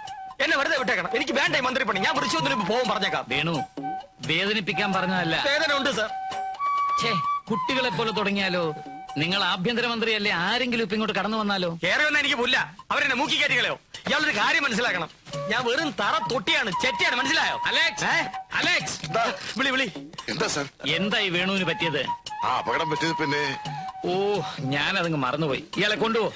എന്നെ വെറുതെ വിട്ടേക്കണം. എനിക്ക് വേണ്ടേ മന്ത്രിപ്പണി. ഞാൻ വൃശ്ചികത്തിന് പോകും പറഞ്ഞേക്കാം. വേണു, വേദനിപ്പിക്കാൻ പറഞ്ഞതല്ല. വേദന ഉണ്ട് സാർ. കുട്ടികളെ പോലെ തുടങ്ങിയാലോ? നിങ്ങൾ ആഭ്യന്തരമന്ത്രിയല്ലേ? ആരെങ്കിലും ഇപ്പൊ ഇങ്ങോട്ട് കടന്നു വന്നാലോ? കേറി വന്ന എനിക്ക് പുല്ല. അവരെന്നെ മൂക്കി കയറ്റികളയോ? ഇയാളൊരു കാര്യം മനസ്സിലാക്കണം. ഞാൻ വെറും തറ തൊട്ടിയാണ്, ചെറ്റിയാണ്. മനസ്സിലായോ? അലക്സ് വിളി വിളി. എന്താ സാർ? എന്തായി വേണുവിന് പറ്റിയത്? അപകടം പറ്റിയത് പിന്നെ ഓ ഞാനതങ്ങ് മറന്നുപോയി. ഇയാളെ കൊണ്ടുപോ.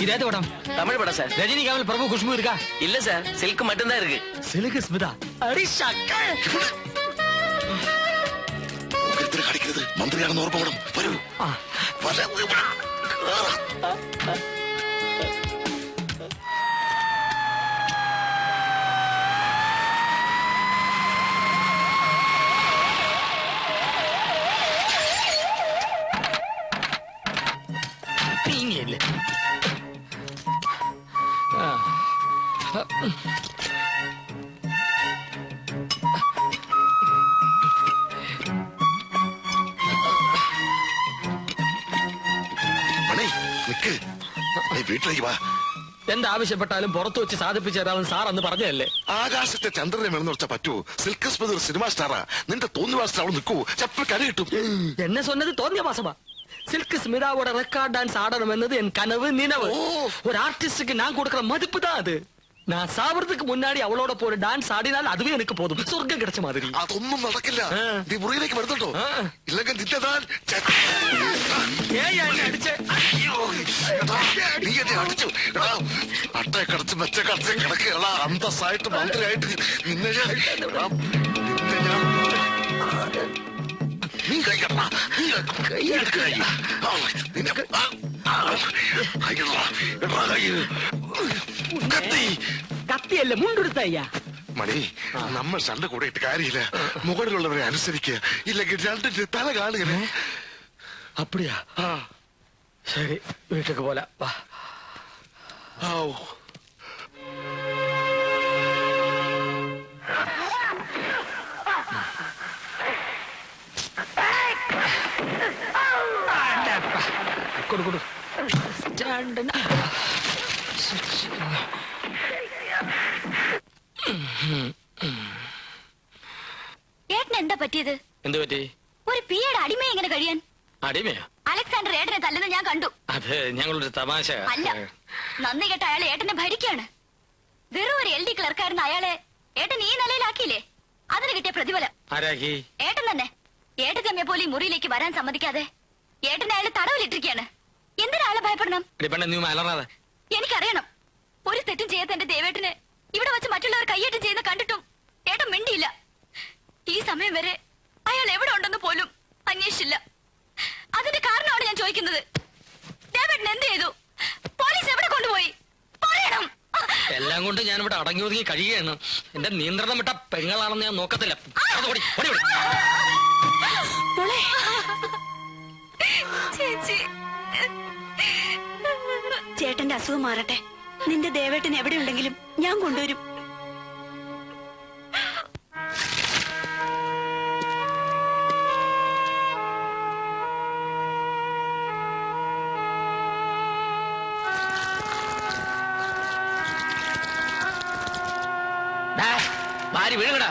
ഇതേത് പടം? தமிழ் படம் சார். ரஜினிகாமல் பிரபு குஷ்பு இருக்கா? இல்ல சார், சில்க் மட்டும்தான் இருக்கு. சிலுக்கு ஸ்மிதா அடி ஷக்க. കളിക്കുന്നത് മന്ത്രിയാണെന്ന് ഓർമ്മ വേണം. വരൂ. വീട്ടിലേക്ക് വാ. എന്താവശ്യപ്പെട്ടാലും പുറത്തു വെച്ച് സാധിപ്പിച്ചു തരാമെന്ന് സാർ അന്ന് പറഞ്ഞതല്ലേ? ആകാശത്തെ ചന്ദ്രനെ വേണമെന്ന് വെച്ചാൽ പറ്റുമോ? സിൽക്ക് സ്മിത ഒരു സിനിമ സ്റ്റാറാ. നിന്റെ തോന്നിവാസത്തിൽ അവിടെ നിൽക്കൂ. ചപ്പ കര കിട്ടും. എന്നെ சொன்னது തോന്നിയ മാസമാ. சில்க் ஸ்மிதாவோட ரெக்கார்ட் டான்ஸ் ஆடணும் என்னது என் கனவு நினைவு. ஒரு ஆர்டிஸ்டுக்கு நான் கொடுக்கிற மதிப்பு தான் அது. நான் சாவறதுக்கு முன்னாடி அவளோட போற டான்ஸ் ஆடினால் அதுவே எனக்கு போதும். சொர்க்கம் கிடைச்ச மாதிரி. അതൊന്നും നടക്കില്ല. നീ മുറിയിലേക്ക് വരുന്നുണ്ടോ? ഇല്ലെങ്കിൽ നിന്റെതാൻ നീ എന്നെ അടിച്ചു. അട്ടയെ കടച്ച് മെച്ച കടച്ച് കിടക്കുക. അന്തസ്സായിട്ട് മന്ത്രിയായിട്ട് നിന്നെ നീ കൈകട കത്തിയല്ല മുണ്ടെടുത്തയ്യ. മണി, നമ്മൾ സണ്ട കൂടെ ഇട്ട് കാര്യമില്ല. മുകളിലുള്ളവരെ അനുസരിക്കുക. ഇല്ലെങ്കിൽ രണ്ടിന്റെ തല കാണുക. അപ്പടിയാ? ശരി, വീട്ടിലേക്ക് പോലെ വാ. കൊടു കൊടു സ്റ്റാൻഡ്. ഏട്ടന് എന്താ പറ്റിയത്? എന്ത് പറ്റി? ഒരു പിയുടെ അടിമ എങ്ങനെ കഴിയാൻ? അടിമയോ? അലക്സാണ്ടർ ഏട്ടനെ തല്ലുന്നത് ഞാൻ കണ്ടു. അത് ഞങ്ങളൊരു തമാശ. അല്ല, നന്ദി കേട്ട അയാളെ ഏട്ടനെ ഭരിക്കാണ്. വെറും ഒരു LD ക്ലർക്കായിരുന്ന അയാളെ ഏട്ടൻ ഈ നിലയിലാക്കിയില്ലേ? അതിന് കിട്ടിയ പ്രതിഫലം ആരാക്കി? ഏട്ടൻ തന്നെ. ഏട്ടച്ചമ്മയെ പോലെ ഈ മുറിയിലേക്ക് വരാൻ സമ്മതിക്കാതെ ഏട്ടൻ അയാളെ തടവിലിട്ടിരിക്കുകയാണ്. എന്തിനാ അയാളെ ഭയപ്പെടണം? എനിക്കറിയണം. ഒരു തെറ്റും ചെയ്യാത്ത എന്റെ ദേവേട്ടന് ഇവിടെ വെച്ച് മറ്റുള്ളവർ കയ്യേറ്റം ചെയ്യുന്ന കണ്ടിട്ടും ഏട്ടൻ മിണ്ടിയില്ല. ഈ സമയം വരെ അയാൾ എവിടെ ഉണ്ടെന്ന് പോലും അന്വേഷിച്ചില്ല. അതിന്റെ കാരണമാണ് ഞാൻ ചോദിക്കുന്നത്. ദേവേട്ടൻ എന്ത് ചെയ്തു? പോലീസ് എവിടെ കൊണ്ടുപോയി? പറയണം. എല്ലാം കൊണ്ട് ഞാൻ ഇവിടെ അടങ്ങി ഒതുങ്ങി കഴിയുകയാണ്. എന്റെ നിയന്ത്രണം വിട്ട പെങ്ങളാണെന്ന് ഞാൻ നോക്കത്തില്ല. ചേട്ടന്റെ അസുഖം മാറട്ടെ. നിന്റെ ദേവേട്ടൻ എവിടെയുണ്ടെങ്കിലും ഞാൻ കൊണ്ടുവരും. ഭാര്യ വീഴടാ.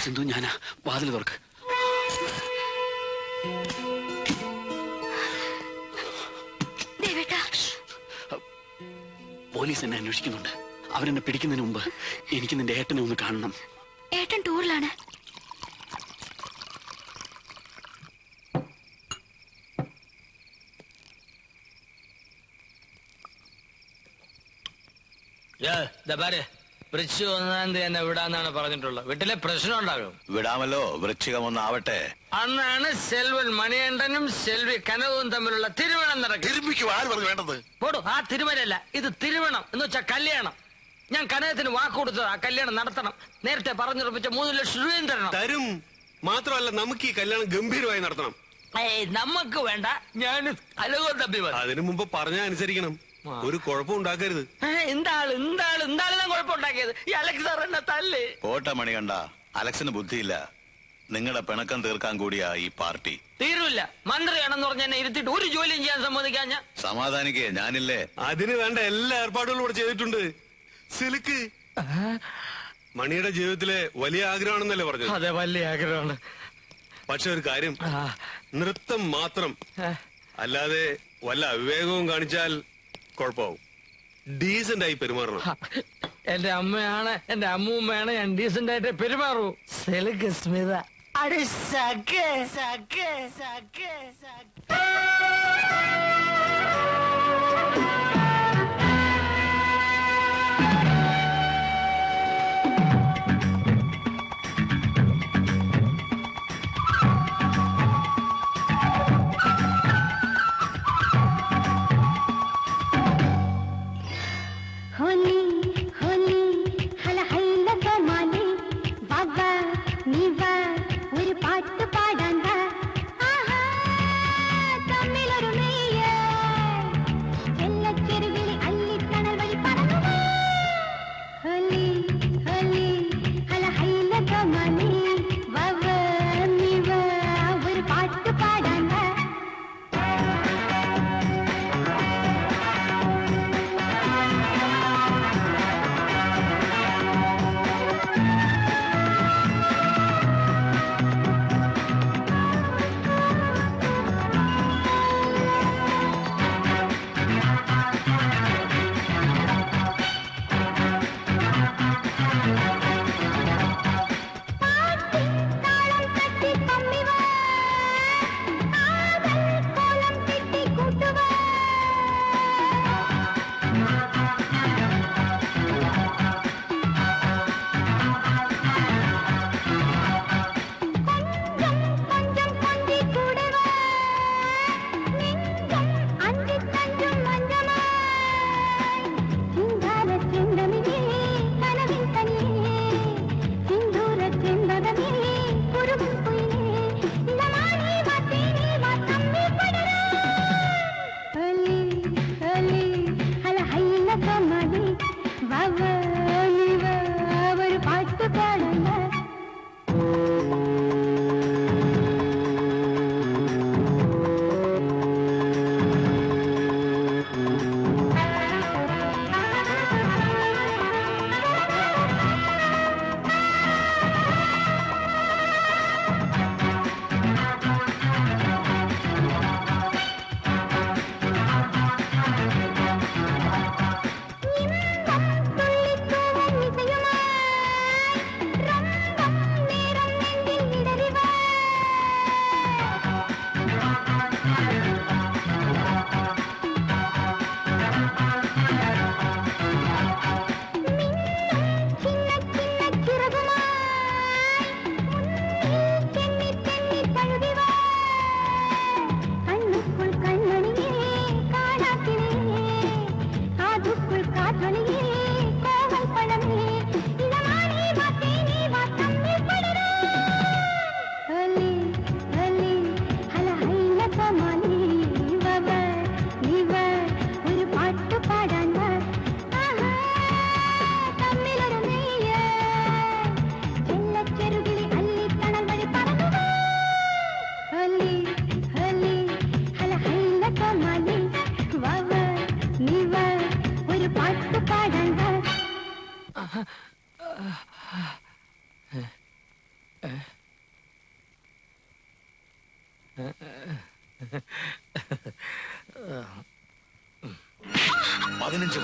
സിന്ധു, ഞാനാ. വാതിൽ തുറക്ക്. പോലീസ് എന്നെ അന്വേഷിക്കുന്നുണ്ട്. അവരെന്നെ പിടിക്കുന്നതിന് മുമ്പ് എനിക്ക് നിന്റെ ഏട്ടനെ ഒന്ന് കാണണം. ഏട്ടൻ ടൂറിലാണ്. വൃശ്ചിക 1-ാം തീയതി എന്നെ വിടാന്നാണ് പറഞ്ഞിട്ടുള്ളത്. വീട്ടിലെ പ്രശ്നം ഉണ്ടാകും. വിടാമല്ലോ, വൃശ്ചികം ഒന്നാവട്ടെ. അന്നാണ് സെൽവൻ മണികണ്ഠനും സെൽവി കനവും തമ്മിലുള്ള തിരുവണം നടക്കുന്നത്. പോടൂ, ആ തിരുമലയല്ല, ഇത് തിരുവണം എന്ന് വെച്ചാൽ കല്യാണം. ഞാൻ കനകത്തിന് വാക്ക് കൊടുത്തത് ആ കല്യാണം നടത്തണം. നേരത്തെ പറഞ്ഞുറപ്പിച്ച 3 ലക്ഷം രൂപയും തരണം. തരും. മാത്രമല്ല, നമുക്ക് ഈ കല്യാണം ഗംഭീരമായി നടത്തണം. നമുക്ക് വേണ്ട, ഞാൻ അലകോ തമ്പി. അതിനു മുമ്പ് പറഞ്ഞാൽ അനുസരിക്കണം. ഒരു കുഴപ്പം ഉണ്ടാക്കരുത്. എന്താണ് കുഴപ്പമുണ്ടാക്കിയത്? ഈ അലക്സ് സാർ എന്നെ തല്ലേ. കോട്ട മണികണ്ട, അലക്സിന് ബുദ്ധിയില്ല. നിങ്ങളുടെ പിണക്കം തീർക്കാൻ കൂടിയാ ഈ പാർട്ടി. തീരുമില്ല. മന്ത്രിയാണെന്ന് പറഞ്ഞ എന്നെ ഇരുത്തിട്ട് ഒരു ജോലിയും ചെയ്യാൻ സമ്മതിക്കാൻ ഞാൻ. സമാധാനിക്കേ, ഞാനില്ലേ. അതിന് വേണ്ട എല്ലാ ഏർപ്പാടുകളും ഇവിടെ ചെയ്തിട്ടുണ്ട്. സിൽക്ക് മണിയുടെ ജീവിതത്തിലെ വലിയ ആഗ്രഹമാണെന്നല്ലേ പറഞ്ഞത്? അതെ, വലിയ ആഗ്രഹമാണ്. പക്ഷെ ഒരു കാര്യം, നൃത്തം മാത്രം. അല്ലാതെ വല്ല അവിവേകവും കാണിച്ചാൽ കുഴപ്പമാവും. ഡീസന്റ് ആയി പെരുമാറണം. എന്റെ അമ്മയാണ്, എന്റെ അമ്മൂമ്മയാണ്, ഞാൻ ഡീസന്റ് ആയിട്ട് പെരുമാറൂ. സിൽക്ക് സ്മിത അടി സഖേ സഖേ സഖേ സഖേ. होली होली हला हईल गमाली बाबा नीवा ഒരു പാട്ട് പാടാൻ ആഹാ തമ്മിലൊരു മെയ്യ ചെല്ല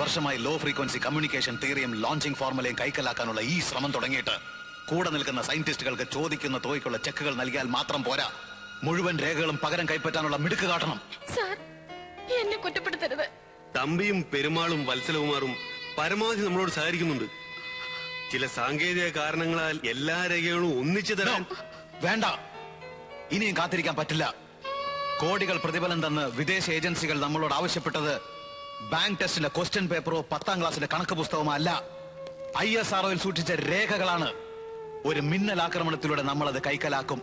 വർഷമായി ലോ ഫ്രീക്വൻസി കമ്മ്യൂണിക്കേഷൻ തിയറിയും ലോഞ്ചിങ് ഫോർമുലയും കൈക്കലാക്കാനുള്ള ഈ ശ്രമം തുടങ്ങിയിട്ട് കൂടെ നിൽക്കുന്ന സയന്റിസ്റ്റുകൾക്ക് ചോദിക്കുന്ന തുകയ്ക്കുള്ള ചെക്കുകൾ നൽകിയാൽ മാത്രം പോരാ, മുഴുവൻ രേഖകളും പകരം കൈപ്പറ്റാനുള്ള മിടുക്ക് കാട്ടണം. സാർ, എന്നെ കുറ്റപ്പെടുത്തരുത്. തമ്പിയും പെരുമാളും വത്സലകുമാറും പരമാവധി നമ്മളോട് സഹകരിക്കുന്നുണ്ട്. ചില സാങ്കേതിക കാരണങ്ങളാൽ എല്ലാ രേഖകളും ഒന്നിച്ചു തരാൻ വേണ്ട, ഇനിയും കാത്തിരിക്കാൻ പറ്റില്ല. കോടികൾ പ്രതിഫലം തന്ന് വിദേശ ഏജൻസികൾ നമ്മളോട് ആവശ്യപ്പെട്ടത് ബാങ്ക് ടെസ്റ്റിന്റെ ക്വസ്റ്റ്യൻ പേപ്പറോ 10ാം ക്ലാസ്സിന്റെ കണക്ക് പുസ്തകമോ അല്ല, ISROയിൽ സൂക്ഷിച്ച രേഖകളാണ്. ഒരു മിന്നൽ ആക്രമണത്തിലൂടെ നമ്മൾ അത് കൈക്കലാക്കും.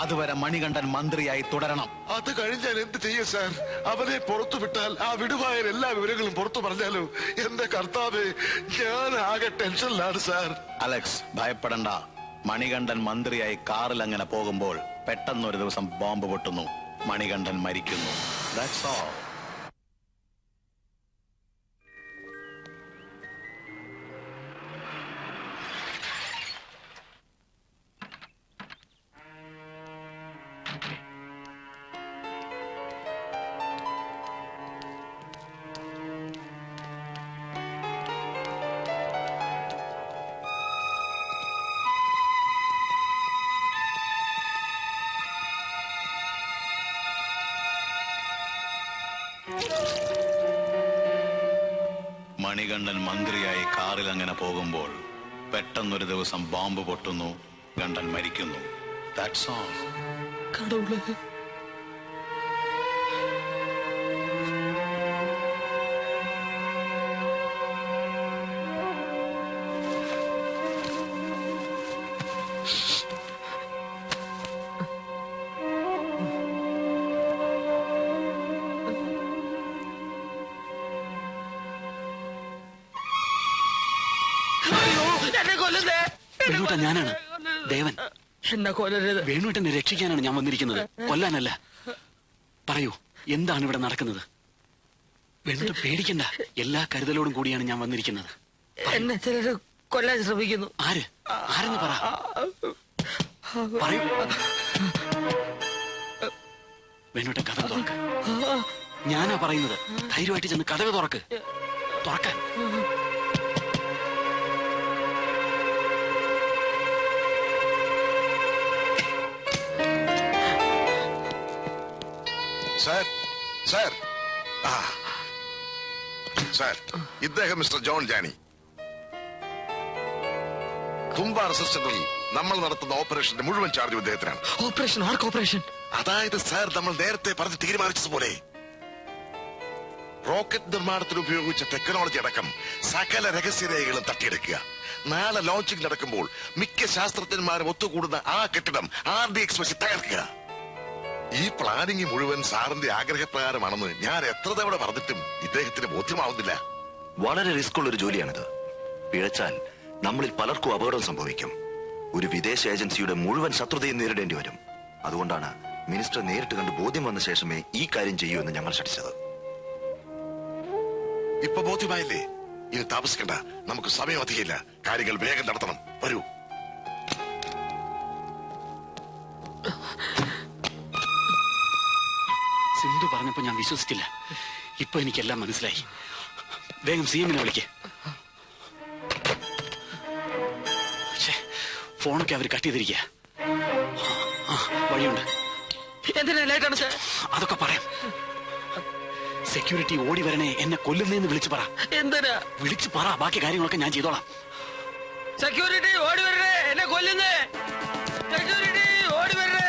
അതുവരെ മണികണ്ഠൻ മന്ത്രിയായി തുടരണം. അത് കഴിഞ്ഞാൽ എന്ത് ചെയ്യും സാർ? അവരെ പുറത്തു വിട്ടാൽ ആ വിടുവായ എല്ലാ വിവരങ്ങളും പുറത്തു പറഞ്ഞാലോ? എന്റെ കർത്താവേ, ഞാൻ ആകെ ടെൻഷനിലാണ് സാർ. അലക്സ്, ഭയപ്പെടണ്ട. മണികണ്ഠൻ മന്ത്രിയായി കാറിൽ അങ്ങനെ പോകുമ്പോൾ പെട്ടെന്നൊരു ദിവസം ബോംബ് പൊട്ടുന്നു, മണികണ്ഠൻ മരിക്കുന്നു. That's all. മണികണ്ഠൻ മന്ത്രിയായി കാറിൽ അങ്ങനെ പോകുമ്പോൾ പെട്ടെന്നൊരു ദിവസം ബോംബ് പൊട്ടുന്നു, ഗണ്ഡൻ മരിക്കുന്നു. That's all. കടവുളെ വേണുട്ട, ഞാനാണ് ദേവൻ. എന്നെ കൊല്ലരുത്. വേണുട്ടനെ രക്ഷിക്കാനാണ് ഞാൻ വന്നിരിക്കുന്നത്, കൊല്ലാനല്ല. പറയൂ, എന്താണ് ഇവിടെ നടക്കുന്നത്? വേണുട്ട പേടിക്കണ്ട, എല്ലാ കരുതലോടും കൂടിയാണ് ഞാൻ വന്നിരിക്കുന്നത്. എന്നെ ചിലര് കൊല്ലാൻ ശ്രമിക്കുന്നു. ആരെന്ന് പറ. പറയൂ. വേണുട്ട, കഥ തുറക്ക്. ഞാനാ പറയുന്നത്, ധൈര്യമായിട്ട് ചെന്ന് കഥ തുറക്ക്. തുറക്കാൻ. സാർ, സാർ, സാർ, ഇദ്ദേഹം മിസ്റ്റർ ജോൺ ജാനി. തുമ്പ റെസിസ്റ്റന്റിൽ നമ്മൾ നടത്തുന്ന ഓപ്പറേഷന്റെ മുഴുവൻ ചാർജ് ഇദ്ദേഹത്തിനാണ്. ഓപ്പറേഷൻ? ആർക്ക് ഓപ്പറേഷൻ? അതായത് സാർ, നമ്മൾ നേരത്തെ പറഞ്ഞ് തീരുമാനിച്ചതുപോലെ റോക്കറ്റ് നിർമ്മാണത്തിന് ഉപയോഗിച്ച ടെക്നോളജി അടക്കം സകല രഹസ്യരേഖകളും തട്ടിയെടുക്കുക. നാളെ ലോഞ്ചിങ് നടക്കുമ്പോൾ മിക്ക ശാസ്ത്രജ്ഞന്മാരും ഒത്തുകൂടുന്ന ആ കെട്ടിടം RDX വെച്ച് തകർക്കുക. ഈ പ്ലാനിങ് മുഴുവൻ സാറിന്റെ ആഗ്രഹപ്രകാരമാണെന്ന് ഞാൻ എത്ര തവണ പറഞ്ഞിട്ടും ഇദ്ദേഹത്തിന് ബോധ്യമാവുന്നില്ല. വളരെ റിസ്ക് ഉള്ള ഒരു ജോലിയാണിത്. പിഴച്ചാൽ നമ്മളിൽ പലർക്കും അപകടം സംഭവിക്കും. ഒരു വിദേശ ഏജൻസിയുടെ മുഴുവൻ ശത്രുതയും നേരിടേണ്ടി വരും. അതുകൊണ്ടാണ് മിനിസ്റ്റർ നേരിട്ട് കണ്ട് ബോധ്യം വന്ന ശേഷമേ ഈ കാര്യം ചെയ്യൂ എന്ന് ഞങ്ങൾ ശഠിച്ചത്. ഇപ്പൊ ബോധ്യമായില്ലേ? ഇനി താമസിക്കണ്ട, നമുക്ക് സമയം അധികമില്ല. കാര്യങ്ങൾ വേഗം നടത്തണം. വരൂ. സിന്ധു പറഞ്ഞപ്പോ ഞാൻ വിശ്വസിച്ചില്ല. ഇപ്പൊ എനിക്കെല്ലാം മനസ്സിലായി. വേഗം CM വിളിക്ക്. ഫോണൊക്കെ അവർ കട്ട് ചെയ്തിരിക്കുക. വഴിയുണ്ട്. എന്തിനാ ലൈറ്റാണ് സാർ? അതൊക്കെ പറയാം. സെക്യൂരിറ്റി ഓടി വരണേ, എന്നെ കൊല്ലുന്നേന്ന് വിളിച്ചു പറ. എന്തിനാ? വിളിച്ചു പറ, ബാക്കി കാര്യങ്ങളൊക്കെ ഞാൻ ചെയ്തോളാം. സെക്യൂരിറ്റി ഓടി വരണേ, എന്നെ കൊല്ലുന്നേ. സെക്യൂരിറ്റി ഓടി വരണേ,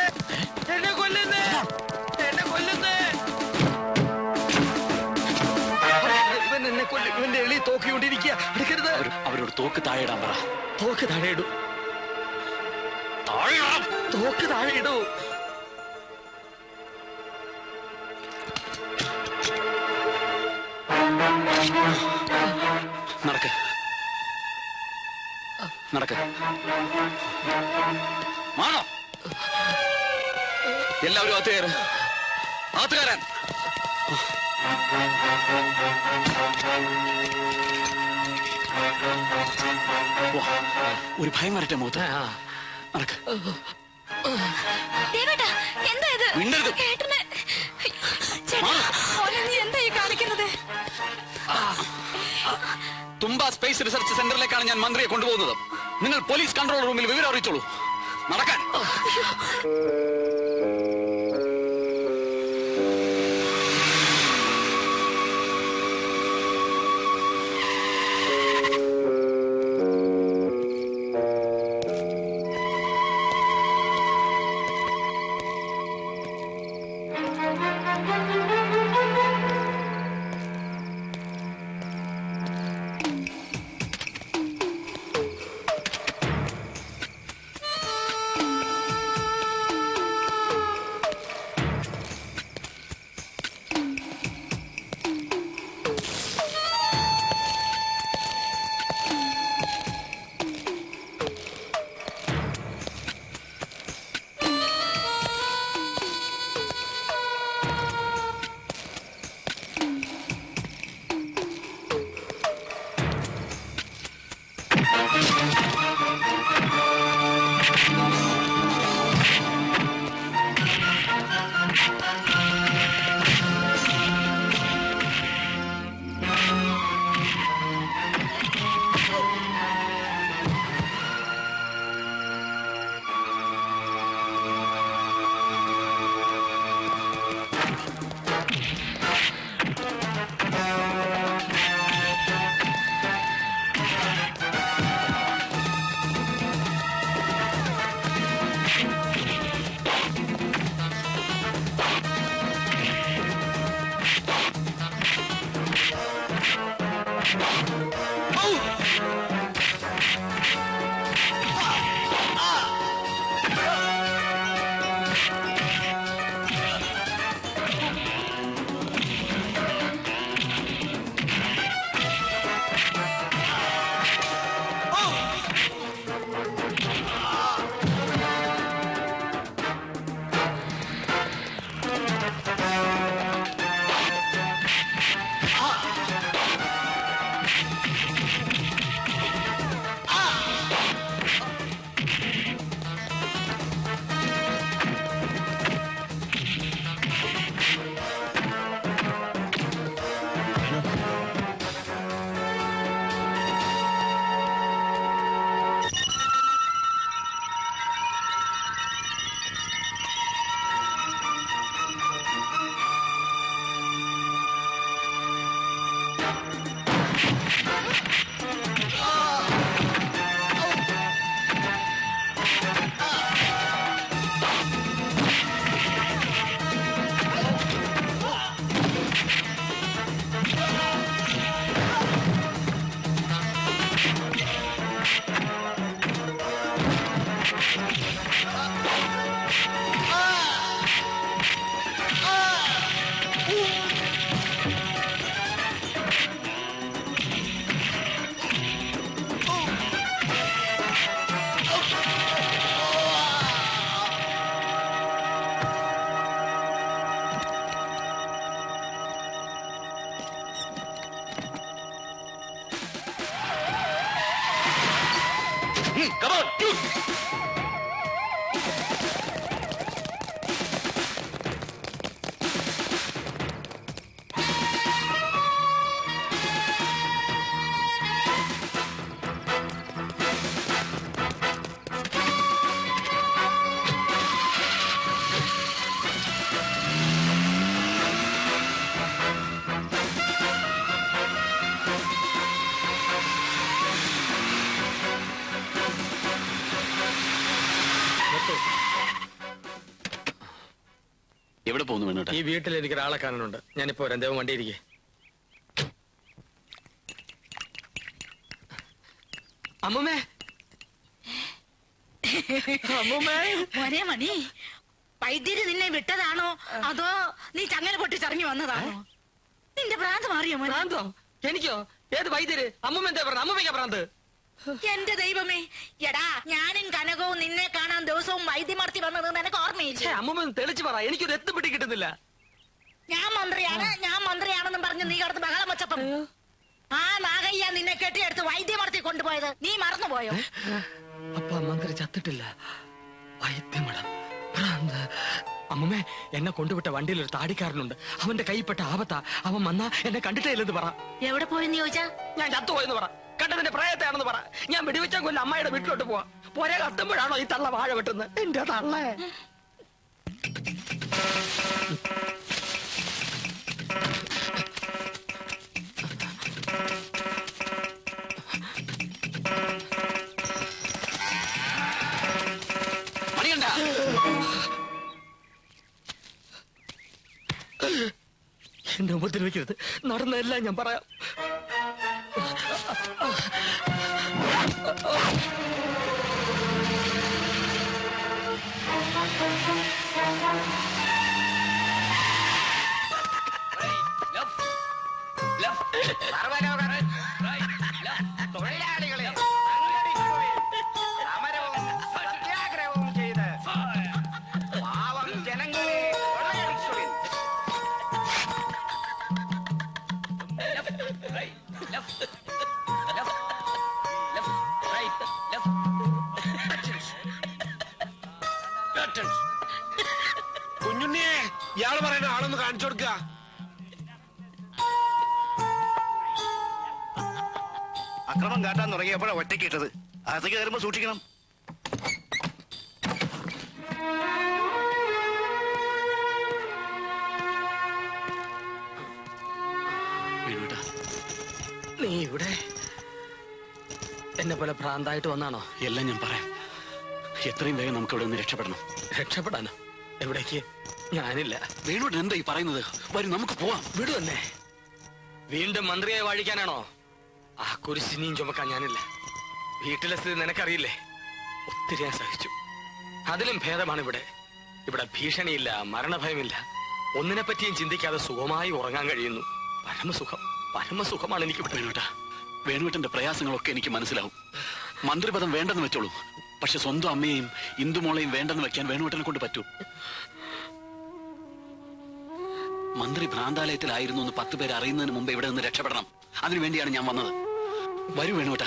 എന്നെ കൊല്ലുന്നേ, എന്നെ കൊല്ലുന്നേ. ഇവൻ എന്നെ കൊല്ലും. ഇവന്റെ എളി തോക്കിക്കൊണ്ടിരിക്കുക. എടുക്കരുത്. അവരോട് തോക്ക് താഴെ ഇടാൻ പറ. തോക്ക് താഴെ ഇടൂ. തോക്ക് താഴെ ഇടൂ. നടക്ക്, നടക്ക്. മാറോ. എല്ലാവരും അകത്ത് കയറും. അകത്ത് കയറാൻ. ഒരു ഭയം വരട്ടെ മുഖത്ത്. നടക്ക്. എന്താ ഇത്? മിണ്ടരുത്. ചേട്ടാ, നീ എന്താ ഈ കാണിക്കുന്നത്? തുമ്പ സ്പേസ് റിസർച്ച് സെന്ററിലേക്കാണ് ഞാൻ മന്ത്രിയെ കൊണ്ടുപോകുന്നത്. നിങ്ങൾ പോലീസ് കൺട്രോൾ റൂമിൽ വിവരം അറിയിച്ചോളൂ. നടക്കാൻ. Come on, shoot! എവിടെ പോകുന്നു വേണോട്ടെ? ഈ വീട്ടിൽ എനിക്ക് ഒരാളെ കാണാനുണ്ട്. ഞാനിപ്പോ രണ്ടേവും വണ്ടി ഇരിക്കേ. അമ്മൂമ്മേ, അമ്മൂമ്മേ. മോനെ മണി, വൈദ്യര് നിന്നെ വിട്ടതാണോ അതോ നീ ചങ്ങല പൊട്ടിച്ചിറങ്ങി വന്നതാണോ? നിന്റെ ഭ്രാന്ത് മാറിയോ മോനെ? ഭ്രാന്തോ? എനിക്കോ? ഏത് വൈദ്യര്? അമ്മൂമ്മ എന്താ പറഞ്ഞ? അമ്മൂമ്മയ്ക്കാ ഭ്രാന്ത്? എന്റെ ദൈവമേ, എടാ ഞാനും കനകവും നിന്നെ കാണാൻ ദിവസവും വൈദ്യമർത്തി വന്നത് നിനക്ക് ഓർമ്മയില്ല? അമ്മൂമ്മ തെളിച്ചു പറ, എനിക്കൊരു എത്തും പിടി കിട്ടുന്നില്ല. ഞാൻ മന്ത്രിയാണെന്നും പറഞ്ഞ് നീ കടന്ന് ബഹളം വെച്ചപ്പം ആ നാഗയ്യ നിന്നെ കെട്ടിയെടുത്ത് വൈദ്യമർത്തി കൊണ്ടുപോയത് നീ മറന്നുപോയോ? അപ്പ മന്ത്രി ചത്തിട്ടില്ല. വൈദ്യമഠം ഭ്രാന്ത് അമ്മമ്മേ, എന്നെ കൊണ്ടുവിട്ട വണ്ടിയിൽ ഒരു താടിക്കാരനുണ്ട്. അവന്റെ കൈപ്പെട്ട ആപത്താ. അവൻ വന്നാ എന്നെ കണ്ടിട്ടേ ഇല്ലെന്ന് പറ. എവിടെ പോയെന്ന് ചോദിച്ചാ? ഞാൻ ചത്തുപോയെന്ന് പറ. കണ്ടതിന്റെ പ്രായത്തെയാണെന്ന് പറ. ഞാൻ വെടിവെച്ച കൊല്ല അമ്മയുടെ വീട്ടിലോട്ട് പോവാ. പോരെ കത്തുമ്പോഴാണോ ഈ തള്ള വാഴ വെട്ടുന്നത്? എന്റെ തള്ളേ. എന്നെ ഉപദ്രവിക്കരുത്. നടന്നതെല്ലാം ഞാൻ പറയാം. തൊഴിലാളികളെ സമരവും സത്യാഗ്രഹവും ചെയ്ത് പാവം ജനങ്ങളെ കൊള്ളയടിക്കുവിൻ. കുഞ്ഞുണ്ണിയെ ഇയാള് പറയുന്ന ആളൊന്ന് കാണിച്ചു കൊടുക്ക. അക്രമം കാട്ടാൻ തുടങ്ങിയപ്പോഴാണ് ഒറ്റയ്ക്ക് ഇട്ടത്. അകത്തേക്ക് കയറുമ്പോ സൂക്ഷിക്കണം. നീ ഇവിടെ എന്നെ പോലെ ഭ്രാന്തായിട്ട് വന്നാണോ? എല്ലാം ഞാൻ പറയാം. എത്രയും വേഗം നമുക്ക് ഇവിടെ നിന്ന് രക്ഷപ്പെടണം. രക്ഷപ്പെടാനോ? എവിടേക്ക്? ഞാനില്ല. വേണുവേട്ടൻ എന്താ ഈ പറയുന്നത്? വരും, നമുക്ക് പോവാം. വിടു തന്നെ. വീണ്ടും മന്ത്രിയെ വാഴിക്കാനാണോ? ആ കുരിശിനിയും ചുമക്കാൻ ഞാനില്ല. വീട്ടിലെ സ്ഥിതി നിനക്കറിയില്ലേ? ഒത്തിരി ഞാൻ സഹിച്ചു. അതിലും ഭേദമാണ് ഇവിടെ. ഇവിടെ ഭീഷണിയില്ല, മരണഭയമില്ല. ഒന്നിനെ പറ്റിയും ചിന്തിക്കാതെ സുഖമായി ഉറങ്ങാൻ കഴിയുന്നു. പരമസുഖം, പരമസുഖമാണ് എനിക്ക്. വേണുവേട്ടന്റെ പ്രയാസങ്ങളൊക്കെ എനിക്ക് മനസ്സിലാവും. മന്ത്രിപദം വേണ്ടെന്ന് വെച്ചോളൂ. പക്ഷെ സ്വന്തം അമ്മയെയും ഇന്ദുമോളെയും വേണ്ടെന്ന് വെക്കാൻ വേണുവേട്ടനെ കൊണ്ട് പറ്റൂ. മന്ത്രി ഭ്രാന്താലയത്തിലായിരുന്നു എന്ന് 10 പേര് അറിയുന്നതിന് മുമ്പ് ഇവിടെ നിന്ന് രക്ഷപ്പെടണം. അതിനുവേണ്ടിയാണ് ഞാൻ വന്നത്. വരൂ വേണുവേട്ട.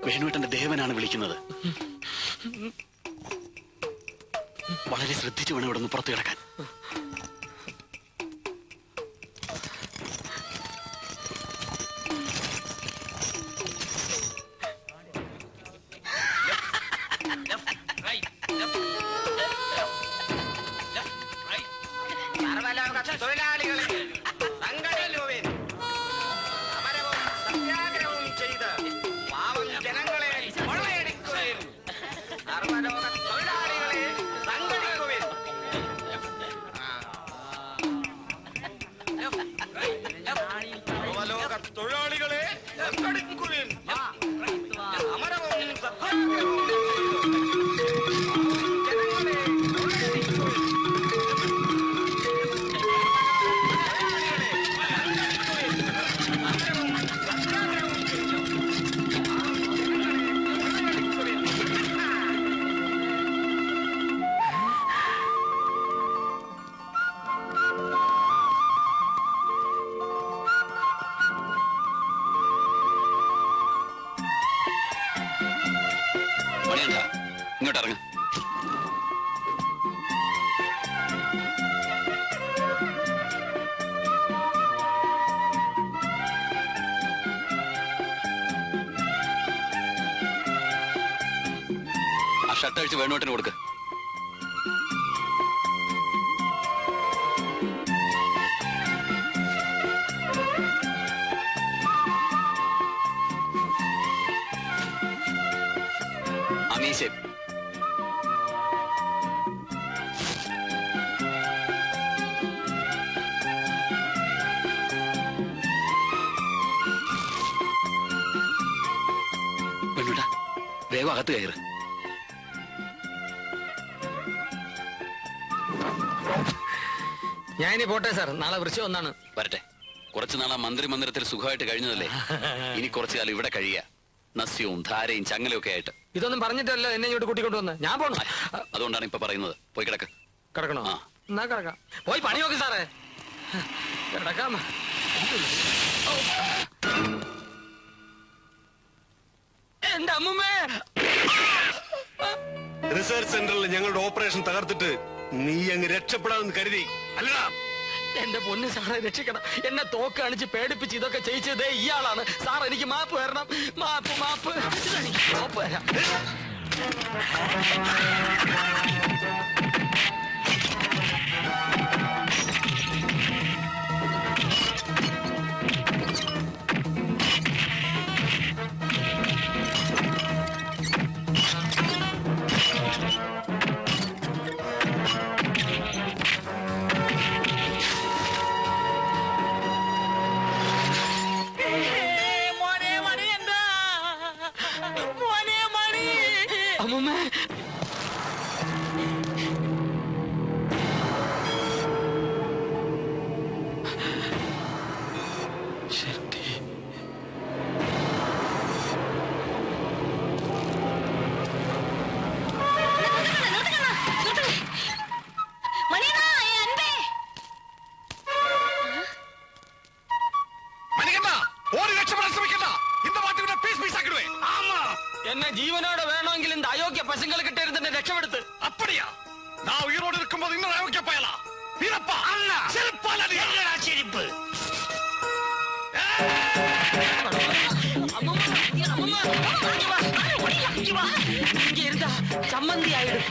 വേണുവേട്ടന്റെ ദേവനാണ് വിളിക്കുന്നത്. വളരെ ശ്രദ്ധിച്ചു വേണം ഇവിടെ നിന്ന് പുറത്തു കിടക്കാൻ. തൊഴിലാളികളെ സംഘടിക്കുവിൻ. സമരവും സത്യാഗ്രഹവും ചെയ്ത് പാവം ജനങ്ങളെ കൊള്ളയടിക്കുവിൻ. സർവലോക തൊഴിലാളികളെ സംഘടിക്കുവിൻ. സർവലോക തൊഴിലാളികളെ സംഘടിക്കുവിൻ. സമരവും സത്യാഗ്രഹവും ഇങ്ങോട്ട് ഇറങ്ങ. ആ ഷർട്ട് അഴിച്ച് വേണുവേട്ടന് കൊടുക്ക. അമീശേ വേണുട്ടാ, വേഗം അകത്ത് കയറ്. ഞാനിനി പോട്ടെ സാർ. നാളെ വൃശ്ചികം 1 വരട്ടെ. കുറച്ചു നാളാ മന്ത്രി മന്ദിരത്തിൽ സുഖമായിട്ട് കഴിഞ്ഞതല്ലേ? ഇനി കുറച്ചു കാലം ഇവിടെ കഴിയാ. നസ്യവും ധാരയും ചങ്ങലയും ഒക്കെ ആയിട്ട്. ഇതൊന്നും പറഞ്ഞിട്ടല്ലോ എന്നെ ഇങ്ങോട്ട് കൂട്ടിക്കൊണ്ടുവന്ന്. ഞാൻ പോണു. അതുകൊണ്ടാണ് ഇപ്പൊ പറയുന്നത്. പോയി കിടക്ക്. കിടക്കണോ? എന്നാ കിടക്കാം. പോയി പണി നോക്ക് സാറേ. കിടക്കാം. റിസർച്ച് സെന്ററിൽ ഞങ്ങളുടെ ഓപ്പറേഷൻ തകർത്തിട്ട് നീ അങ്ങ് രക്ഷപ്പെടാമെന്ന് കരുതി അല്ലടാ? എന്റെ പൊന്ന് സാറെ രക്ഷിക്കണം. എന്നെ തോക്ക് കാണിച്ച് പേടിപ്പിച്ച് ഇതൊക്കെ ചെയ്യിച്ചതേ ഇയാളാണ് സാർ. എനിക്ക് മാപ്പ് തരണം. മാപ്പ് മാപ്പ് മാപ്പ് തരാം. അമ്മൂമ്മേ എന്നെ ജീവനോടെ വേണമെങ്കിൽ இந்த அயோக்கிய பசங்களுக்கு இருந்து என்ன ரட்சப்படுத்து. அப்படியா? நான் உயிரோடு இருக்கும்போது இன்னொரு அயோக்கிய பயலா? வீரப்பா அண்ணா செருப்பால என்னடா செருப்பு? இங்க இருந்தா சம்மந்தி ஆயிடும்.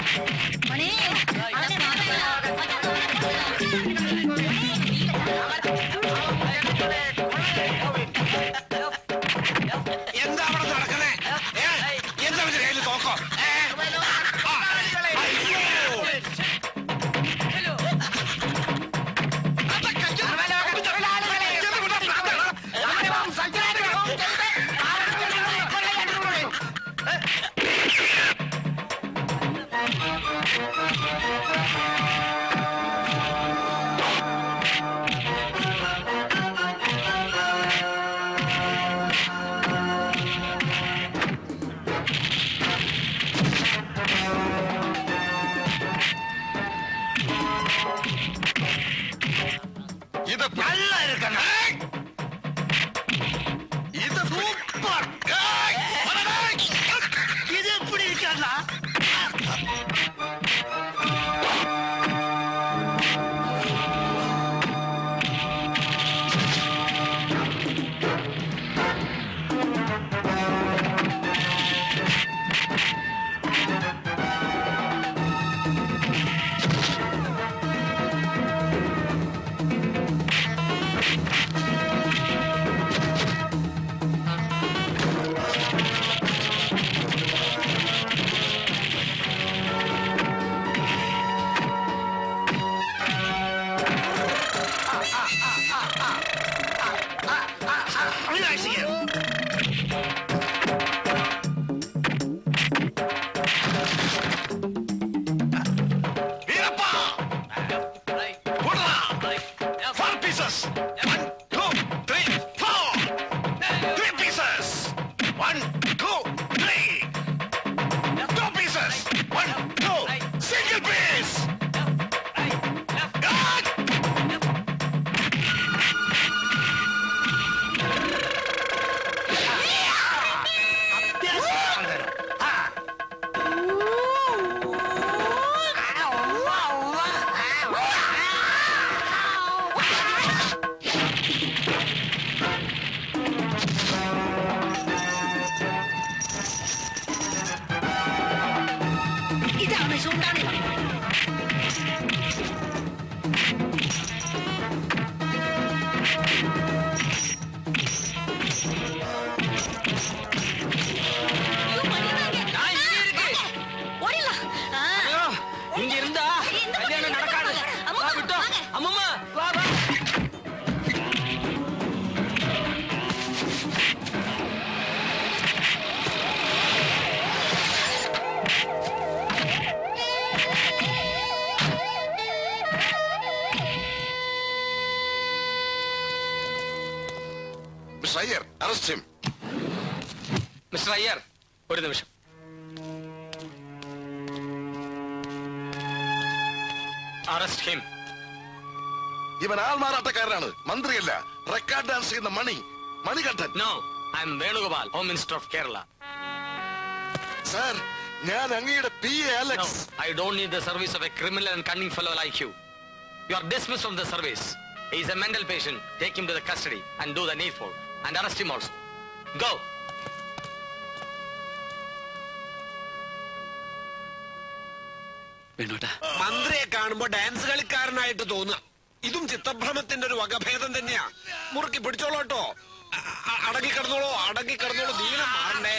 എന്താ അവിടെ നടക്കുന്നേ? എന്താ അവന്റെ കയ്യിൽ തോക്കോ? ഇത് நல்லா இருக்கண்ணா. ഇത് സൂപ്പർ. இது எப்படி இருக்கண்ணா? Relax again. വീരപ്പാ ഓടടാ. 4 pieces. 1 2 3 4. 3 pieces. 1 2 3. 2 pieces. 1 2 single piece. ഇതാണ് ചൂണ്ടാണി. இங்க இருந்தா கல்யாணம் நடக்காது. வா விட்டோ. அம்மம்மா வா வா. Mr. Iyer, arrest him. Mister Iyer ഒരു നിമിഷം. Arrest him. ഇവൻ ആൾമാറാട്ടക്കാരനാണ്, മന്ത്രിയല്ല. റെക്കോർഡ് ഡാൻസ് ചെയ്യുന്ന Manikandan. No, I'm Venugopal, home minister of Kerala. Sir, ഞാൻ അങ്ങയുടെ PA Alex. I don't need the service of a criminal and cunning fellow like you. You are dismissed from the service. He is a mental patient. Take him to the custody and do the needful. And arrest him also. Go. മന്ത്രിയെ കാണുമ്പോ ഡാൻസ് കളിക്കാരനായിട്ട് തോന്നുക. ഇതും ചിത്തഭ്രമത്തിന്റെ ഒരു വകഭേദം തന്നെയാ. മുറുക്കി പിടിച്ചോളൂട്ടോ. അടങ്ങിക്കിടന്നോളൂ, അടങ്ങിക്കിടന്നോളൂ. ദീനം മാറണ്ടേ.